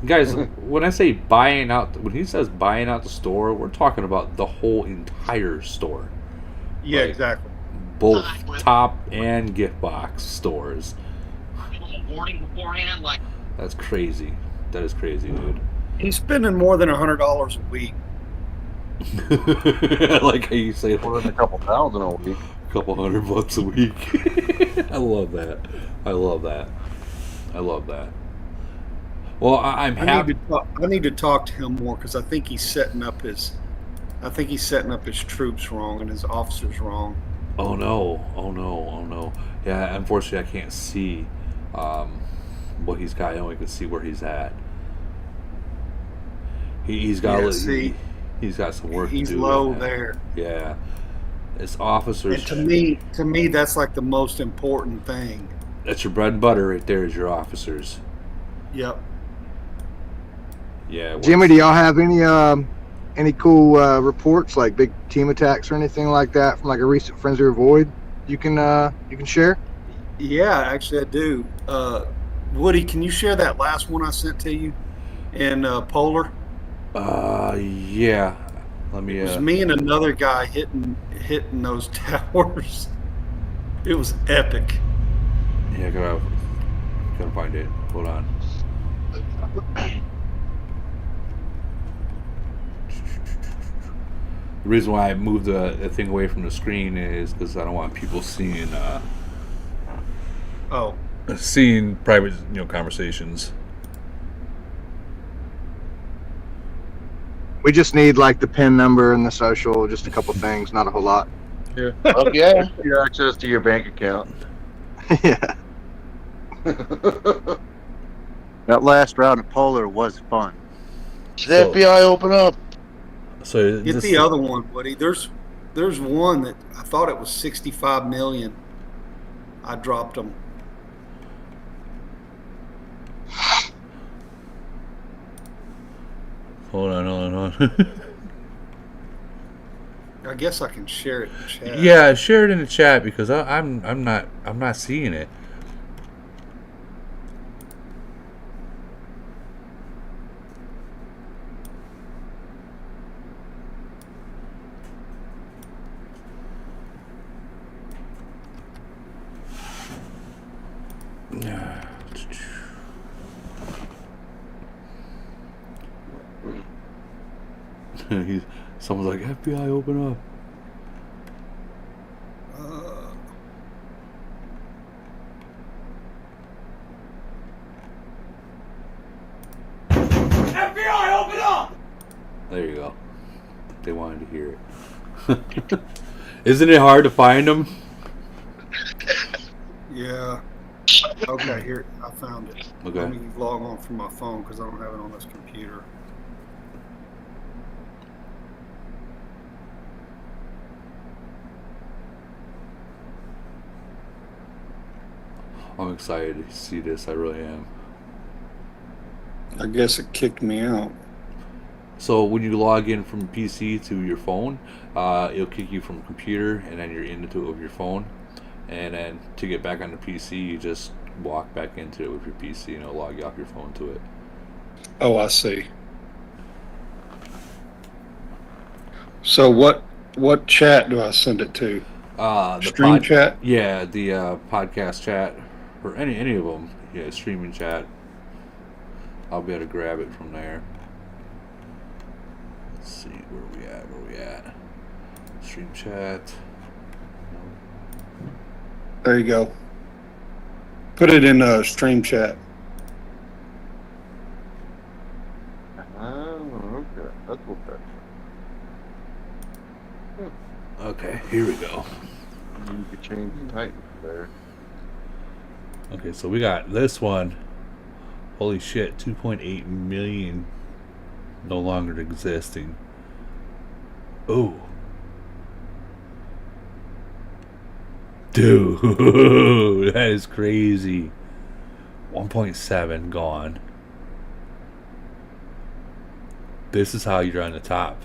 Guys, when I say buying out, when he says buying out the store, we're talking about the whole entire store. Yeah, exactly. Both top and gift box stores. Warning beforehand, like that's crazy. That is crazy, dude. He's spending more than $100 a week. I like how you say more than a couple thousand a week. A couple $100 a week. I love that. Well, I'm happy. I need to talk to him more because I think he's setting up his troops wrong and his officers wrong. Oh no. Yeah, unfortunately I can't see what he's got. I only can see where he's at. He's got he's got some work to do. He's low there. Yeah. It's officers. And to me that's like the most important thing. That's your bread and butter right there, is your officers. Yep. Yeah. Jimmy, do y'all have any cool reports, like big team attacks or anything like that from like a recent Frenzy or Void you can share? Yeah, actually I do. Woody, can you share that last one I sent to you in Polar? Yeah. Let me. It was me and another guy hitting those towers. It was epic. Yeah, gotta find it. Hold on. The reason why I moved the thing away from the screen is because I don't want people seeing seeing private conversations. We just need like the PIN number and the social, just a couple things, not a whole lot. Yeah. Oh, yeah. Your access to your bank account. Yeah. That last round of Polar was fun. The FBI open up. So get the other one, Woody. There's one that I thought it was 65 million. I dropped them. Hold on. I guess I can share it in the chat. Yeah, share it in the chat because I'm not seeing it. Someone's like, FBI, open up. FBI, open up! There you go. They wanted to hear it. Isn't it hard to find them? Yeah. Okay, here, I found it. Okay. Let me log on from my phone because I don't have it on this computer. I'm excited to see this. I really am. I guess it kicked me out. So when you log in from PC to your phone, it'll kick you from computer, and then you're into it with your phone. And then to get back on the PC, you just walk back into it with your PC, and it'll log you off your phone to it. Oh, I see. So what chat do I send it to? The Stream chat? Yeah, the podcast chat, or any of them. Yeah, streaming chat. I'll be able to grab it from there. Let's see, where we at? Stream chat. There you go. Put it in stream chat. Okay. That's okay. Okay, here we go. You could change the title there. Okay, so we got this one. Holy shit, 2.8 million no longer existing. Oh. Dude, that is crazy. 1.7 gone. This is how you're on the top.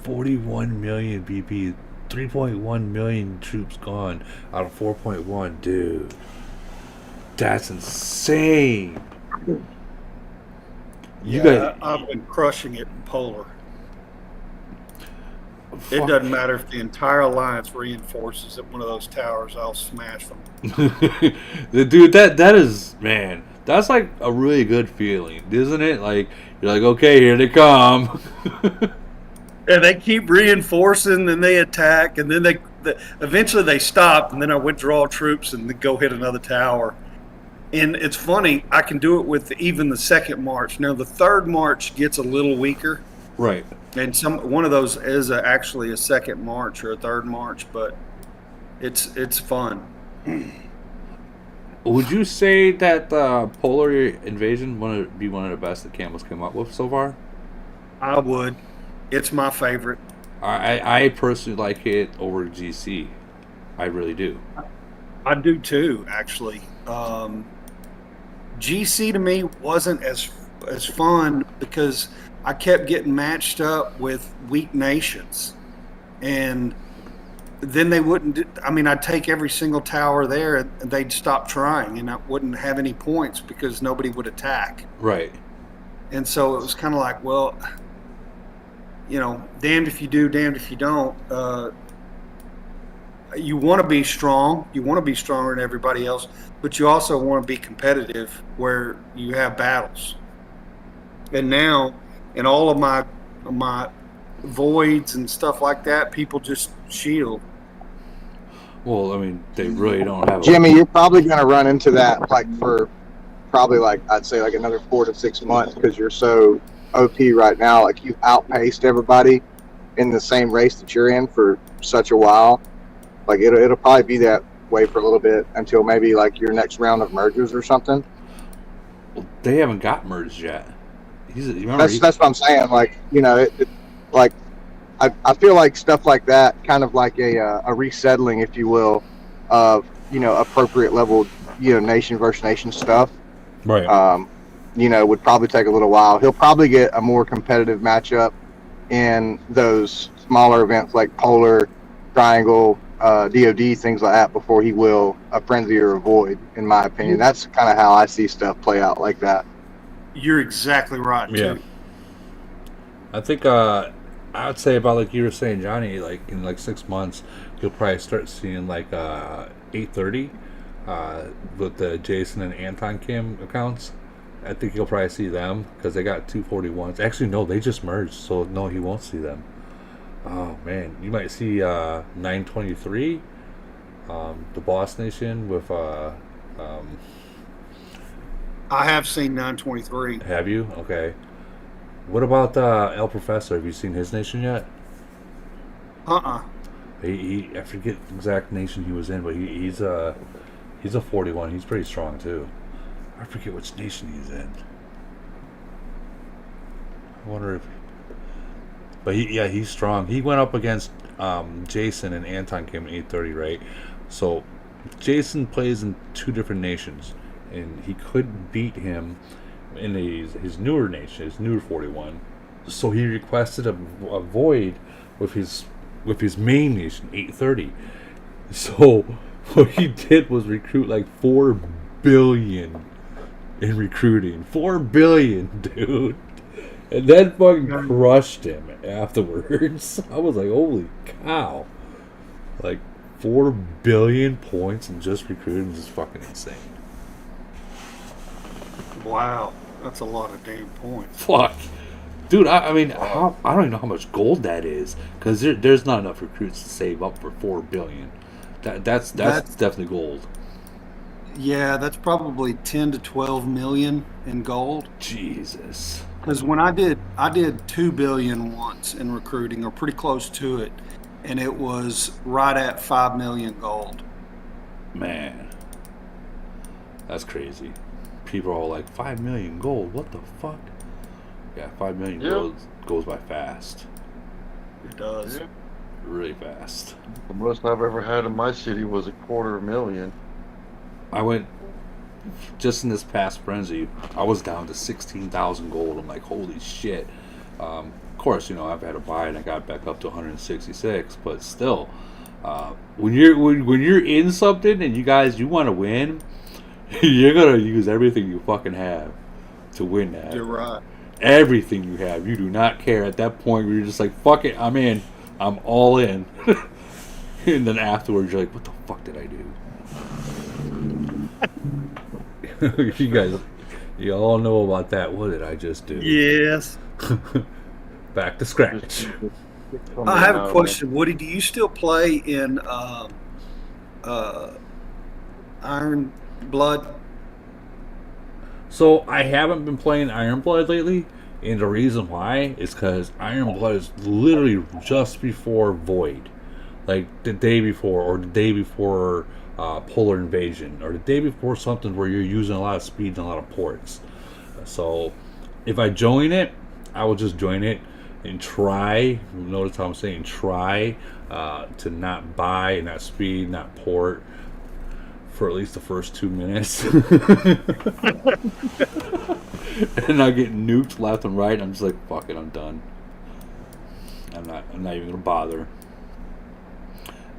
41 million BP, 3.1 million troops gone out of 4.1. Dude, that's insane. I've been crushing it in Polar. It doesn't matter if the entire alliance reinforces at one of those towers, I'll smash them. Dude, that is, man, that's like a really good feeling, isn't it? Like, you're like, okay, here they come. And they keep reinforcing, and they attack, and then they eventually they stop, and then I withdraw troops and go hit another tower. And it's funny, I can do it with even the second march. Now the third march gets a little weaker, right? And one of those is actually a second march or a third march, but it's fun. Would you say that the Polar Invasion would be one of the best that Campbell's come up with so far? I would. It's my favorite. I personally like it over GC. I really do. I do too, actually. GC to me wasn't as fun because I kept getting matched up with weak nations, and then they wouldn't. I'd take every single tower there, and they'd stop trying, and I wouldn't have any points because nobody would attack. Right. And so it was kind of like, well, damned if you do, damned if you don't. You want to be strong. You want to be stronger than everybody else, but you also want to be competitive where you have battles. And now, in all of my voids and stuff like that, people just shield. Well, they really don't have. Jimmy, you're probably going to run into that for probably I'd say another 4 to 6 months because you're so OP right now. Like you've outpaced everybody in the same race that you're in for such a while. Like it'll probably be that way for a little bit until maybe your next round of mergers or something. Well, they haven't got merged yet. That's what I'm saying. I feel like stuff like that, kind of like a resettling, if you will, of appropriate level, nation versus nation stuff. Right. Would probably take a little while. He'll probably get a more competitive matchup in those smaller events like Polar, Triangle, DOD, things like that before he will a Frenzy or a Void, in my opinion. That's kind of how I see stuff play out like that. You're exactly right, too. I think I would say about like you were saying, Johnny, in 6 months, you'll probably start seeing 830 with the Jason and Anton Kim accounts. I think you'll probably see them because they got 241s. Actually, no, they just merged, so no, he won't see them. Oh man, you might see 923, the Boss Nation with. I have seen 923. Have you? Okay. What about El Professor? Have you seen his nation yet? I forget the exact nation he was in, but he's a 41. He's pretty strong too. I forget which nation he's in. I wonder if, but he's strong. He went up against Jason, and Anton came in 830, right? So Jason plays in two different nations, and he couldn't beat him in his newer nation, his newer 41. So he requested a void with his main nation, 830. So what he did was recruit like 4 billion in recruiting. 4 billion, dude. And then fucking crushed him afterwards. I was like, holy cow. Like 4 billion points and just recruiting is fucking insane. Wow. That's a lot of damn points. Fuck. Dude, I mean, I don't even know how much gold that is, because there's not enough recruits to save up for 4 billion. That's definitely gold. Yeah, that's probably 10 to 12 million in gold. Jesus. Because when I did 2 billion once in recruiting, or pretty close to it, and it was right at 5 million gold. Man, that's crazy. People are all like, 5 million gold. What the fuck? Yeah, 5 million goes by fast. It does. Yeah. Really fast. The most I've ever had in my city was $250,000. I went, just in this past frenzy, I was down to 16,000 gold. I'm like, holy shit. Of course, you know, I've had to buy it and I got back up to 166, but still, when you're in something and you want to win, you're gonna use everything you fucking have to win that. You're right. Everything you have. You do not care at that point where you're just like, fuck it, I'm in. I'm all in. And then afterwards you're like, what the fuck did I do? you all know about that. What did I just do? Yes. Back to scratch. I have a question. Woody, do you still play in Iron Blood? So I haven't been playing Iron Blood lately, and the reason why is because Iron Blood is literally just before Void, like the day before, or the day before Polar Invasion, or the day before something where you're using a lot of speed and a lot of ports. So if I join it, I will just join it and try. Notice how I'm saying try to not buy, and not speed, not port, for at least the first 2 minutes. And I get nuked left and right. I'm just like, fuck it, I'm done. I'm not even gonna bother.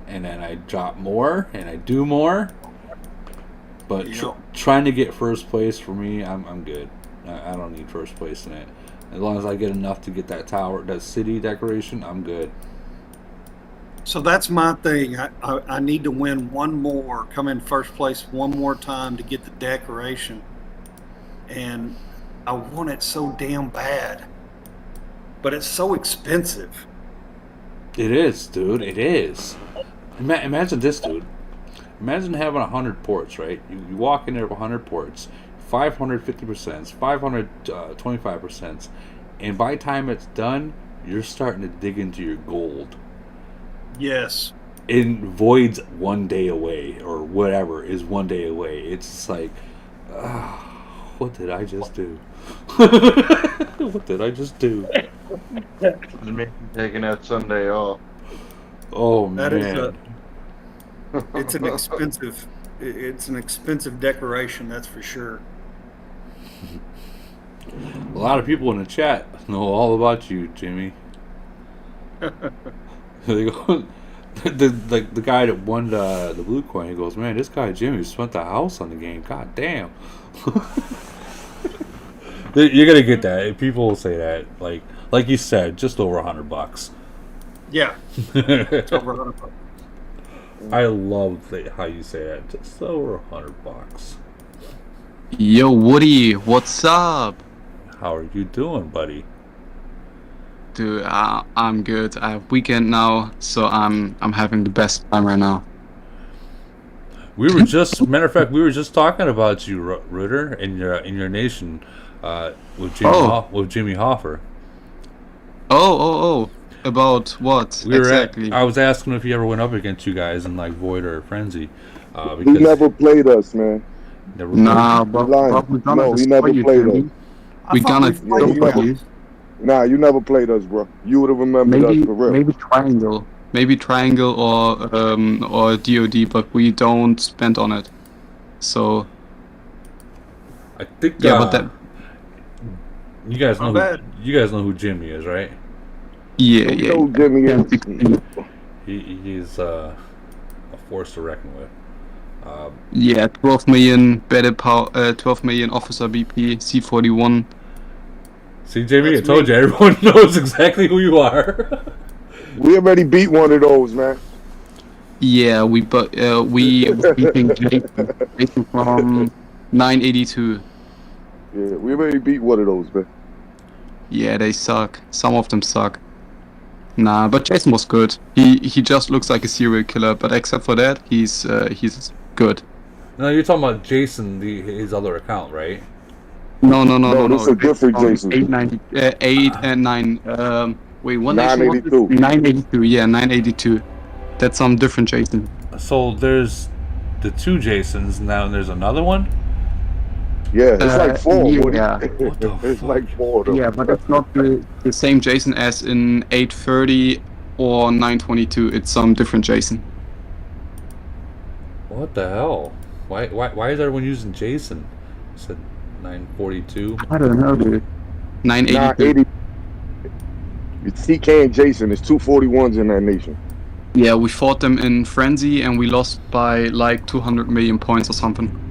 And then I drop more and I do more. But trying to get first place for me, I'm good. I don't need first place in it. As long as I get enough to get that tower, that city decoration, I'm good. So that's my thing. I need to win one more, come in first place one more time to get the decoration. And I want it so damn bad. But it's so expensive. It is, dude. It is. Imagine this, dude. Imagine having 100 ports, right? You walk in there with 100 ports, 550%, 525%, and by the time it's done, you're starting to dig into your gold. Yes. In Void's 1 day away, or whatever is 1 day away. It's just like, what did I just do? What did I just do? Me taking that Sunday off. Oh That man, it's an expensive decoration, that's for sure. a lot of people in the chat know all about you, Jimmy. They go, the guy that won the blue coin, he goes, man, this guy Jimmy spent the house on the game. God damn. You're gonna get that. People will say that, like you said, just over $100. Yeah. It's over $100. I love how you say that. Just over $100. Yo, Woody, what's up? How are you doing, buddy? Dude, I'm good. I have weekend now, so I'm having the best time right now. We were just, matter of fact, we were just talking about you, Ritter, in your nation, with Jimmy Hoffer. Oh. About what exactly? I was asking if he ever went up against you guys in like Void or Frenzy. He never played us, man. Never Nah, played. but we're gonna No, he never you, played us. Jimmy. We're gonna destroy you. Nah, you never played us, bro. You would have remembered us for real. Maybe triangle or DOD, but we don't spend on it. So I think but that you guys know who Jimmy is, right? Yeah. Know Jimmy is. He's a force to reckon with. 12 million bedded power, 12 million officer BP, C41. See, Jamie, I told you, everyone knows exactly who you are. We already beat one of those, man. Yeah, we beating Jason from 982. Yeah, we already beat one of those, man. Yeah, they suck. Some of them suck. Nah, but Jason was good. He just looks like a serial killer, but except for that, he's good. No, you're talking about Jason, his other account, right? No. This is a different Jason. 8 and 9. Wait, what 982. 982. Yeah, 982. That's some different Jason. So there's the two Jasons now, and there's another one. Yeah, it's like 4. Yeah. It's like 4 of them. Yeah, but it's not the same Jason as in 830 or 922. It's some different Jason. What the hell? Why is everyone using Jason? You said 942. I don't know, dude. 982. It's CK and Jason. There's 241s in that nation. Yeah, we fought them in Frenzy and we lost by like 200 million points or something.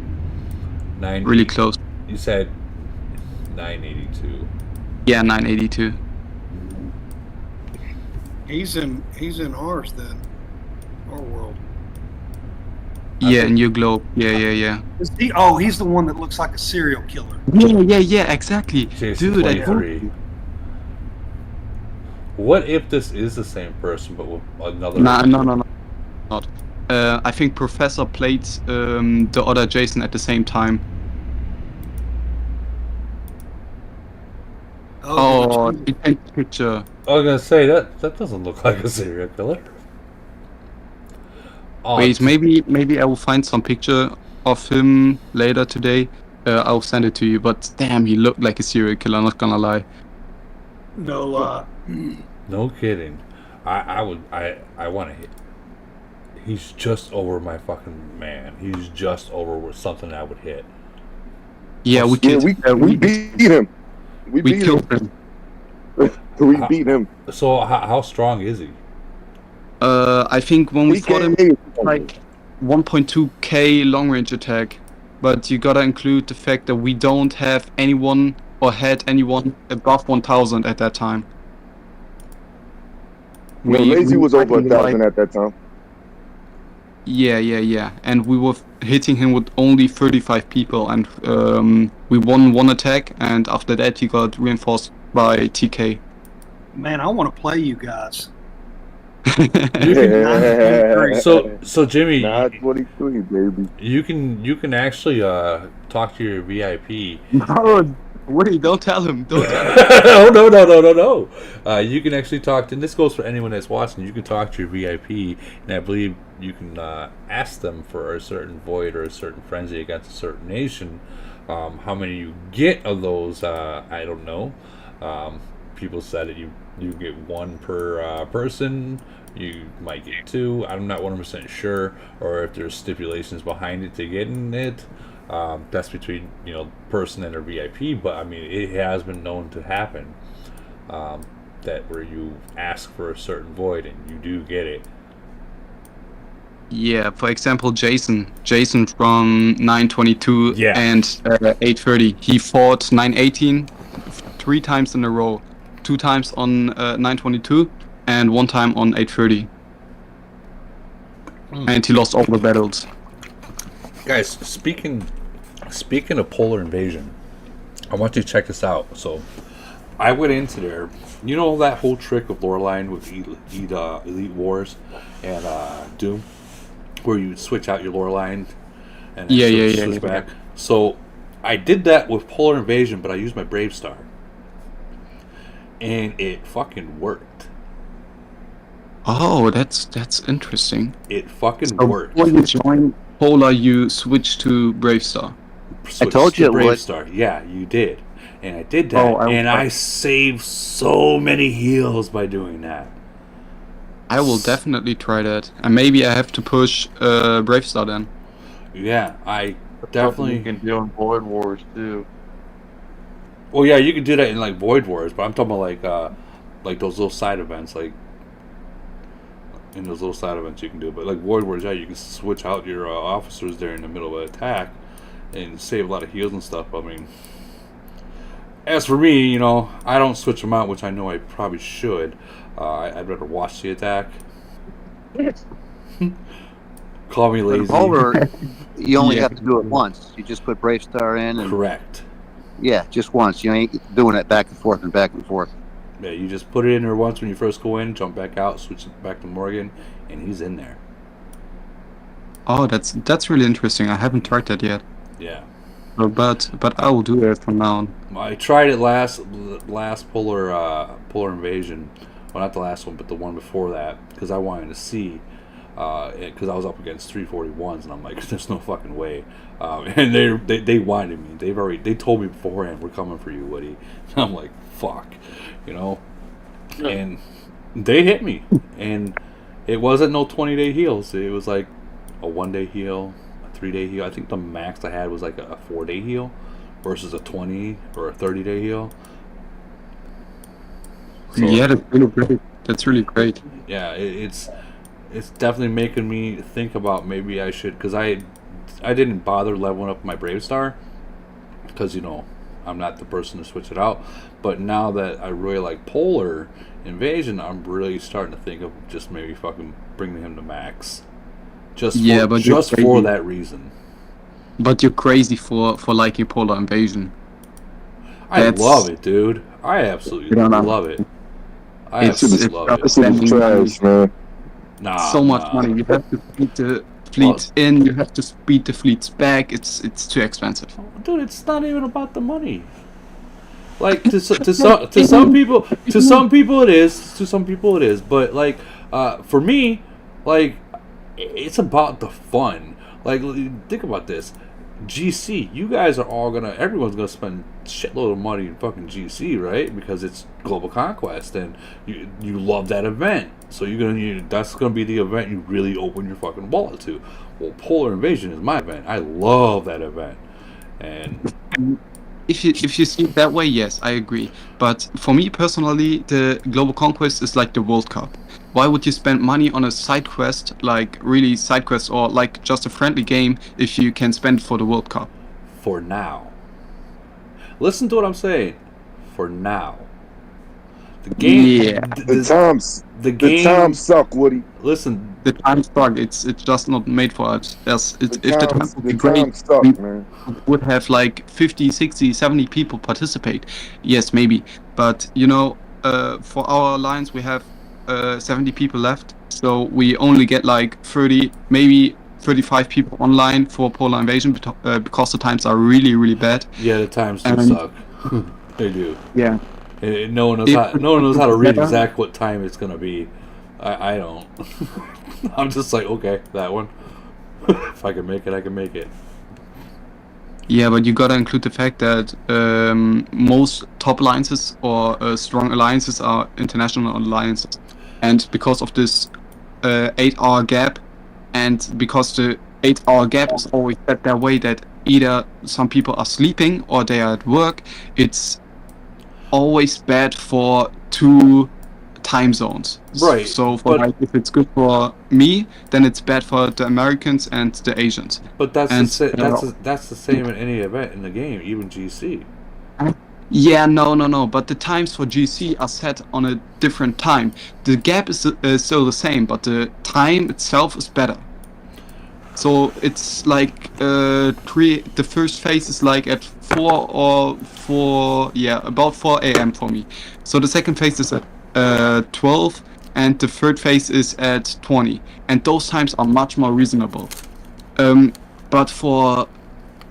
Really close. You said 982. Yeah, 982. He's in ours then. Our world. Yeah, in your globe. Yeah. Is he, he's the one that looks like a serial killer. Yeah, exactly. Jason Dude, 23. What if this is the same person but with another? No, not. I think Professor played the other Jason at the same time. Oh, he takes a picture. I was gonna say that doesn't look like a serial killer. Oh, wait, maybe I will find some picture of him later today. I'll send it to you. But damn, he looked like a serial killer. Not gonna lie. No lie. No kidding. I want to hit. He's just over my fucking man. He's just over with something I would hit. Yeah, we beat him. We killed him. We beat him. So how strong is he? I think when we fought him, like 1.2k long range attack. But you gotta include the fact that we don't have anyone or had anyone above 1000 at that time. Lazy was over 1,000 at that time. Yeah. And we were hitting him with only 35 people, and we won one attack, and after that he got reinforced by TK. Man, I want to play you guys. So Jimmy, 923, baby. You can actually talk to your VIP. No, Woody, don't tell him. Don't tell him. Oh, no. You can actually talk to, and this goes for anyone that's watching, you can talk to your VIP, and I believe you can ask them for a certain void or a certain frenzy against a certain nation. How many you get of those, I don't know. People said that you get one per person. You might get 2. I'm not 100% sure, or if there's stipulations behind it to getting it. That's between person and a VIP, but I mean it has been known to happen that where you ask for a certain void and you do get it. Yeah, for example, Jason from 922 and 830. He fought 918 3 times in a row, 2 times on 922 and 1 time on 830. And he lost all the battles. Guys, speaking of polar invasion, I want you to check this out. So, I went into there. You know that whole trick of Loreline with Elite Wars and Doom? where you switch out your lore line and switch back. So I did that with Polar Invasion, but I used my Brave Star, and it fucking worked. Oh, that's interesting. It fucking worked. When you join Polar, you switch to Brave Star. I told you it Brave would. Star. Yeah, you did, and I did that, I saved so many heals by doing that. I will definitely try that, and maybe I have to push Brave Star then. Yeah, I definitely You can do in Void Wars too. Well, yeah, you can do that in like Void Wars, but I'm talking about like those little side events, like in those little side events you can do. But like Void Wars, yeah, you can switch out your officers there in the middle of an attack and save a lot of heals and stuff. I mean, as for me, you know, I don't switch them out, which I know I probably should. I'd rather watch the attack. Call me lazy. Polar, you only have to do it once. You just put Brave Star in. And, correct. Yeah, just once. You ain't doing it back and forth and back and forth. Yeah, you just put it in there once when you first go in, jump back out, switch it back to Morgan, and he's in there. Oh, that's really interesting. I haven't tried that yet. Yeah. But I will do it from now on. I tried it last Polar Invasion. Well, not the last one, but the one before that, because I wanted to see, because I was up against 341s, and I'm like, there's no fucking way. And they wanted me. They told me beforehand, we're coming for you, Woody. And I'm like, fuck, you know. Yeah. And they hit me, and it wasn't no 20-day heals. It was like a 1-day heal, a 3-day heal. I think the max I had was like a 4-day heal versus a 20 or a 30-day heal. So, yeah, that's really great. That's really great. Yeah, it's definitely making me think about maybe I should, because I didn't bother leveling up my Brave Star because, you know, I'm not the person to switch it out. But now that I really like Polar Invasion, I'm really starting to think of just maybe fucking bringing him to max. Just for that reason. But you're crazy for liking Polar Invasion. I love it, dude. I absolutely love it. I absolutely love it. It's trash, man. So much money. You have to speed the fleets in. You have to speed the fleets back. It's too expensive. Dude, it's not even about the money. Like to some people it is. To some people it is. But like for me, like it's about the fun. Like think about this. GC, you guys are all everyone's gonna spend shitload of money in fucking GC, right? Because it's Global Conquest, and you love that event, so that's gonna be the event you really open your fucking wallet to. Well, Polar Invasion is my event. I love that event, and if you see it that way, yes, I agree. But for me personally, the Global Conquest is like the World Cup. Why would you spend money on a side quest, like really side quest, or like just a friendly game, if you can spend for the World Cup? For now. Listen to what I'm saying. For now. The game. Yeah. The times suck, Woody. Listen. The times suck. It's just not made for us. If the times would be great, suck, we would have like 50, 60, 70 people participate. Yes, maybe. But you know, for our alliance, we have 70 people left, so we only get like 30, maybe 35 people online for Polar Invasion because the times are really, really bad. Yeah, the times do suck. They do. Yeah. No one knows how to read exactly what time it's gonna be. I don't. I'm just like, okay, that one. If I can make it, I can make it. Yeah, but you gotta include the fact that most top alliances or strong alliances are international alliances. And because of this 8-hour gap, and because the 8-hour gap is always set that way that either some people are sleeping or they are at work, it's always bad for 2 time zones. Right. So like, if it's good for me, then it's bad for the Americans and the Asians. But that's the same in any event in the game, even GC. Yeah, no. But the times for GC are set on a different time. The gap is still the same, but the time itself is better. So it's like the first phase is like at 4 about 4 a.m. for me. So the second phase is at 12, and the third phase is at 20, and those times are much more reasonable. But for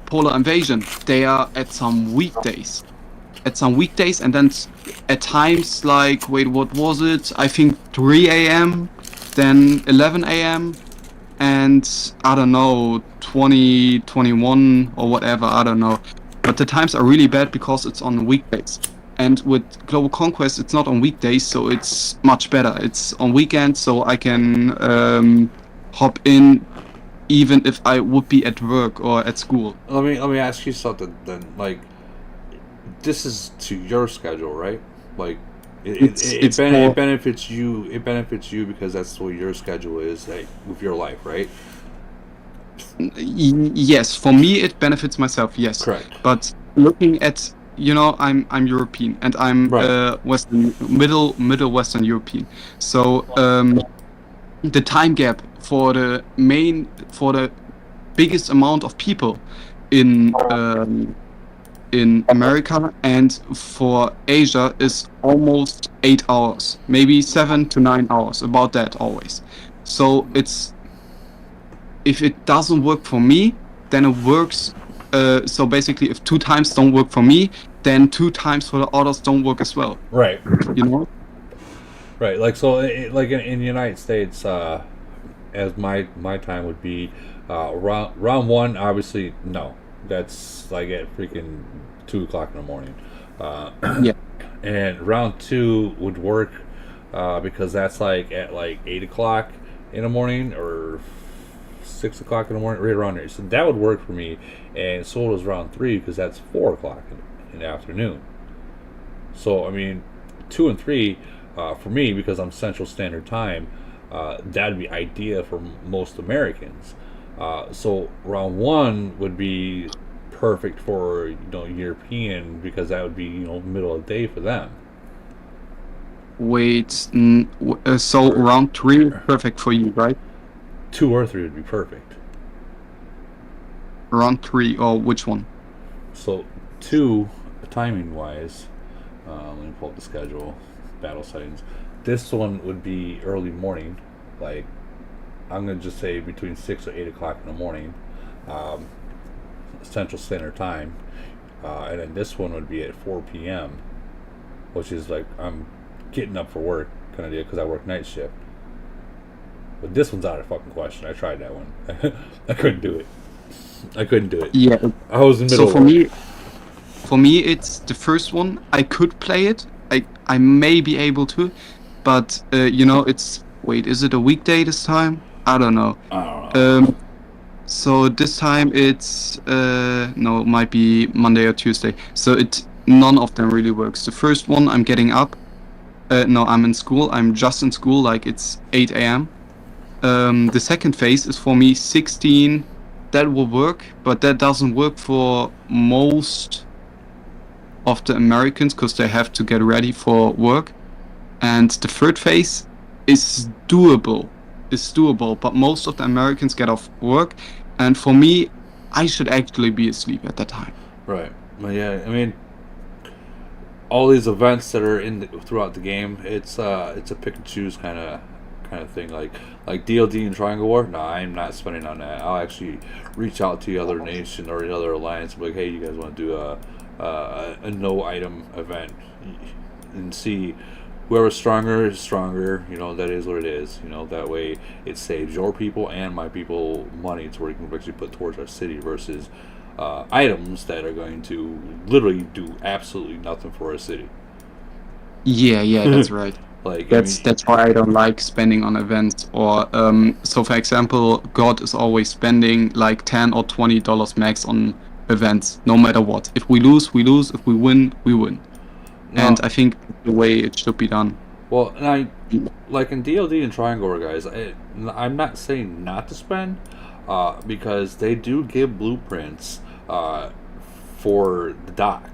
Polar Invasion, they are at some weekdays. And then at times like, wait, what was it? I think 3 a.m., then 11 a.m., and I don't know, 20, 21 or whatever, I don't know. But the times are really bad because it's on weekdays. And with Global Conquest, it's not on weekdays, so it's much better. It's on weekends, so I can hop in even if I would be at work or at school. Let me ask you something then. Like, this is to your schedule, right? Like, it benefits you. It benefits you because that's what your schedule is, like, with your life, right? Yes, for me it benefits myself. Yes, correct. But looking at, I'm European and I'm Western, middle Western European. So the time gap for the biggest amount of people in America and for Asia is almost 8 hours, maybe 7 to 9 hours, about that always. So if it doesn't work for me, then it works. So basically, if 2 times don't work for me, then 2 times for the others don't work as well. Right. Right. Like, so, like in the United States, as my time would be, round 1, obviously, no. That's like at freaking 2 o'clock in the morning. Yeah. And round 2 would work because that's like at like 8 o'clock in the morning or 6 o'clock in the morning, right around there. So that would work for me. And so does round 3 because that's 4 o'clock in the afternoon. So, I mean, 2 and 3 for me, because I'm Central Standard Time, that'd be ideal for most Americans. So round 1 would be perfect for European because that would be middle of the day for them. Wait, so round 3 perfect for you, right? 2 or 3 would be perfect. Round 3 or which one? So 2, timing wise, let me pull up the schedule, battle settings. This one would be early morning, like I'm gonna just say between 6 or 8 o'clock in the morning, Central Standard Time, and then this one would be at 4 p.m., which is like I'm getting up for work kind of deal because I work night shift. But this one's out of fucking question. I tried that one. I couldn't do it. Yeah, I was in the middle. So for me, it's the first one. I could play it. I may be able to, but it's is it a weekday this time? I don't know. So this time it's no, it might be Monday or Tuesday. So none of them really works. The first one, I'm getting up. No, I'm in school. I'm just in school. Like it's 8 a.m. The second phase is for me 16. That will work, but that doesn't work for most of the Americans because they have to get ready for work. And the third phase is doable. But most of the Americans get off work, and for me, I should actually be asleep at that time. Right. Well, yeah. I mean, all these events that are throughout the game, it's a pick and choose kind of thing. Like DLD and Triangle War. No, I'm not spending on that. I'll actually reach out to the other nation or the other alliance, and be like, hey, you guys want to do a no item event and see. Whoever's stronger is stronger, that is what it is. That way it saves your people and my people money to where you can actually put towards our city versus items that are going to literally do absolutely nothing for our city. Yeah, that's right. That's why I don't like spending on events. Or so for example, God is always spending like $10 or $20 max on events, no matter what. If we lose, we lose. If we win, we win. And I think the way it should be done. Well, and like in DLD and Triangle War, guys, I'm not saying not to spend, because they do give blueprints for the dock,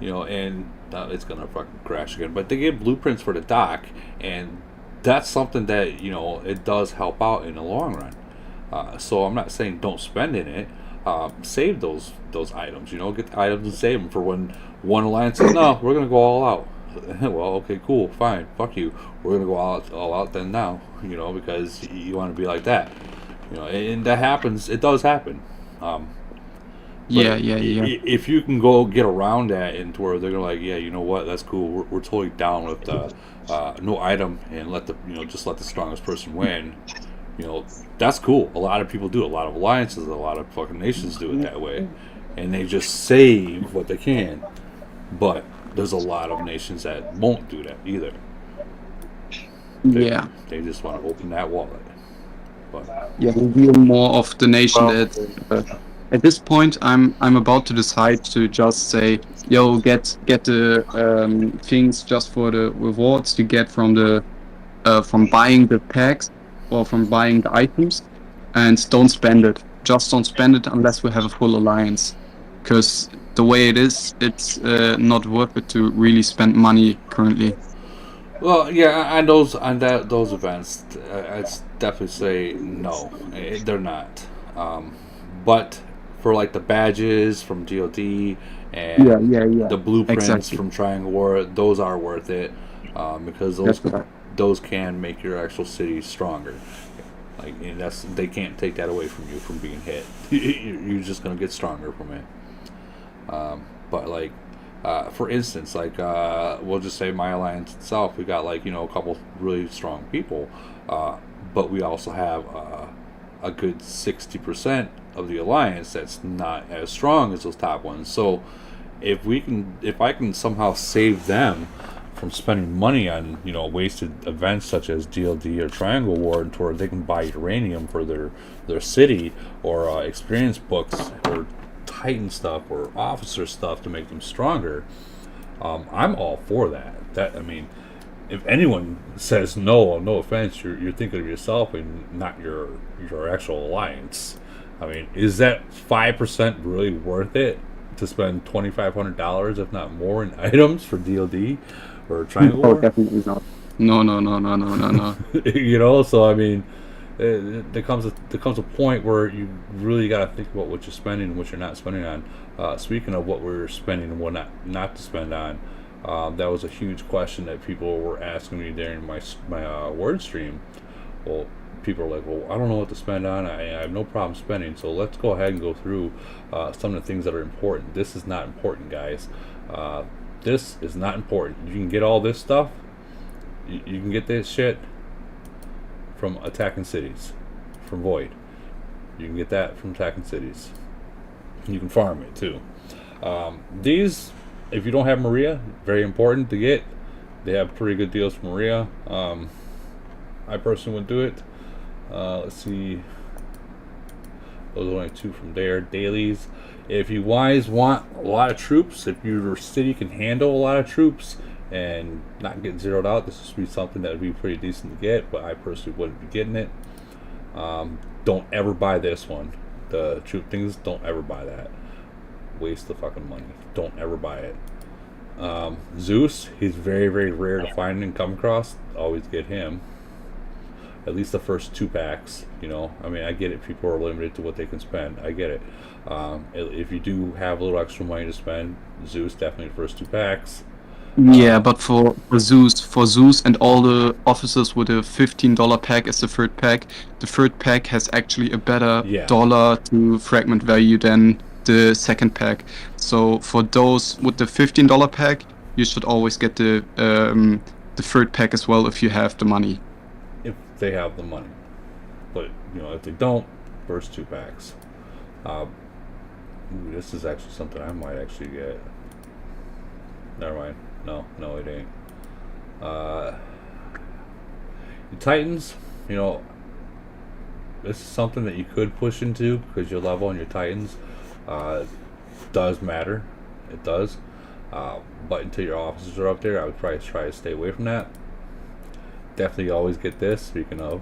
and it's gonna fucking crash again. But they give blueprints for the dock, and that's something that it does help out in the long run. So I'm not saying don't spend in it. Save those items. Get the items and save them for when one alliance says, no, we're gonna go all out. well, okay, cool, fine, fuck you. We're gonna go all out then now, because you want to be like that, and that happens. It does happen. Yeah, yeah, yeah. If you can go get around that and to where they're gonna like, yeah, you know what, that's cool. We're totally down with the no item and just let the strongest person win. That's cool. A lot of people do. A lot of alliances, a lot of fucking nations do it that way, and they just save what they can. But there's a lot of nations that won't do that either. They just want to open that wallet. But yeah, we are more of the nation that. At this point, I'm about to decide to just say, yo, get the things just for the rewards you get from the from buying the packs or from buying the items, and don't spend it. Just don't spend it unless we have a full alliance, because the way it is, it's not worth it to really spend money currently. Well, yeah, on those events, I'd definitely say no, they're not. But for like the badges from DoD and the blueprints from Triangle War, those are worth it, because those can make your actual city stronger. Like, and they can't take that away from you from being hit. You're just gonna get stronger from it. But like, for instance, like we'll just say my alliance itself, we got like a couple really strong people, but we also have a good 60% of the alliance that's not as strong as those top ones. So if I can somehow save them from spending money on wasted events such as DLD or Triangle War, to where they can buy uranium for their city, or experience books, or Titan stuff, or officer stuff to make them stronger, I'm all for that. If anyone says no offense, you're thinking of yourself and not your actual alliance. Is that 5% really worth it to spend $2,500, if not more, in items for DLD or Triangle War? Oh, definitely not. No. So there comes a point where you really got to think about what you're spending and what you're not spending on. Speaking of what we're spending and what not to spend on, that was a huge question that people were asking me during my word stream. Well, people are like, well, I don't know what to spend on. I have no problem spending. So let's go ahead and go through some of the things that are important. This is not important, guys. This is not important. You can get all this stuff. You can get this shit from attacking cities, from Void. You can get that from attacking cities. You can farm it too. These, if you don't have Maria, very important to get. They have pretty good deals for Maria. I personally would do it. Let's see. Those are only two from there. Dailies. If you guys want a lot of troops, if your city can handle a lot of troops and not get zeroed out, this would be something that would be pretty decent to get, but I personally wouldn't be getting it. Don't ever buy this one. The troop things, don't ever buy that. Waste the fucking money. Don't ever buy it. Zeus, he's very, very rare to find and come across. Always get him. At least the first 2 packs, I get it. People are limited to what they can spend. I get it. If you do have a little extra money to spend, Zeus, definitely the first 2 packs. Yeah, but for Zeus and all the officers with a $15 pack as the third pack has actually a better dollar to fragment value than the second pack. So for those with the $15 pack, you should always get the third pack as well if you have the money. If they have the money, but if they don't, first 2 packs. This is actually something I might actually get. Never mind. No, it ain't. The Titans, this is something that you could push into because your level on your Titans does matter. It does. But until your officers are up there, I would probably try to stay away from that. Definitely always get this. Speaking of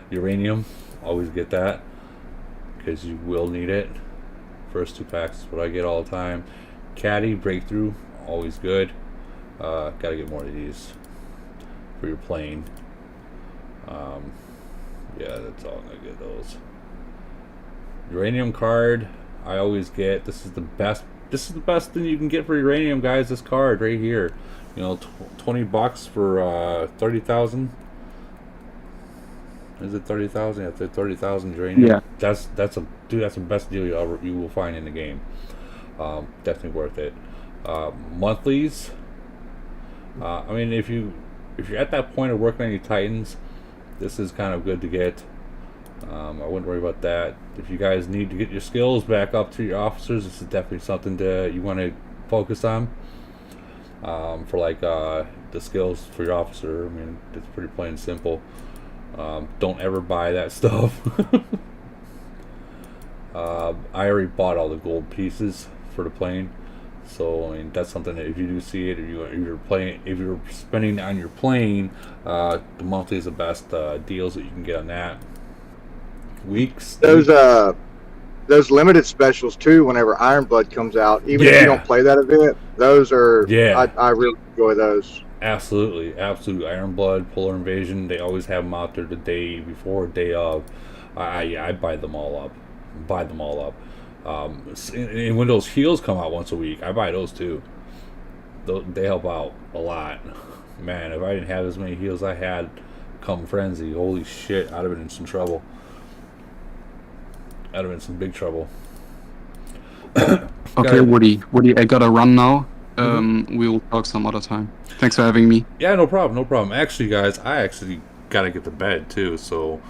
uranium, always get that because you will need it. First 2 packs is what I get all the time. Caddy, breakthrough, always good. Gotta get more of these for your plane. Yeah, that's all I'm gonna get those. Uranium card, I always get. This is the best this is the best thing you can get for uranium, guys. This card right here, you know, $20 for 30,000. Is it 30,000? Yeah, 30,000 uranium. Yeah. That's the best deal you will find in the game. Definitely worth it. Monthlies. I mean, if you're at that point of working on your Titans, this is kind of good to get. I wouldn't worry about that. If you guys need to get your skills back up to your officers, this is definitely something that you want to focus on. For like the skills for your officer, I mean, it's pretty plain and simple. Don't ever buy that stuff. I already bought all the gold pieces for the plane, so I mean that's something that if you do see it, if you're spending on your plane, the monthly is the best deals that you can get on that. Weeks. Those limited specials too. Whenever Ironblood comes out, even if you don't play that event, those are I really enjoy those. Absolutely. Ironblood, Polar Invasion, they always have them out there the day before, day of. I buy them all up. And when those heals come out once a week, I buy those too. They help out a lot. Man, if I didn't have as many heals I had come Frenzy, holy shit, I'd have been in some trouble. I'd have been in some big trouble. Okay, Woody, I gotta run now. We'll talk some other time. Thanks for having me. Yeah, no problem. Actually, guys, I actually gotta get to bed too, so